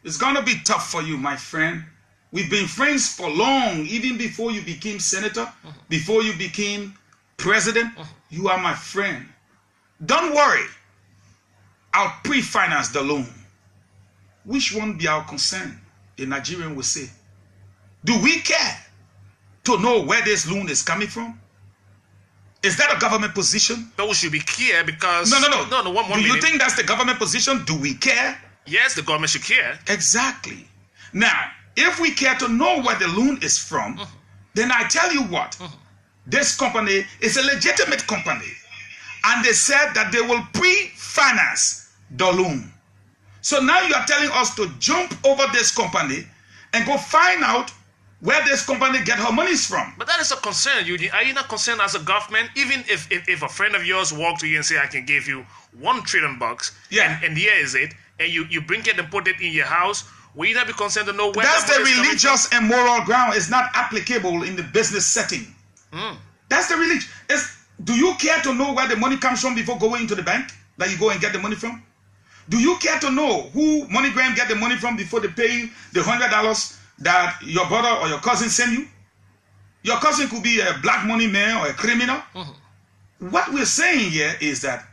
It's gonna be tough for you, my friend. We've been friends for long, even before you became senator, before you became president. You are my friend. Don't worry. I'll pre-finance the loan. Which one be our concern? The Nigerian will say. Do we care to know where this loan is coming from? Is that a government position? But we should be clear, because... No. Do you think that's the government position? Do we care? Yes, the government should care. Exactly. Now, if we care to know where the loan is from, then I tell you what, this company is a legitimate company. And they said that they will pre-finance the loan. So now you are telling us to jump over this company and go find out where this company get her monies from. But that is a concern, Eugene. Are you not concerned as a government? Even if a friend of yours walked to you and say, I can give you $1 trillion, yeah, and here is it, and you bring it and put it in your house, We not be concerned to know where that's the money is coming religious and moral ground. It's not applicable in the business setting. That's the religion. Do you care to know where the money comes from before going into the bank that you go and get the money from? Do you care to know who MoneyGram get the money from before they pay you the $100 that your brother or your cousin send you? Your cousin could be a black money man or a criminal. What we're saying here is that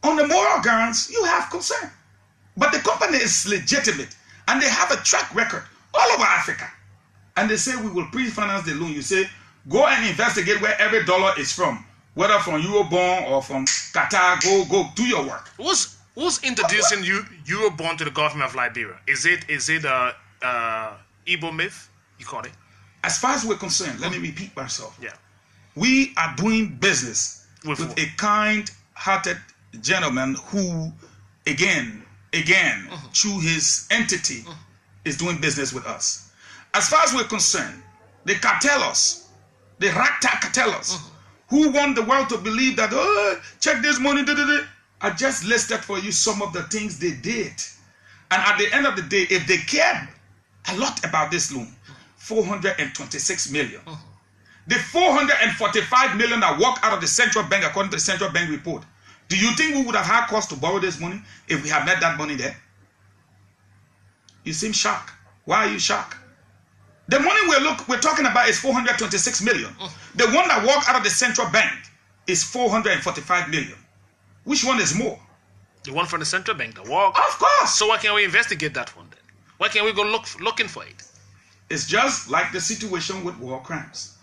on the moral grounds, you have concern. But the company is legitimate and they have a track record all over Africa. And they say we will pre-finance the loan. You say, go and investigate where every dollar is from. Whether from Eurobond or from Qatar, go do your work. Who's introducing Eurobond to the government of Liberia? Is it Igbo myth? You call it? As far as we're concerned, let me repeat myself. Yeah. We are doing business with a kind-hearted gentleman who, again, through his entity, is doing business with us. As far as we're concerned, the cartellers, the ragtag cartellers, who want the world to believe that, oh, check this money, I just listed for you some of the things they did. And at the end of the day, if they cared a lot about this loan, 426 million. The 445 million that walked out of the central bank, according to the central bank report, do you think we would have had cost to borrow this money if we had met that money there? You seem shocked. Why are you shocked? The money we're talking about is 426 million. The one that walked out of the central bank is 445 million. Which one is more? The one from the central bank, the walk. Of course. So why can't we investigate that one then? Why can't we go looking for it? It's just like the situation with war crimes.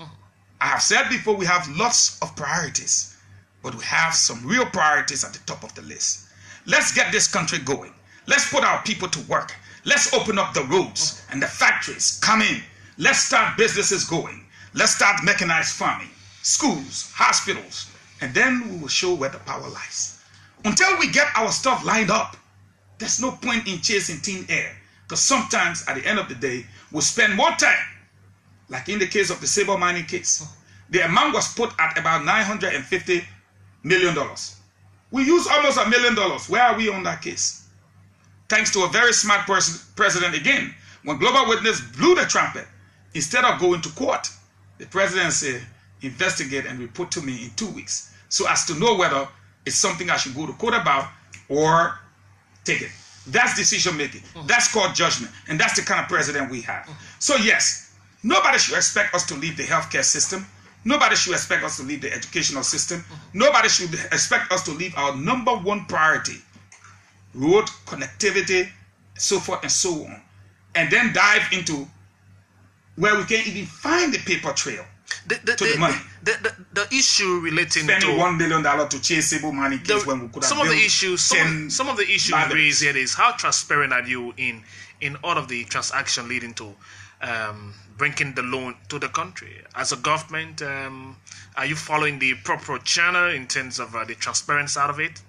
I have said before, we have lots of priorities, but we have some real priorities at the top of the list. Let's get this country going. Let's put our people to work. Let's open up the roads and the factories. Come in. Let's start businesses going. Let's start mechanized farming, schools, hospitals, and then we will show where the power lies. Until we get our stuff lined up, there's no point in chasing thin air, because sometimes at the end of the day, we'll spend more time, like in the case of the Sable mining case. The amount was put at about $950 million. We used almost $1 million. Where are we on that case? Thanks to a very smart president again. When Global Witness blew the trumpet, instead of going to court, the president said, investigate and report to me in 2 weeks, so as to know whether it's something I should go to court about or take it. That's decision making. That's called judgment. And that's the kind of president we have. So yes, nobody should expect us to leave the healthcare system. Nobody should expect us to leave the educational system. Nobody should expect us to leave our #1 priority, road connectivity, so forth and so on, and then dive into where we can't even find the paper trail to the money. The issue relating spending to $1 million to chase Sable money case when we could have some of the issues raised here is how transparent are you in all of the transaction leading to bringing the loan to the country as a government? Are you following the proper channel in terms of the transparency out of it?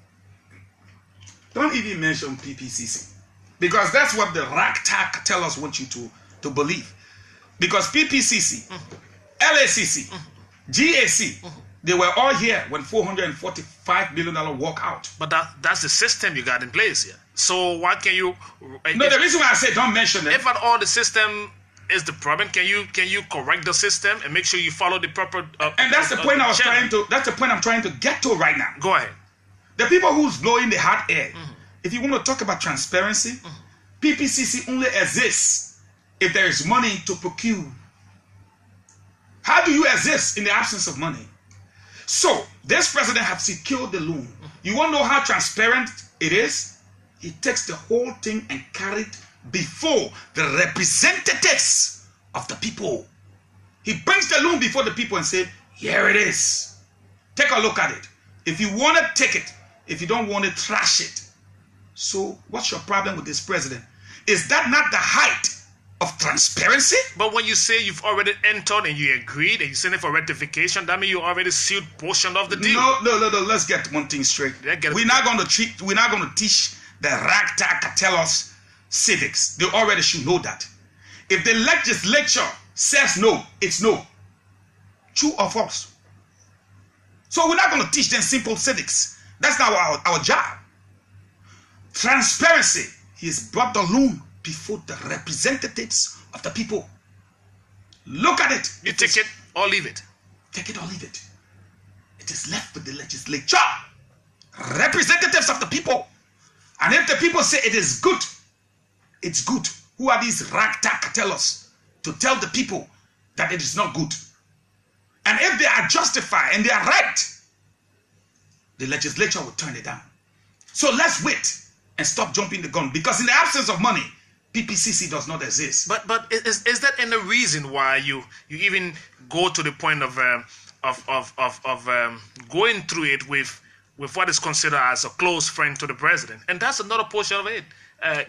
Don't even mention PPCC, because that's what the ragtag tell us want you to believe. Because PPCC, LACC, GAC, they were all here when $445 million walk out. But that's the system you got in place here. So why can you? No, the reason why I say don't mention it. If at all the system is the problem, can you correct the system and make sure you follow the proper? And that's the point I was trying to. That's the point I'm trying to get to right now. Go ahead. The people who's blowing the hot air. If you want to talk about transparency, PPCC only exists if there is money to procure. How do you exist in the absence of money? So, this president has secured the loan. You want to know how transparent it is? He takes the whole thing and carries it before the representatives of the people. He brings the loan before the people and says, here it is. Take a look at it. If you want it, take it. If you don't want it, trash it. So, what's your problem with this president? Is that not the height of transparency? But when you say you've already entered and you agreed and you sent it for ratification, that means you already sealed portion of the deal. No. Let's get one thing straight. We're not going to teach the ragtag cartellers civics. They already should know that. If the legislature says no, it's no. True or false? So we're not going to teach them simple civics. That's not our job. Transparency. He's brought the loan before the representatives of the people. Look at it. You take it or leave it. Take it or leave it. It is left with the legislature, representatives of the people. And if the people say it is good, it's good. Who are these ragtag cartellers to tell the people that it is not good? And if they are justified and they are right, the legislature will turn it down. So let's wait and stop jumping the gun, because in the absence of money, PPCC does not exist. But is that any reason why you even go to the point of going through it with what is considered as a close friend to the president? And that's another portion of it.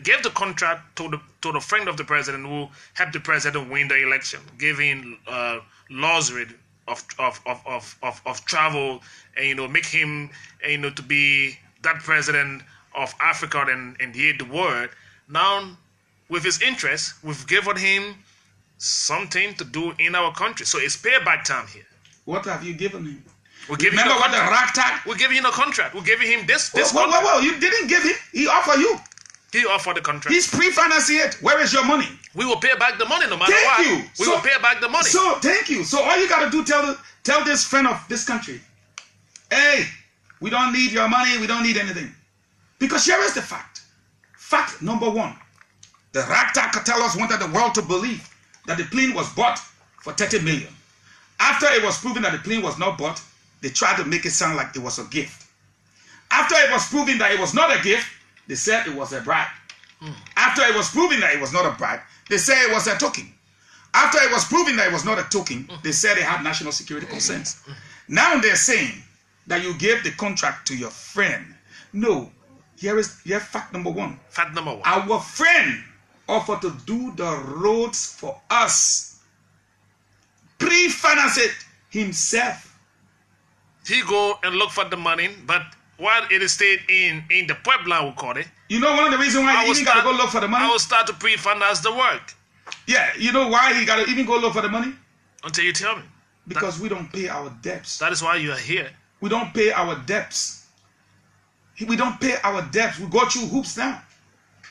Give the contract to the friend of the president who helped the president win the election, giving luxury of travel, and make him to be that president of Africa and the world. Now, with his interest, we've given him something to do in our country. So it's payback time here. What have you given him? Remember what the ragtag? We're giving him a contract. We're giving him this contract. Well, you didn't give him. He offered you. He offered the contract. He's pre-financing it. Where is your money? We will pay back the money no matter what. Thank you. We will pay back the money. So thank you. So all you got to do, tell this friend of this country, hey, we don't need your money. We don't need anything. Because here is the fact. Fact number one. The ragtag cartellers wanted the world to believe that the plane was bought for 30 million. After it was proven that the plane was not bought, they tried to make it sound like it was a gift. After it was proven that it was not a gift, they said it was a bribe. After it was proven that it was not a bribe, they said it was a token. After it was proven that it was not a token, they said it had national security concerns. Now they're saying that you gave the contract to your friend. No, here fact number one. Fact number one. Our friend offered to do the roads for us. Pre-finance it himself. He go and look for the money, but while it is stayed in the Puebla, we call it. You know one of the reasons why he even got to go look for the money? I will start to pre-finance the work. Yeah, you know why he got to even go look for the money? Until you tell me. Because we don't pay our debts. That is why you are here. We don't pay our debts. We don't pay our debts. We go through hoops now.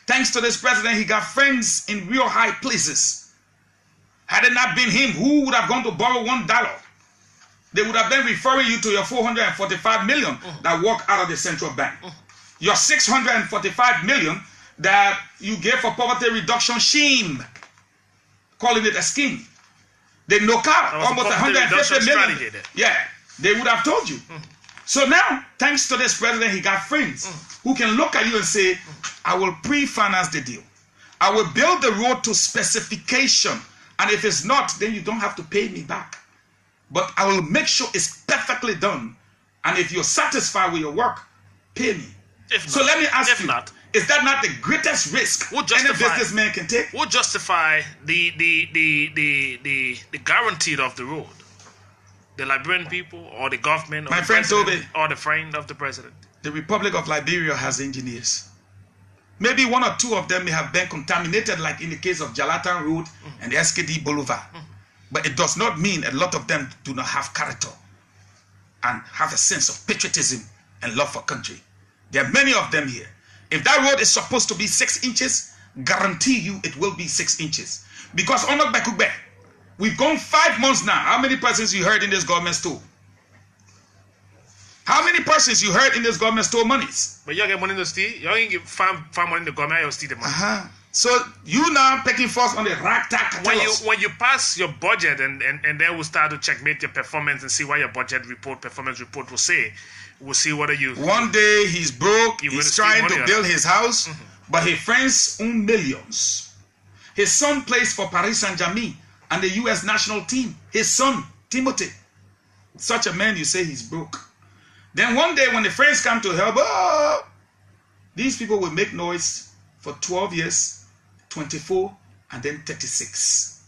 Thanks to this president, he got friends in real high places. Had it not been him, who would have gone to borrow $1? They would have been referring you to your 445 million that walk out of the central bank. Your 645 million that you gave for poverty reduction scheme, calling it a scheme. They knock out almost 150 million. Yeah, they would have told you. So now, thanks to this president, he got friends who can look at you and say, I will pre-finance the deal. I will build the road to specification. And if it's not, then you don't have to pay me back. But I will make sure it's perfectly done. And if you're satisfied with your work, pay me. So let me ask you, is that not the greatest risk any businessman can take? What justify the guarantee of the road? The Liberian people or the government? Or my friend Toby. Or the friend of the president? The Republic of Liberia has engineers. Maybe one or two of them may have been contaminated, like in the case of Jalatan Road and the SKD Boulevard. But it does not mean a lot of them do not have character and have a sense of patriotism and love for country. There are many of them here. If that road is supposed to be 6 inches, guarantee you it will be 6 inches. Because we've gone 5 months now. How many persons you heard in this government store? How many persons you heard in this government store monies? But you get money in the state. You don't give farm money in the government. You steal the money. So you now taking force on the ragtag. When you pass your budget and then we'll start to checkmate your performance and see what your performance report will say. We'll see whether you. One day he's broke. He's trying to build his house, but his friends own millions. His son plays for Paris Saint-Germain and the U.S. national team. His son Timothy. Such a man, you say he's broke. Then one day when the friends come to help, these people will make noise for 12 years, 24, and then 36.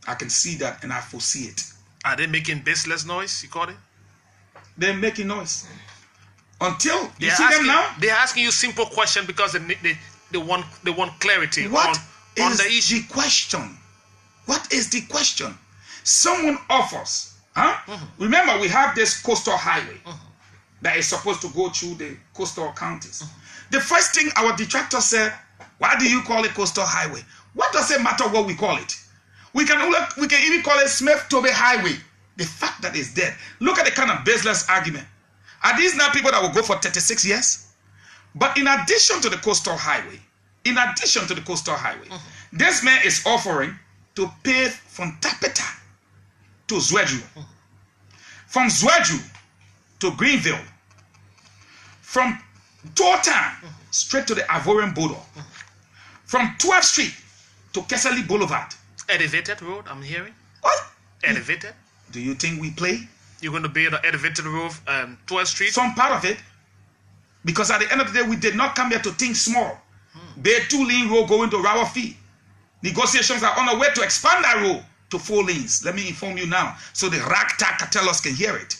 I can see that and I foresee it. Are they making baseless noise, you call it? They're making noise. Until, you see them now? They're asking you simple question because they want clarity on the issue. The question? What is the question? Someone offers, Remember, we have this coastal highway that is supposed to go through the coastal counties. The first thing our detractors said, Why do you call it coastal highway? What does it matter what we call it? We can even call it Smith-TOBY Highway. The fact that it's dead. Look at the kind of baseless argument. Are these now people that will go for 36 years? But in addition to the coastal highway, this man is offering to pave from Tapeta to Zwedru, from Zwedru to Greenville, from Tortan straight to the Ivorian border, from 12th Street to Kesali Boulevard. Elevated road, I'm hearing. What? Elevated? Do you think we play? You're going to build an elevated road, 12th Street? Some part of it. Because at the end of the day, we did not come here to think small. Bay 2-lane road going to Rawafi. Negotiations are on the way to expand that road to 4 lanes. Let me inform you now, so the ragtag cartellers can hear it.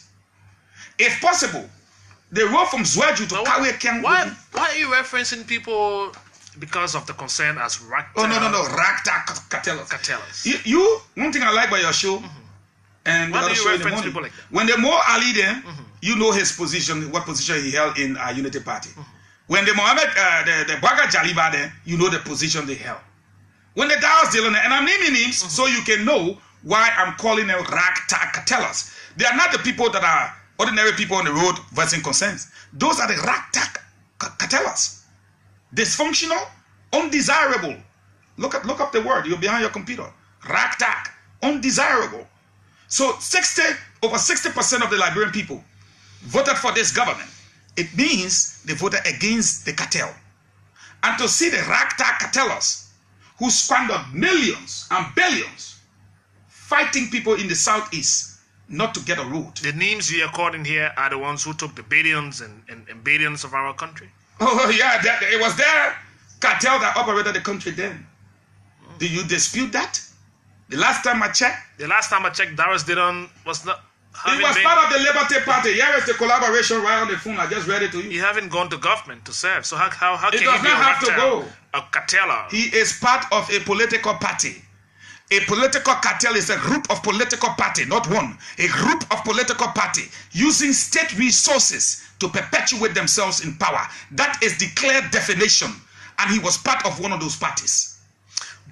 If possible, the road from Zwedru to Kawe Ken. Why are you referencing people because of the concern as ragtag? Oh, no. Ragtag cartellers. You, one thing I like about your show, and why do you reference people like that? When the Mo Ali then, you know his position, what position he held in our Unity Party. When the Mohammed, the Baga Jaliba then, you know the position they held. When the Dawas Dylan, and I'm naming names so you can know why I'm calling them ragtag cartellers. They are not the people that are ordinary people on the road voicing concerns. Those are the ragtag cartellers. Dysfunctional, undesirable. Look up the word. You're behind your computer. Ragtag, undesirable. So over 60% of the Liberian people voted for this government. It means they voted against the cartel. And to see the ragtag cartellers who squandered millions and billions fighting people in the southeast not to get a road. The names you are calling here are the ones who took the billions and billions of our country? Oh yeah, it was their cartel that operated the country then. Do you dispute that? The last time I checked, Darius Didon was not. It was part of the Liberty Party. Here is the collaboration right on the phone. I just read it to you. You haven't gone to government to serve, so how can he does not have to go? A carteller. He is part of a political party. A political cartel is a group of political party, not one. A group of political party using state resources to perpetuate themselves in power. That is declared definition, and he was part of one of those parties.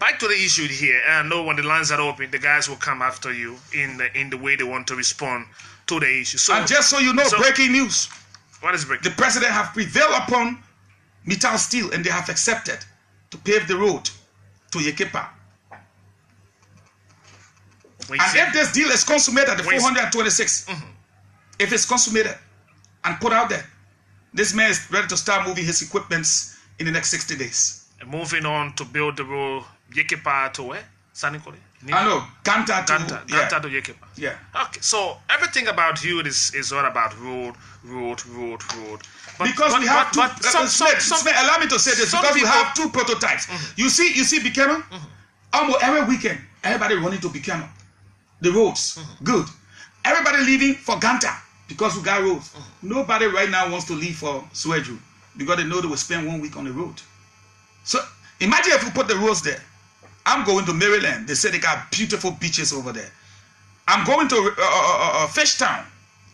Back to the issue here. I know when the lines are open, the guys will come after you in the way they want to respond to the issue. So, and just so you know, breaking news. What is breaking? The president have prevailed upon Mittal Steel, and they have accepted to pave the road to Yekepa. And if this deal is consummated, the 426, if it's consummated and put out there, this man is ready to start moving his equipments in the next 60 days. And moving on to build the road Yekepa to where? Sanikoli? I know, Ganta to Yekepa. Yeah. Okay, so everything about you is all about road. Because we have two. Allow me to say this. Because we have two prototypes. You see Buchanan? Almost every weekend, everybody running to Buchanan. The roads, good. Everybody leaving for Ganta because we got roads. Nobody right now wants to leave for Zwedru because they know they will spend 1 week on the road. So imagine if we put the roads there. I'm going to Maryland. They say they got beautiful beaches over there. I'm going to Fishtown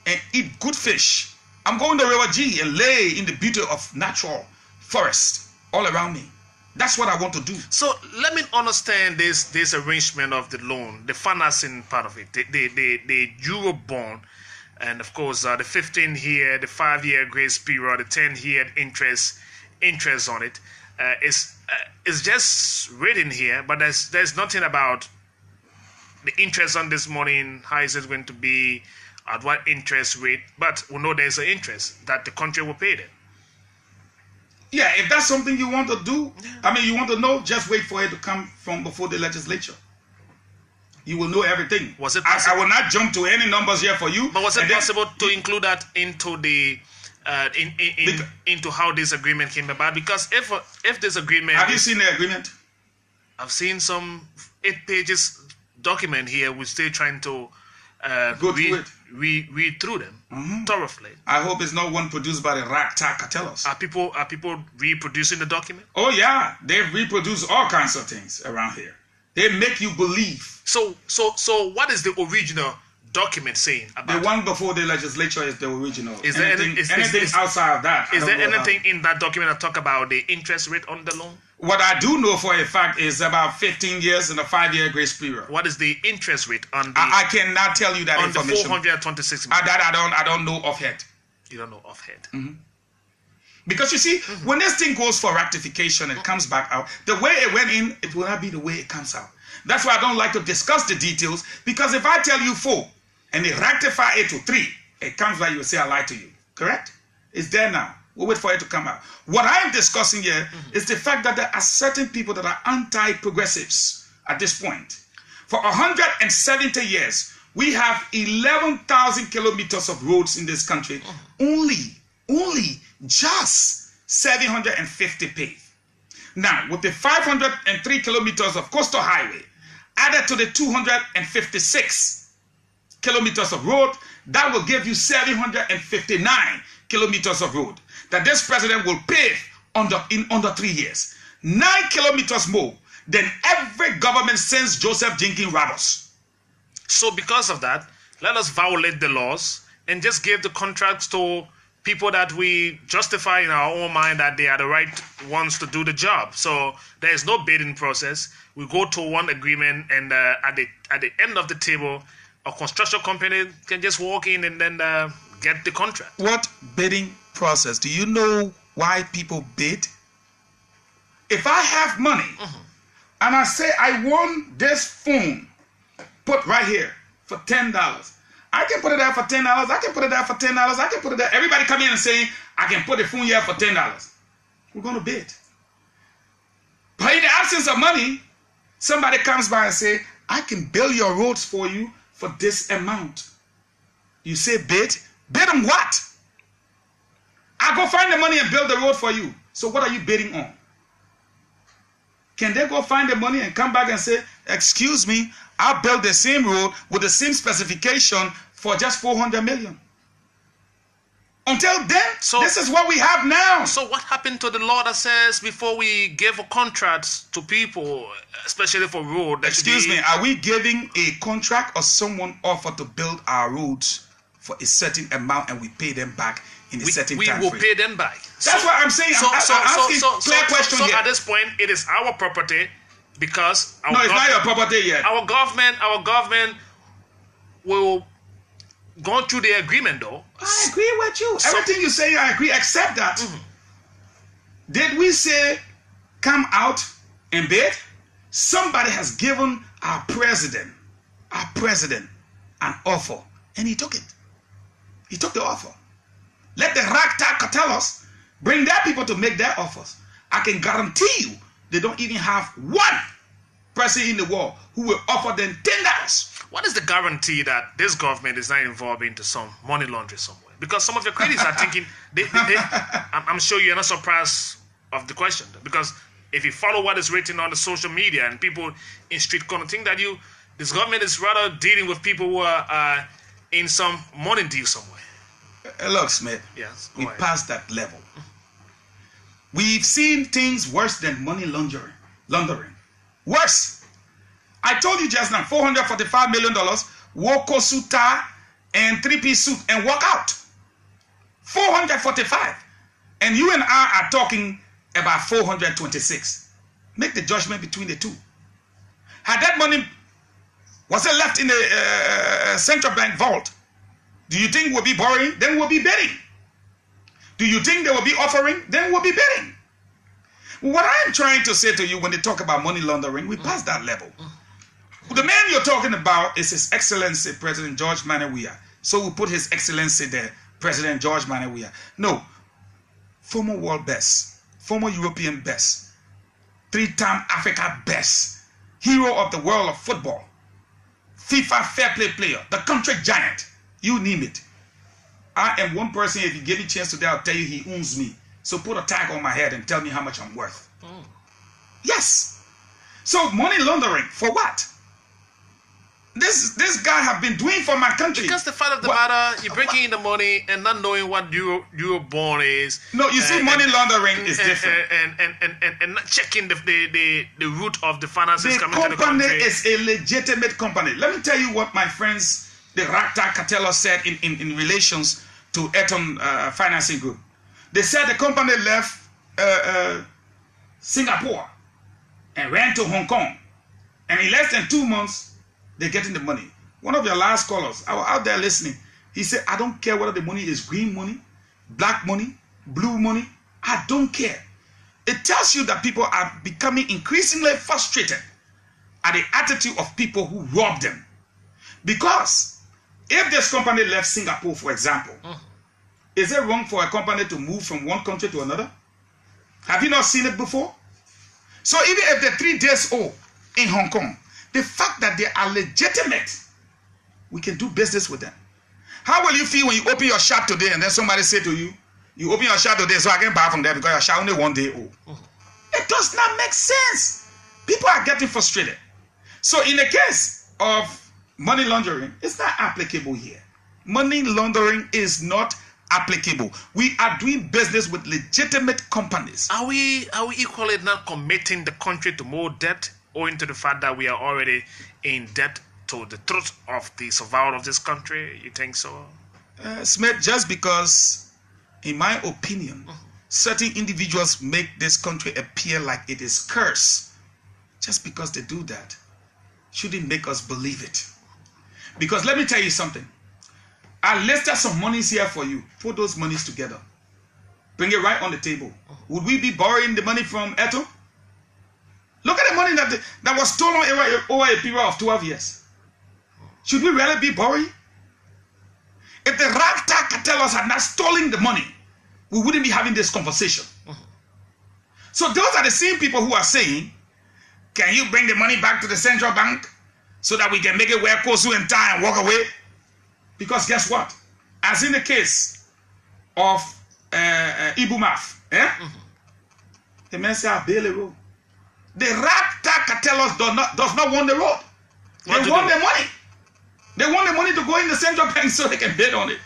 and eat good fish. I'm going to River G and lay in the beauty of natural forest all around me. That's what I want to do. So let me understand this arrangement of the loan, the financing part of it, the Euro bond, and of course the 15 year, the 5-year grace period, the 10-year interest on it. It's just written here, but there's nothing about the interest on this money, how is it going to be, at what interest rate, but we know there's an interest that the country will pay them. Yeah, if that's something you want to do, I mean, you want to know, just wait for it to come from before the legislature. You will know everything. Was it possible? I will not jump to any numbers here for you. But was it possible to include that into the into how this agreement came about? Because if this agreement, have you seen the agreement? I've seen some 8 pages document here. We're still trying to read through them thoroughly. I hope it's not one produced by the ragtag cartellers. Are people reproducing the document? Oh yeah, they reproduce all kinds of things around here. They make you believe. So what is the original document saying about the one before the legislature is the original. Is there anything outside of that? Is there anything in that document that talk about the interest rate on the loan? What I do know for a fact is about 15 years and a 5-year grace period. What is the interest rate on the? I cannot tell you that on information. The 426 million. I don't know offhand. You don't know offhand. Mm-hmm. Because you see, when this thing goes for ratification and comes back out, the way it went in, it will not be the way it comes out. That's why I don't like to discuss the details, because if I tell you 4 and they rectify it to 3, it comes back, you will say I lied to you. Correct? It's there now. We'll wait for it to come out. What I am discussing here is the fact that there are certain people that are anti-progressives at this point. For 170 years, we have 11,000 kilometers of roads in this country. Only just 750 paved. Now, with the 503 kilometers of coastal highway added to the 256 kilometers of road, that will give you 759 kilometers of road that this president will pave in under 3 years. 9 kilometers more than every government since Joseph Jenkins Roberts. So because of that, let us violate the laws and just give the contracts to people that we justify in our own mind that they are the right ones to do the job. So there is no bidding process. We go to one agreement, and at the end of the table, a construction company can just walk in and then get the contract. What bidding process? Do you know why people bid? If I have money and I say I want this phone put right here for $10, I can put it there for $10. I can put it there for $10. I can put it there. Everybody come in and say, I can put the phone here for $10. We're going to bid. But in the absence of money, somebody comes by and say, I can build your roads for you for this amount. You say bid? Bid on what? I go find the money and build the road for you. So what are you bidding on? Can they go find the money and come back and say, excuse me, I'll build the same road with the same specification for just 400 million. Until then, this is what we have now. So what happened to the law that says before we give contracts to people, especially for road? Excuse me, are we giving a contract or someone offered to build our roads for a certain amount and we pay them back in a certain time frame? We will pay them back. That's what I'm saying. I'm asking clear question here. So at this point, it is our property because no, it's not your property yet. Our government will go through the agreement, though. I agree with you. Everything you say, I agree, except that. Did we say come out and bid? Somebody has given our president an offer, and he took it. He took the offer. Let the ragtag cartellers bring their people to make their offers. I can guarantee you they don't even have one person in the world who will offer them $10. What is the guarantee that this government is not involved into some money laundering somewhere? Because some of your critics are thinking, I'm sure you're not surprised of the question. Because if you follow what is written on the social media and people in street corner think that this government is rather dealing with people who are in some money deal somewhere. Look, Smith, yes, we passed that level. We've seen things worse than money laundering. Worse. I told you just now, $445 million, Woko suit tie and 3-piece suit and walk out. 445. And you and I are talking about 426. Make the judgment between the two. Had that money, was it left in the central bank vault? Do you think we'll be borrowing? Then we'll be bidding. Do you think they will be offering? Then we'll be bidding. What I'm trying to say to you when they talk about money laundering, we passed that level. The man you're talking about is His Excellency President George Manawia. So we'll put His Excellency there, President George Manawia. No, former world best, former European best, 3-time Africa best, hero of the world of football, FIFA fair play player, the country giant, you name it. I am one person, if you give me a chance today, I'll tell you he owns me. So put a tag on my head and tell me how much I'm worth. Yes. So money laundering, for what? This guy have been doing for my country. Because the fact of the matter, you're breaking in the money and not knowing what your bond is. No, you see, money laundering is different. And not checking the root of the finances coming to the country. The company is a legitimate company. Let me tell you what my friends the ragtag cartel said in relations to Eton Financing Group. They said the company left Singapore and ran to Hong Kong. And in less than 2 months, they're getting the money. One of your last callers, I was out there listening. He said, I don't care whether the money is green money, black money, blue money. I don't care. It tells you that people are becoming increasingly frustrated at the attitude of people who rob them. Because if this company left Singapore, for example, is it wrong for a company to move from one country to another? Have you not seen it before? So even if they're 3 days old in Hong Kong, the fact that they are legitimate, we can do business with them. How will you feel when you open your shop today and then somebody say to you, you open your shop today so I can buy from there because your shop only 1 day old? It does not make sense. People are getting frustrated. So in the case of money laundering, it's not applicable here. Money laundering is not applicable. We are doing business with legitimate companies. Are we equally not committing the country to more debt owing to the fact that we are already in debt to the truth of the survival of this country? You think so? Smith, just because, in my opinion, certain individuals make this country appear like it is cursed, just because they do that, shouldn't make us believe it. Because let me tell you something. I listed some monies here for you. Put those monies together. Bring it right on the table. Would we be borrowing the money from Eto? Look at the money that was stolen over a period of 12 years. Should we really be borrowing? If the ragtag cartels had not stolen the money, we wouldn't be having this conversation. So those are the same people who are saying, can you bring the money back to the central bank so that we can make it wear Kosu and tie and walk away? Because guess what? As in the case of Ibumaf, the men say, I bail a road. The ragtag cartels does not want the road. They want the money. They want the money to go in the central bank so they can bid on it.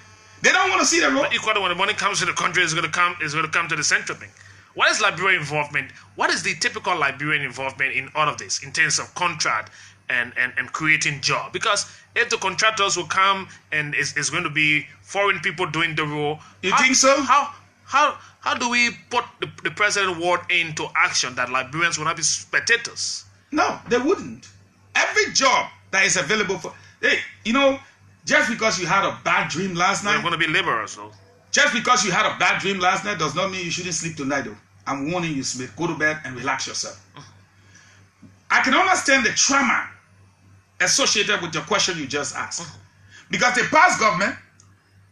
They don't want to see the road. But equally, when the money comes to the country, it's going to come to the central bank. What is Liberian involvement? What is the typical Liberian involvement in all of this in terms of contract and creating jobs? Because if the contractors will come and it's going to be foreign people doing the role, you think so? How do we put the president's word into action that Liberians will not be spectators? No, they wouldn't. Every job that is available for, hey, you know, just because you had a bad dream last night, we're going to be laborers, though. Just because you had a bad dream last night does not mean you shouldn't sleep tonight, though. I'm warning you, Smith. Go to bed and relax yourself. I can understand the trauma associated with your question you just asked. Because the past government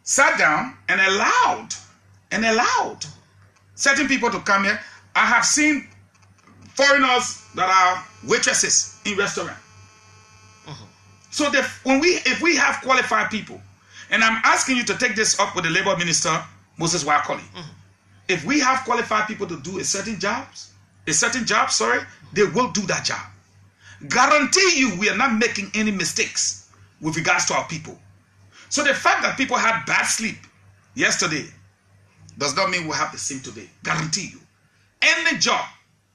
sat down and allowed certain people to come here. I have seen foreigners that are waitresses in restaurants. So if we have qualified people, and I'm asking you to take this up with the Labor Minister, Moses Wakoli. If we have qualified people to do a certain job, they will do that job. Guarantee you we are not making any mistakes with regards to our people. So the fact that people had bad sleep yesterday does not mean we'll have the same today. Guarantee you. Any job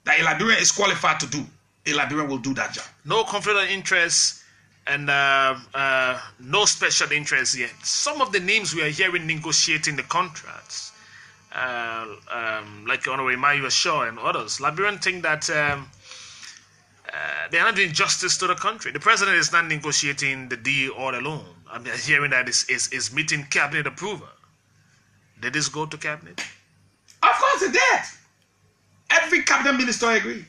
that a Liberian is qualified to do, a Liberian will do that job. No conflict of interest and no special interest yet. Some of the names we are hearing negotiating the contracts, like Honorable Mayu Shaw and others, Liberians think that they are not doing justice to the country. The president is not negotiating the deal all alone. I'm hearing that is meeting cabinet approval. Did this go to cabinet? Of course it did. Every cabinet minister agreed.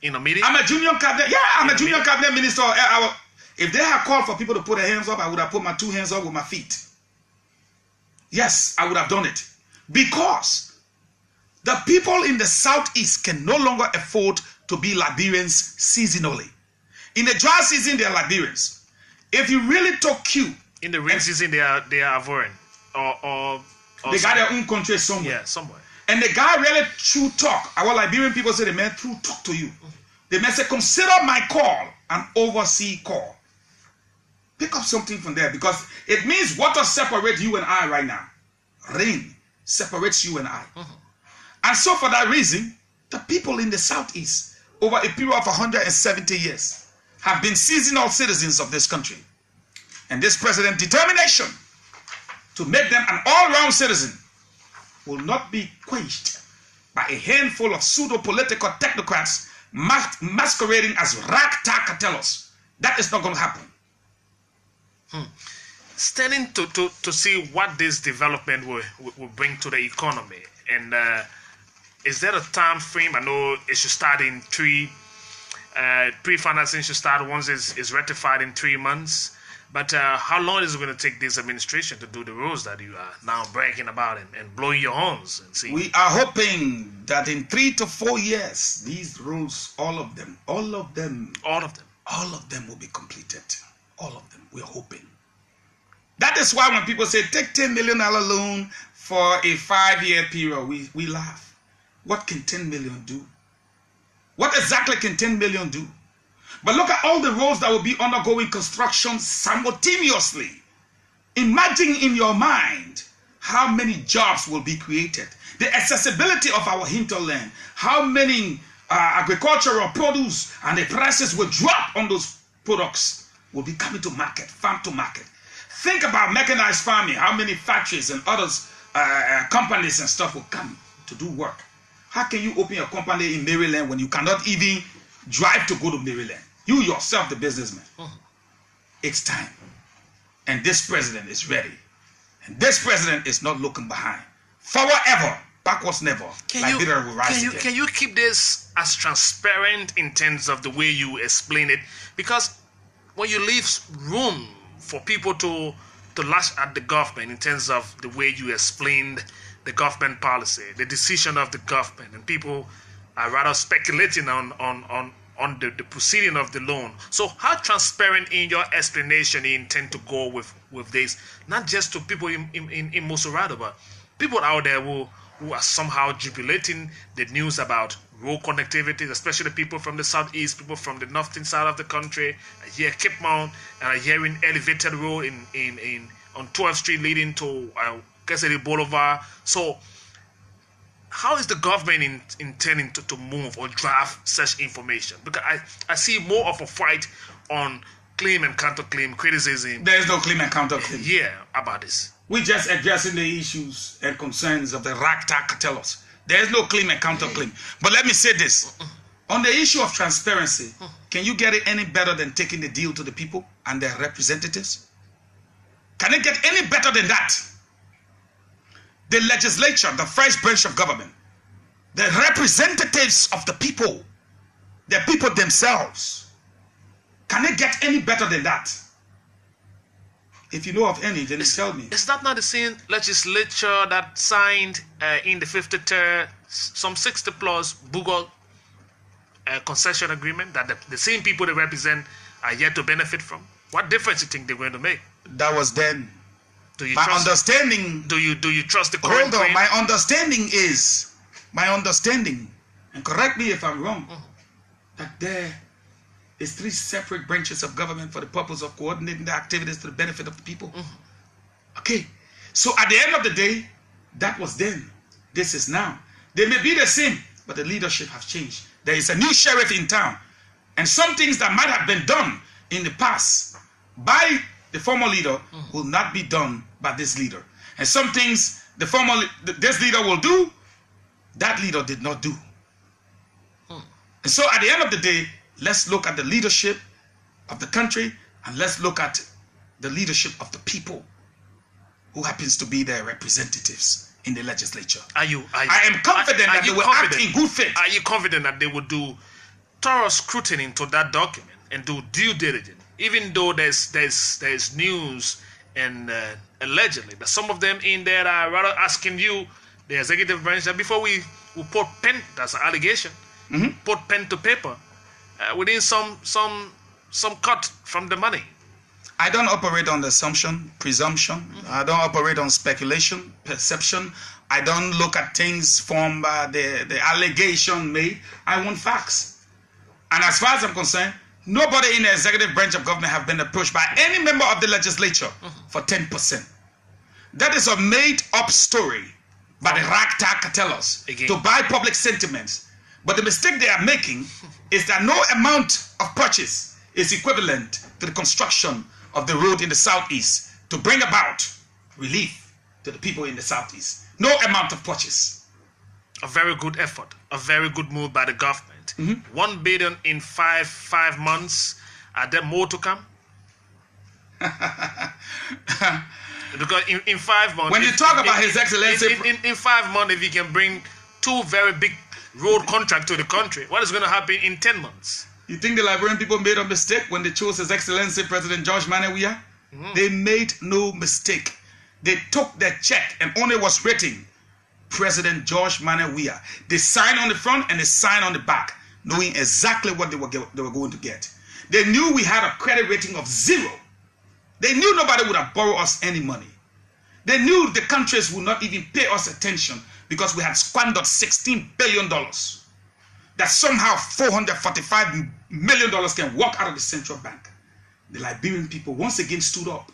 In a meeting? I'm a junior cabinet. Yeah, I'm a junior cabinet minister. If they had called for people to put their hands up, I would have put my 2 hands up with my feet. Yes, I would have done it. Because the people in the southeast can no longer afford to be Liberians seasonally. In the dry season, they are Liberians. If you really talk Q. In the rain season, they are Ivorian. Or they got their own country somewhere. Yeah, somewhere. And the guy really true talk. Our Liberian people say the man true talk to you. The man say, consider my call an overseas call. Pick up something from there because it means water separates you and I right now. Rain separates you and I. And so for that reason, the people in the southeast over a period of 170 years have been seasonal citizens of this country. And this president's determination to make them an all-round citizen will not be quenched by a handful of pseudo-political technocrats masquerading as ragtag cartellers. That is not going to happen. Standing to see what this development will bring to the economy, and is there a time frame? I know it should start in pre-financing should start once it's ratified in 3 months. But how long is it going to take this administration to do the roads that you are now bragging about and blowing your horns and see? We are hoping that in 3 to 4 years, these roads, all of them will be completed. All of them. We are hoping. That is why when people say take $10 million loan for a 5-year period, we laugh. What can 10 million do? What exactly can 10 million do? But look at all the roads that will be undergoing construction simultaneously. Imagine in your mind how many jobs will be created. The accessibility of our hinterland, how many agricultural produce and the prices will drop on those products will be coming to market, farm to market. Think about mechanized farming, how many factories and others, companies and stuff will come to do work. How can you open a company in Maryland when you cannot even drive to go to Maryland? You yourself, the businessman. It's time. And this president is ready. And this president is not looking behind. Forward ever, backwards never. Liberia will rise again. Can you keep this as transparent in terms of the way you explain it? Because when you leave room for people to lash at the government in terms of the way you explained the government policy, the decision of the government, and people are rather speculating on the proceeding of the loan. So how transparent in your explanation you intend to go with this? Not just to people in Mosorado, but people out there who are somehow jubilating the news about road connectivity, especially people from the southeast, people from the northern side of the country. I hear Cape Mount, and I hear in elevated road on 12th Street leading to Kesedi Boulevard. So how is the government intending to move or draft such information? Because I see more of a fight on claim and counterclaim, criticism. There is no claim and counterclaim. Yeah, about this. We're just addressing the issues and concerns of the ragtag cartellers. There is no claim and counterclaim. But let me say this. On the issue of transparency, can you get it any better than taking the deal to the people and their representatives? Can it get any better than that? The legislature, the first branch of government, the representatives of the people themselves, can it get any better than that? If you know of any, then tell me. Is that not the same legislature that signed in the 53rd, some 60 plus Bugle concession agreement that the same people they represent are yet to benefit from? What difference do you think they're going to make? That was then. My understanding. Do you trust the current? Hold on. My understanding, and correct me if I'm wrong, that there is 3 separate branches of government for the purpose of coordinating the activities to the benefit of the people. Okay. So at the end of the day, that was then. This is now. They may be the same, but the leadership has changed. There is a new sheriff in town, and some things that might have been done in the past by the former leader will not be done by this leader. And some things this leader will do, that leader did not do. And so at the end of the day, let's look at the leadership of the country, and let's look at the leadership of the people who happens to be their representatives in the legislature. I am confident that they will act in good faith. Are you confident that they will do thorough scrutiny into that document and do due diligence? Even though there's news and allegedly that some of them in there are rather asking you, the executive branch, that before we put pen, that's an allegation, put pen to paper, within some cut from the money. I don't operate on assumption, presumption. I don't operate on speculation, perception. I don't look at things from the allegation made. I want facts. And as far as I'm concerned, nobody in the executive branch of government have been approached by any member of the legislature for 10%. That is a made-up story by the ragtag cartellers to buy public sentiments. But the mistake they are making is that no amount of purchase is equivalent to the construction of the road in the southeast to bring about relief to the people in the southeast. No amount of purchase. A very good effort, a very good move by the government. 1 billion in five months. Are there more to come? Because in 5 months, when you talk about His Excellency, in 5 months, if he can bring 2 very big road contracts to the country, what is going to happen in 10 months? You think the Liberian people made a mistake when they chose His Excellency President George Weah? They made no mistake. They took their check and only was written President George Weah. They signed on the front and they signed on the back, knowing exactly what they were going to get. They knew we had a credit rating of 0. They knew nobody would have borrowed us any money. They knew the countries would not even pay us attention because we had squandered $16 billion. That somehow $445 million can walk out of the central bank. The Liberian people once again stood up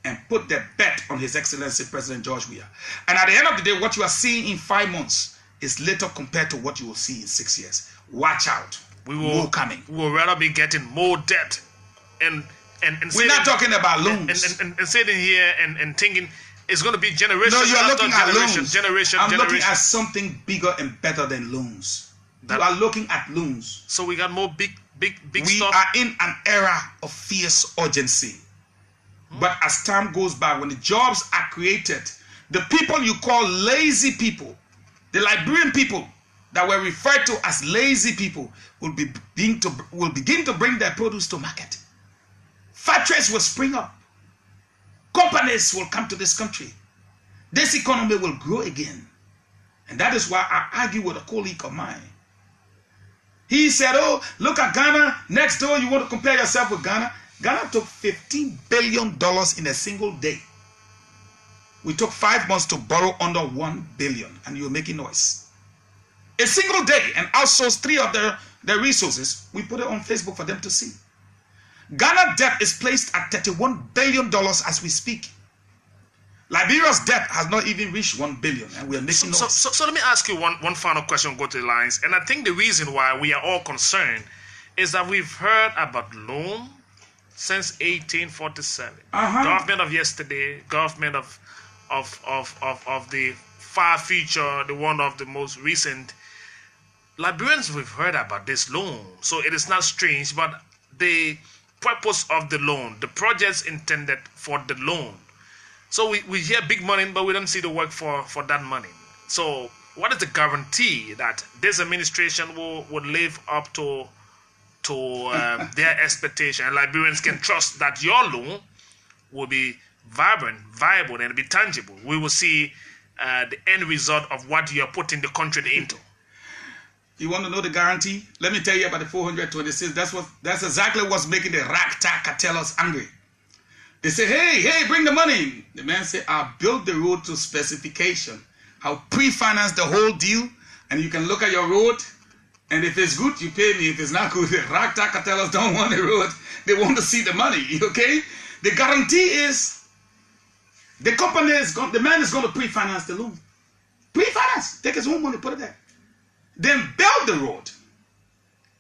and put their bet on His Excellency President George Weah. And at the end of the day, what you are seeing in 5 months is little compared to what you will see in 6 years. Watch out. More coming. We will rather be getting more debt and we're not talking about loans. And sitting here and thinking it's going to be generation no, you are looking at loans. I'm looking at something bigger and better than loans. You are looking at loans. So we got more big we stuff. We are in an era of fierce urgency. But as time goes by, when the jobs are created, the people you call lazy people, the Liberian people that were referred to as lazy people, will begin to bring their produce to market. Factories will spring up. Companies will come to this country. This economy will grow again. And that is why I argue with a colleague of mine. He said, oh, look at Ghana. Next door, you want to compare yourself with Ghana? Ghana took $15 billion in a single day. We took 5 months to borrow under $1 billion, and you're making noise. A single day, and outsourced 3 of their resources. We put it on Facebook for them to see. Ghana debt is placed at $31 billion as we speak. Liberia's debt has not even reached $1 billion, and we are making noise. So let me ask you one final question, go to the lines. And I think the reason why we are all concerned is that we've heard about loan since 1847. Government of yesterday, government of the far future, the one of the most recent. Liberians, we've heard about this loan, so it is not strange, but the purpose of the loan, the projects intended for the loan. So we hear big money, but we don't see the work for that money. So what is the guarantee that this administration will live up to their expectation, and Liberians can trust that your loan will be vibrant, viable, and be tangible? We will see the end result of what you are putting the country into. You want to know the guarantee? Let me tell you about the 426. That's exactly what's making the ragtag cartellers angry. They say, hey, bring the money. The man said, I'll build the road to specification. I'll pre-finance the whole deal, and you can look at your road, and if it's good, you pay me. If it's not good, the ragtag cartellers don't want the road. They want to see the money, okay? The guarantee is the man is going to pre-finance the loan. Pre-finance. Take his own money, put it there. Then build the road.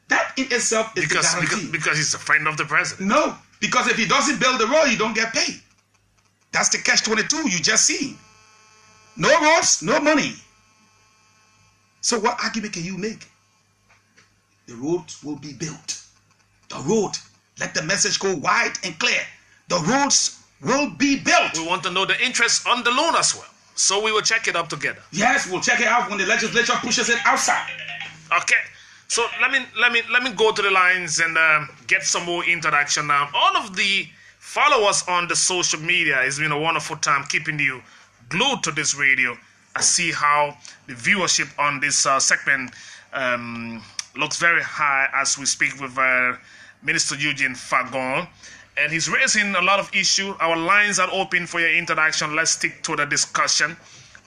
That in itself is the guarantee. Because he's a friend of the president. No, because if he doesn't build the road, you don't get paid. That's the catch-22 you just see. No roads, no money. So what argument can you make? The road will be built. The road, let the message go wide and clear. The roads will be built. We want to know the interest on the loan as well. So we will check it up together. Yes, we'll check it out when the legislature pushes it outside. Okay. So let me go to the lines and get some more interaction now. All of the followers on the social media, it's been a wonderful time keeping you glued to this radio. I see how the viewership on this segment looks very high as we speak with Minister Eugene Fagon. And he's raising a lot of issues. Our lines are open for your interaction. Let's stick to the discussion.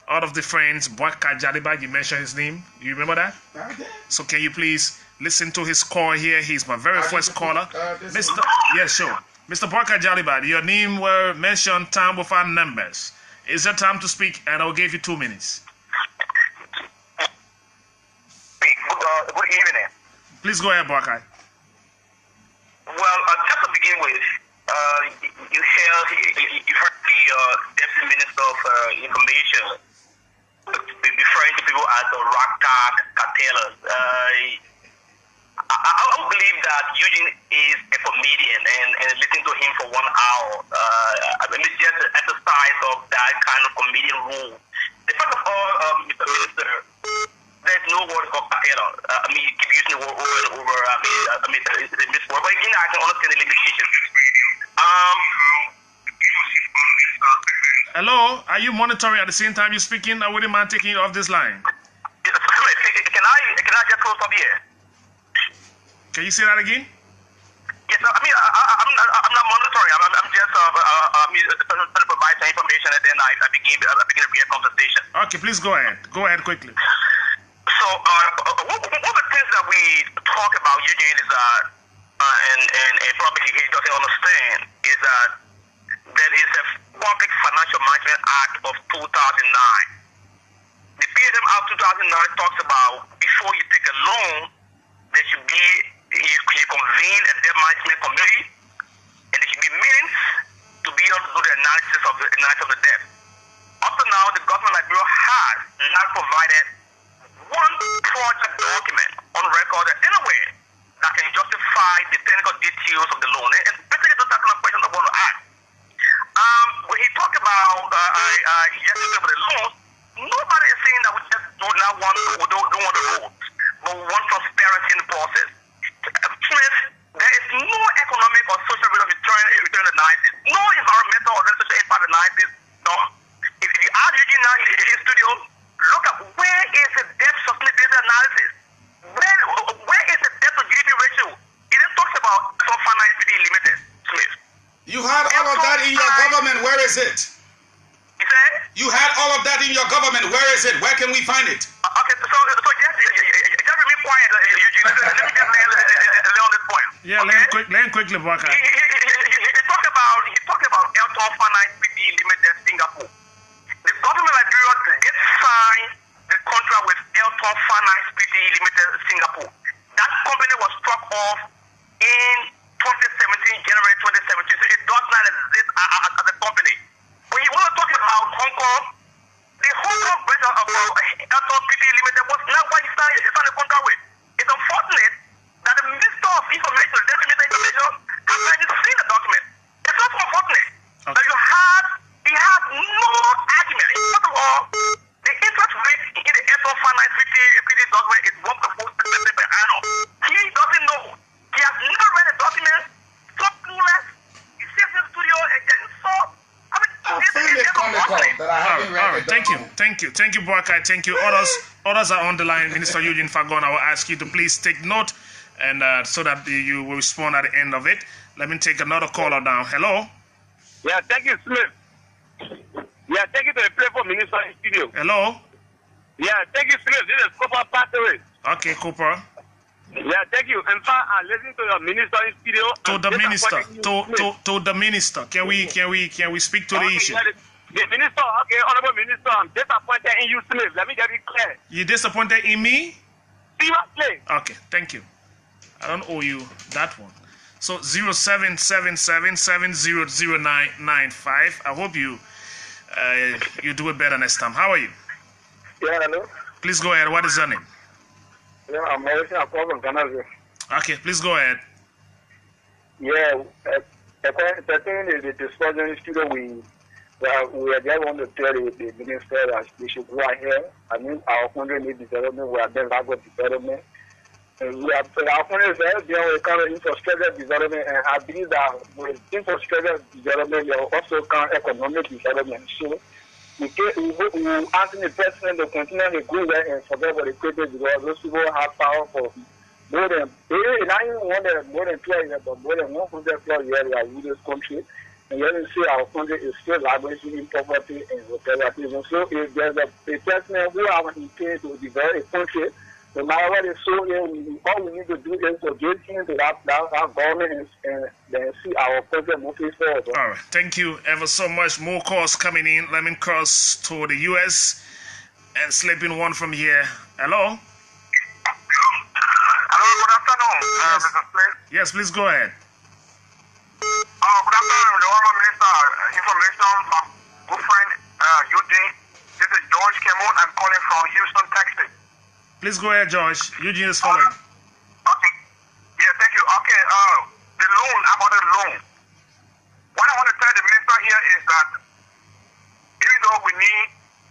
Out of the friends, Boaka Jaliba, you mentioned his name. You remember that? Okay. So can you please listen to his call here? He's my very first caller. Mr. Yeah, sure. Mr. Boaka Jaliba, your name were mentioned time without numbers. Is there time to speak? And I will give you 2 minutes. Good evening. Please go ahead, Boaka. Well, just to begin with, earlier, you heard the Deputy Minister of Information referring to people as the ragtag cartellers. I don't believe that Eugene is a comedian and listening to him for 1 hour. I mean, it's just an exercise of that kind of comedian rule. First of all, Mr. Minister, there's no word called cartel. I mean, you keep using the word over and over. I mean, it's a misword. But again, I can understand the limitations. Hello, are you monitoring at the same time you're speaking? I wouldn't mind taking you off this line. Can I just close up here? Can you say that again? Yes, I mean, I'm not monitoring. I'm just trying to provide some information, and then I begin a real conversation. Okay, please go ahead. Go ahead quickly. So, one of the things that we talk about, Eugene, is that, and probably he doesn't understand, is that there is a Public Financial Management Act of 2009. The PSM Act 2009 talks about before you take a loan, there should be you convene a debt management committee, and there should be meetings to be able to do the analysis of the debt. Up to now, the government of Liberia has not provided one project document on record anywhere that can justify the technical details of the loan. And especially those kind of questions I want to ask. When he talked about yesterday with the loans, nobody is saying that we just do not want the rules, but we want transparency in the process. Smith, there is no economic or social rate of return analysis, no environmental or social impact analysis done. If you ask Eugene now in his studio, look at where is the debt sustainability analysis? Where is the debt to GDP ratio? He then talks about some finance limited, Smith. You had all of that in your government. Where is it? You said? You had all of that in your government. Where is it? Where can we find it? Okay, so just remain quiet, Eugene. Let me just lay on this point. Yeah, okay? Let him quickly, Baka. He talked about Elton Finance Pty Limited, Singapore. The government of Liberia did sign the contract with Elton Finance Pty Limited, Singapore. That company was struck off in 2017, January 2017. So it does not exist as a company. When you want to talk about Hong Kong, the Hong Kong branch of Elton Pty Limited was not what you signed the contract with. It's unfortunate that the Minister of Information, the Deputy Minister of Information, has not even seen the document. It's also unfortunate that he has no argument. First of all, the interest rate in the Elton Finance Pty document is 1.4% per annum. He doesn't know. He has never read the document. So clueless. He sits in the studio and so. I mean, find it comical that I haven't read. All right. Thank you, Boakai. Thank you. Others are on the line. Minister Eugene Fagon, I will ask you to please take note, and so that you will respond at the end of it. Let me take another caller down. Hello. Yeah, thank you, Smith. Yeah, thank you to the platform minister in studio. Hello. Yeah, thank you, Smith. This is Cooper Pathway. Okay, Cooper. Yeah, thank you. In fact, I listen to your minister in studio. To the minister. Can we speak to the issue? Yeah, the minister, okay, honorable minister, I'm disappointed in you, Smith. Let me get it clear. You disappointed in me? Seriously. Okay, thank you. I don't owe you that one. So 0777700995. I hope you do it better next time. How are you? Yeah, hello. Please go ahead. What is your name? Yeah, I'm Mauricio Akwa from Ghana. Okay, please go ahead. Yeah, pertaining to the discussion studio, we just want to tell the minister that they should go ahead. I mean, our country needs development. We are doing rapid development. And we are our country is very dealing with kind of infrastructure development, and I believe that with infrastructure development, there will also come economic development. So we asking the president to continue to go there and forget what they created, because those people have power for more than, not even more than 12 years, but more than 100+ years they are in this country. And yet you see our country is still languishing in poverty and whatever. So if there's a president who have intended to develop a country, no matter what is so, all we need to do is to get into that government and then see our country moving forward. All right. Thank you ever so much. More calls coming in. Let me cross to the U.S. and slip in one from here. Hello? Hello, good afternoon, Yes. Mr. Smith. Yes, please go ahead. Good afternoon, the Honorable Minister information, my good friend Eugene. This is George Cameron. I'm calling from Houston, Texas. Please go ahead, George. Eugene is following. Okay. Yeah, thank you. Okay, the loan, about the loan. What I want to tell the minister here is that even though we need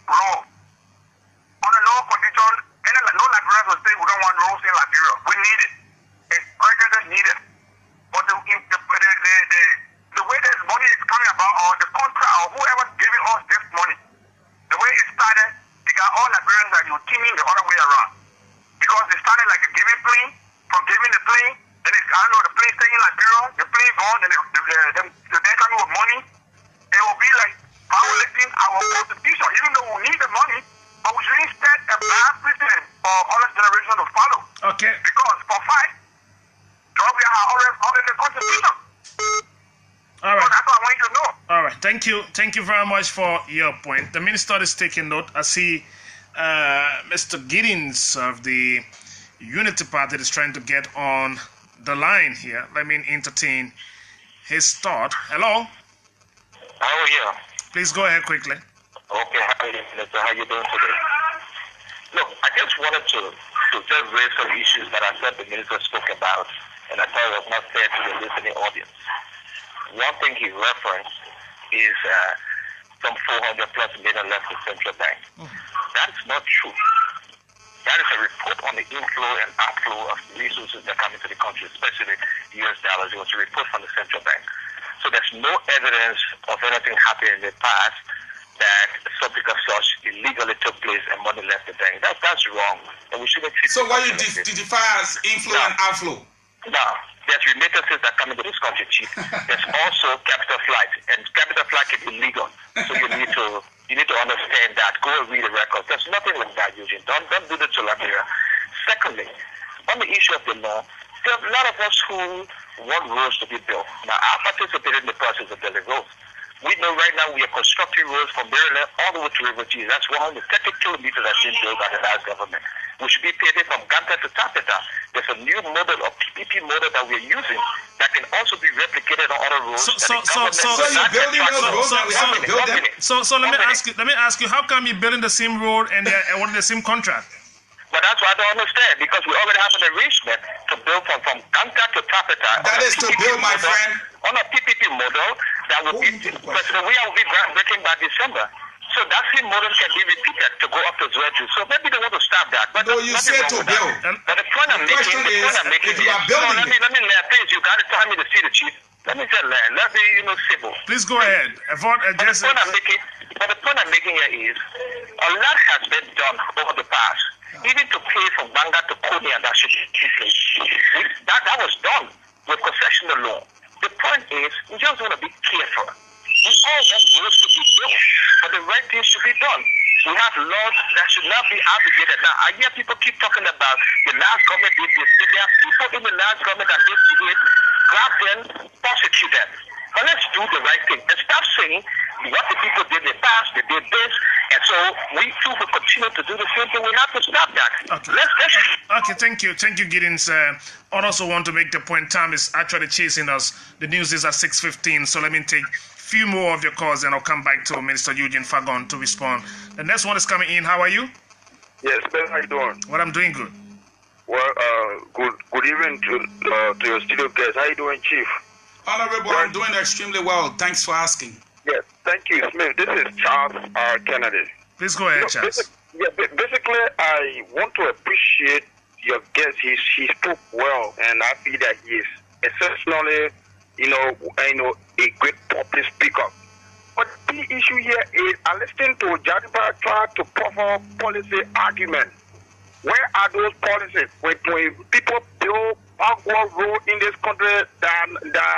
road, on a low condition, no Liberians will say we don't want roads in Liberia. We need it. It's urgently needed. But the way this money is coming about, or the contract, or whoever's giving us this money, the way it started, they got all Liberians that you're teaming the other way around. Because it started like a giving plane, from giving the plane, then it's, I don't know, the plane staying in Liberia, the plane gone, then they're coming with money. It will be like violating our constitution, even though we need the money, but we shouldn't set a bad precedent for other generations to follow. Okay. Because for fight, Georgia are already under the constitution. All right. So that's what I want you to know. All right. Thank you. Thank you very much for your point. The minister is taking note. I see Mr. Giddens of the Unity Party is trying to get on the line here. Let me entertain his thought. Hello. How are you? Please go ahead quickly. Okay, how are you, Minister? How are you doing today? Look, I just wanted to just raise some issues that I said the minister spoke about, and I thought it was not fair to the listening audience. One thing he referenced is some 400+ million left in central bank. That is not true. That is a report on the inflow and outflow of resources that come into the country, especially US dollars. It was a report from the central bank. So there's no evidence of anything happening in the past that something of such illegally took place and money left the bank. That's wrong. And we shouldn't treat. So why you define as inflow and outflow? No. There's remittances that come into this country cheap. There's also capital flight, and capital flight is illegal. So you need to understand that. Go and read the records. There's nothing like that, Eugene. Don't do that to Liberia. Secondly, on the issue of the law, there are a lot of us who want roads to be built. Now, I participated in the process of building roads. We know right now we are constructing roads from Maryland all the way to River G. That's 130 kilometers that's been built by the last government. We should be paving from Ganta to Tapeta. There's a new model of PPP model that we're using that can also be replicated on other roads. So you're building those roads that we have to build them? So let me ask you, how come you're building the same road and want the same contract? But that's what I don't understand, because we already have an arrangement to build from Ganta to Tapeta. That is to build, my friend. On a PPP model that will be, President, we will be groundbreaking by December. So that same model can be repeated to go up to Zwedru. So maybe they want to stop that. But no, you said to build. But the point I'm making is, if you are building let me learn. Please, you got to tell me to see the chief. Let me just learn. Let me, civil. Please go ahead. But the point I'm making here is, a lot has been done over the past. Even to pay from Banga to Konya, that should be place. That was done with concessional law. The point is, we just want to be careful. We all want roads to be built, but the right thing should be done. We have laws that should not be obligated. Now, I hear people keep talking about the last government did this. If there are people in the last government that need to do it, grab them, prosecute them. But let's do the right thing and stop saying what the people did in the past, they did this, and so we too will continue to do the same thing. We have to stop that. Okay. Okay, thank you, Giddens. I also want to make the point. Time is actually chasing us. The news is at 6:15, so let me take a few more of your calls, and I'll come back to Minister Eugene Fagon to respond. The next one is coming in. How are you? Yes, Ben, how you doing? Well, I'm doing good. Well, good evening to your studio guest. How you doing, Chief? Honorable, I'm doing extremely well. Thanks for asking. Yes, thank you, Smith. This is Charles Kennedy. Please go ahead, Charles. Basically, I want to appreciate your guest. He spoke well, and I feel that he is exceptionally, a great public speaker. But the issue here is, I listened to Jadiba try to proffer policy argument. Where are those policies when people build backward road in this country that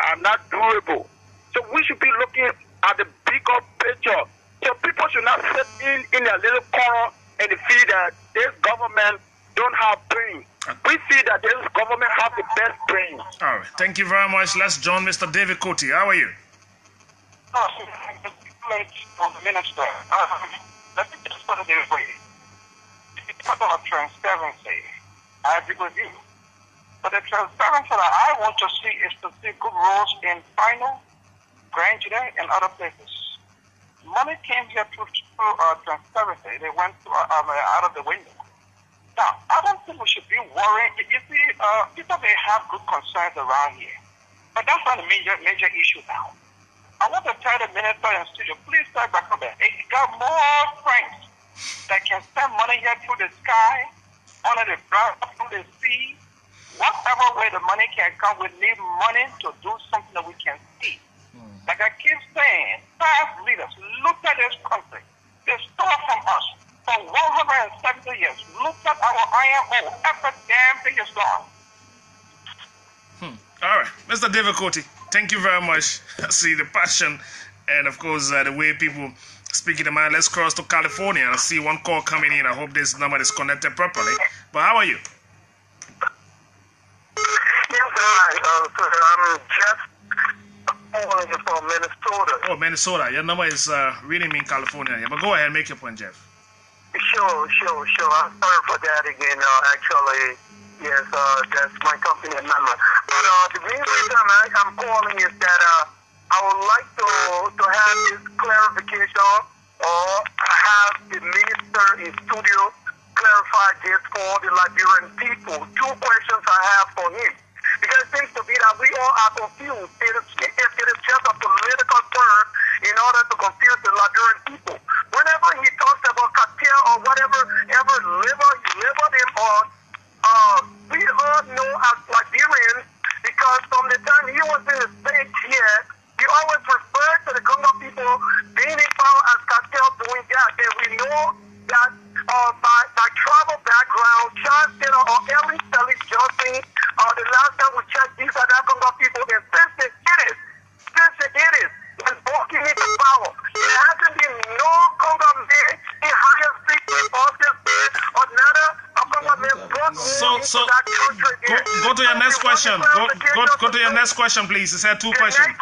are not durable? So we should be looking at the bigger picture. So people should not sit in a little corner and feel that this government don't have brains. We see that this government have the best brains. All right. Thank you very much. Let's join Mr. David Coty. How are you? Minister, let me just put it this way. It's about transparency. I agree with you. But the transparency that I want to see is to see good roads in final Grand today and other places. Money came here through transparency. They went through, out of the window. Now, I don't think we should be worrying. You see, people may have good concerns around here, but that's not a major issue now. I want to tell the minister in studio, please start back up there. He got more friends that can spend money here through the sky, under the ground, through the sea. Whatever way the money can come, we need money to do something that we can see. Like I keep saying, past leaders, look at this country. They stole from us for 170 years. Look at our iron ore. Every damn thing is gone. All right, Mr. David Cote, thank you very much. I see the passion and, of course, the way people speak in the mind. Let's cross to California. I see one call coming in. I hope this number is connected properly. But how are you? Yes, I'm Jeff. I'm from Minnesota. Oh, Minnesota. Your number is reading me in California. But go ahead, make your point, Jeff. Sure. I'm sorry for that again. Actually, yes, that's my company number. But the main reason I'm calling is that I would like to have this clarification or have the minister in studio clarify this for the Liberian people. Two questions I have for him. Because it seems to be that we all are confused. It is just a political term in order to confuse the Liberian people. Whenever he talks about cartel or whatever level he labeled him on, we all know as Liberians, because from the time he was in the States here, he always referred to the Congo people being in power as cartel doing that. And we know that by tribal background, Charles Taylor or Ellis Johnson, the last time we checked, these are the Congo people, and since they did it, when walking into power, there hasn't been no Congo man in higher secret office or another Congo man brought into that country. Go to your next question. Go to your next question, please. You said two questions. The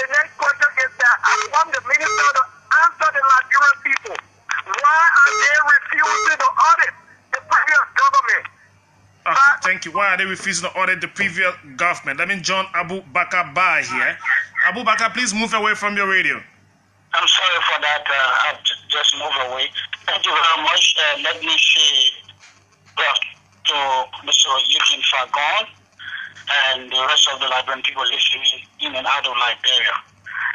next question is that I want the minister to answer the Liberian people. Why are they refusing to audit the previous government? Okay, thank you. Why are they refusing to audit the previous government? Let me join Abu Bakar Bai here. Abu Bakar, please move away from your radio. I'm sorry for that. I've just moved away. Thank you very much. Let me say to Mr. Eugene Fagon and the rest of the Liberian people listening in and out of Liberia.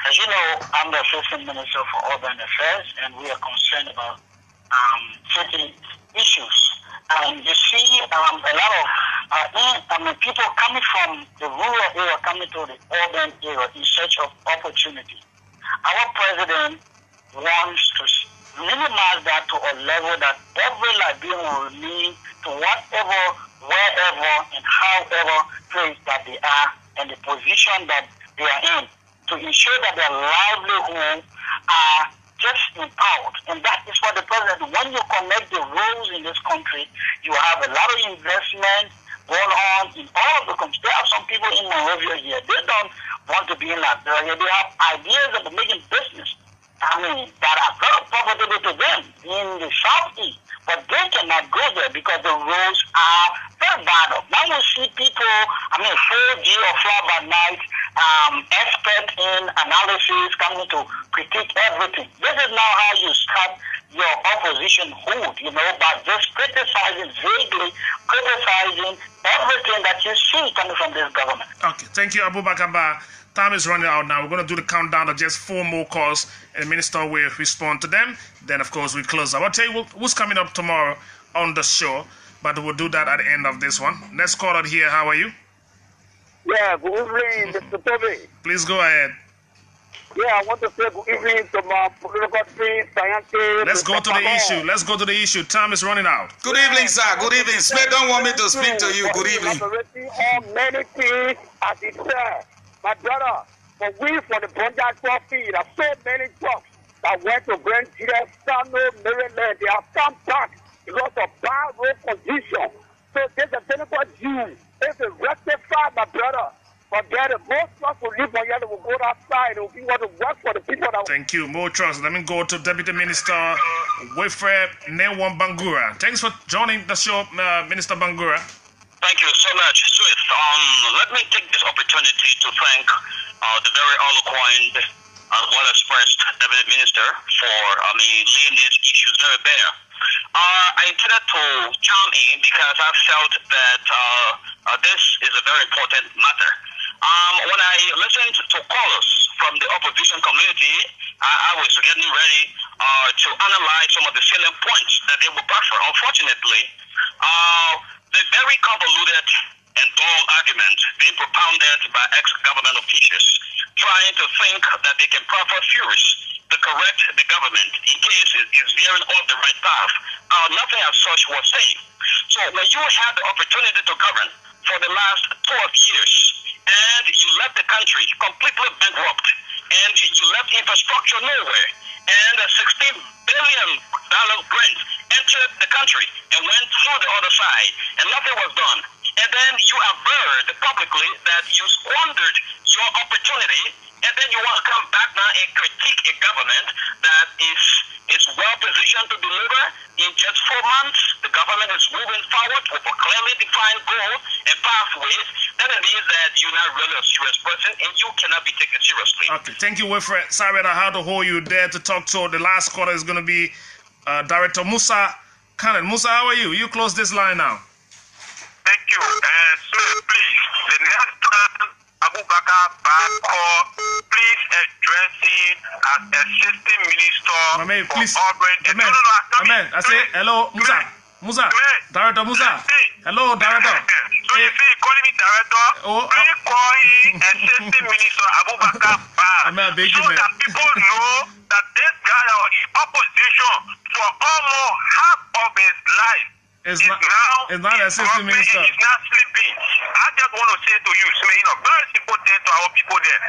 As you know, I'm the Assistant Minister for Urban Affairs, and we are concerned about certain issues. And you see a lot of people coming from the rural area coming to the urban area in search of opportunity. Our president wants to minimize that to a level that every Liberian will remain to whatever, wherever, and however place that they are and the position that they are in, to ensure that their livelihood are just empowered. And that is what the president, when you connect the roles in this country, you have a lot of investment going on in all of the countries. There are some people in Monrovia here, they don't want to be in Liberia. They have ideas of making business, that are very profitable to them in the southeast, but they cannot go there because the roads are very bad. Now you see people, 4G or fly by night, expert in analysis coming to critique everything. This is now how you start your opposition hood, by just criticizing, vaguely criticizing everything that you see coming from this government. Okay, thank you, Abu Bakar Ba. Time is running out now. We're going to do the countdown of just 4 more calls, and the minister will respond to them. Then, of course, we close up. I'll tell you who's coming up tomorrow on the show, but we'll do that at the end of this one. Next caller here, how are you? Yeah, good evening, Mr. Toby. Please go ahead. Yeah, I want to say good evening to my political friends, scientists. Let's go to the issue. Time is running out. Good evening, sir. Good evening. Smith don't want me to speak to you. Good evening. On many things, as he said, my brother, for the Bonja Trophy, there are so many trucks that went to Grand Judas, Maryland. They have come back because of bad road condition. So there's a technical Jew. If it rectify, my brother, forget it. Most trucks will leave on here, they will go outside. They will be able to work for the people that. Thank you. More trust. Let me go to Deputy Minister Wilfred Newan Bangura. Thanks for joining the show, Minister Bangura. Thank you so much, Swift. Let me take this opportunity to thank the very eloquent and well-expressed Deputy Minister for, laying these issues very bare. I intended to chime in because I felt that this is a very important matter. When I listened to callers from the opposition community, I was getting ready to analyze some of the salient points that they would prefer. Unfortunately, the very convoluted and dull argument being propounded by ex-government officials trying to think that they can proffer theories to correct the government in case it is veering off the right path. Nothing as such was said. So when you had the opportunity to govern for the last 12 years and you left the country completely bankrupt and you left infrastructure nowhere and a $16 billion grant entered the country and went through the other side and nothing was done. And then you averred publicly that you squandered your opportunity, and then you want to come back now and critique a government that is well positioned to deliver in just 4 months. The government is moving forward with a clearly defined goal and pathways. Then it means that you're not really a serious person and you cannot be taken seriously. Okay, thank you, Wilfred. Sorry that I had to hold you there to talk to. The last caller is going to be Director Musa Khaled. Musa, how are you? You close this line now. Thank you. Smith, please, the next time Abubakar call, please address it as assistant minister please. for urban. Amen. I say, hello, Musa. Director Musa. Hello, Director. So you see, calling me director, please call him assistant minister Abubakar so that people know that this guy is opposition for almost half of his life. It's not assistant minister. He's not sleeping. I just want to say to you, very simple thing to our people there.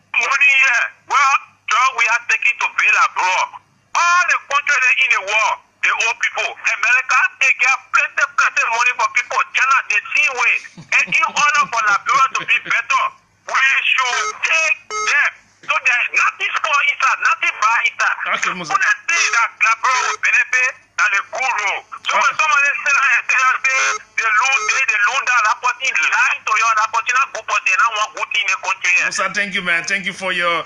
Money here, well, John, we are taking to bail abroad. All the countries in the world, the old people. America, they get plenty money for people. China, the same way. And in order for Liberia to be better, we should take them. So there's nothing small inside, nothing bad inside. Okay, Musa. When they see that Liberia will benefit, that's a good rule. So when somebody say they loan that person, lying to you, that person not good person, not one good thing in the country. Musa, thank you, man. Thank you for your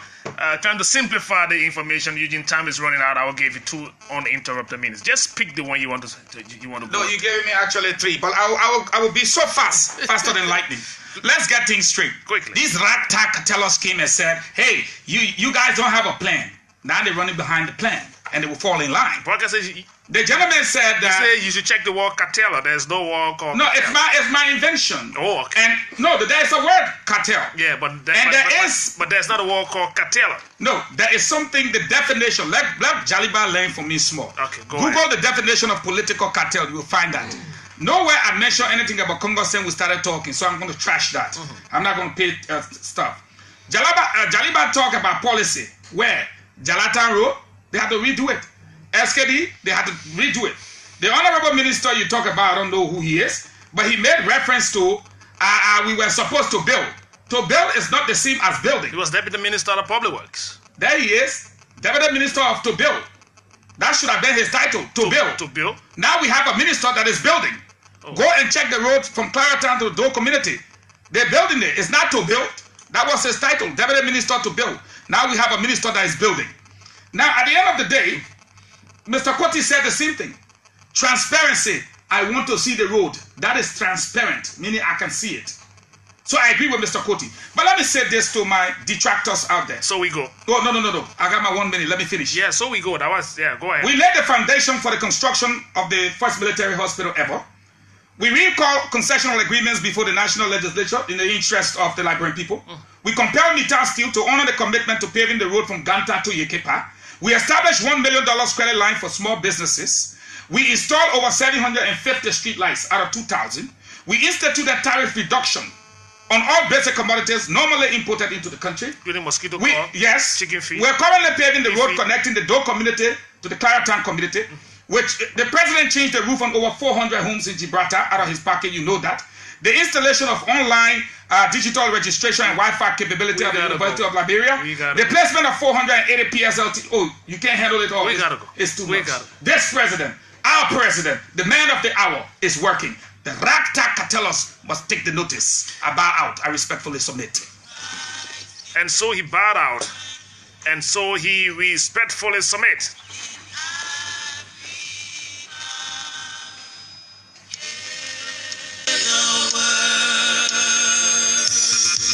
trying to simplify the information. Eugene, time is running out. I will give you 2 uninterrupted minutes. Just pick the one you want to go. No, you gave me actually 3, but I will be so faster than lightning. Let's get things straight. Quickly. These ragtag cartellers came and said, hey, you guys don't have a plan. Now they're running behind the plan, and they will fall in line. The gentleman said that you should check the word cartel. There's no word called no, cartel. it's my invention. Oh, okay. And no, there's a word cartel. Yeah, but there's not a word called cartel. No, there is something, the definition. Let Jaliba learn from me small. Okay, Google ahead. The definition of political cartel. You will find that. Nowhere I mentioned anything about Congo since we started talking, so I'm going to trash that. I'm not going to pay stuff. Jaliba talk about policy where Jalatan Road, they had to redo it. SKD, they had to redo it. The honorable minister you talk about, I don't know who he is, but he made reference to we were supposed to build. To build is not the same as building. He was Deputy Minister of Public Works. There he is, Deputy Minister of To Build. That should have been his title, To Build. To Build. Now we have a minister that is building. Oh. Go and check the road from Claratown to the Doe community. They're building it. It's not To Build. That was his title, Deputy Minister To Build. Now we have a minister that is building. Now at the end of the day, Mr. Koti said the same thing. Transparency. I want to see the road. That is transparent, meaning I can see it. So I agree with Mr. Koti. But let me say this to my detractors out there. So we go. Oh, no. I got my 1 minute. Let me finish. Yeah, so we go. Go ahead. We laid the foundation for the construction of the first military hospital ever. We recall concessional agreements before the national legislature in the interest of the Liberian people. We compelled Nitan Steel to honor the commitment to paving the road from Ganta to Yekepa. We established $1 million credit line for small businesses. We installed over 750 street lights out of 2,000. We instituted tariff reduction on all basic commodities normally imported into the country. Including mosquito coil, yes, chicken feed. We're currently paving the road connecting the Doe community to the Claratown community, which the president changed the roof on over 400 homes in Gibraltar out of his pocket, you know that. The installation of online digital registration and Wi-Fi capability at the University of Liberia. The placement of 480 PSLT. Oh, you can't handle it all. We gotta go. It's too much. This president, our president, the man of the hour, is working. The ragtag cartellers must take the notice. I bow out. I respectfully submit. And so he bowed out. And so he respectfully submit.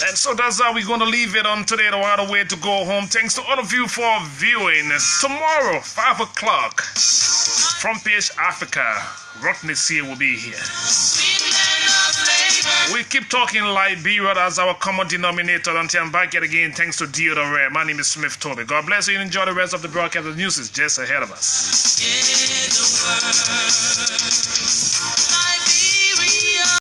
And so that's how we're going to leave it on today. The other way to go home. Thanks to all of you for viewing. Tomorrow, 5 o'clock, Front Page Africa. Rodney C will be here. We keep talking Liberia as our common denominator until I'm back yet again. Thanks to Theodore. My name is Smith Toby. God bless you and enjoy the rest of the broadcast. The news is just ahead of us.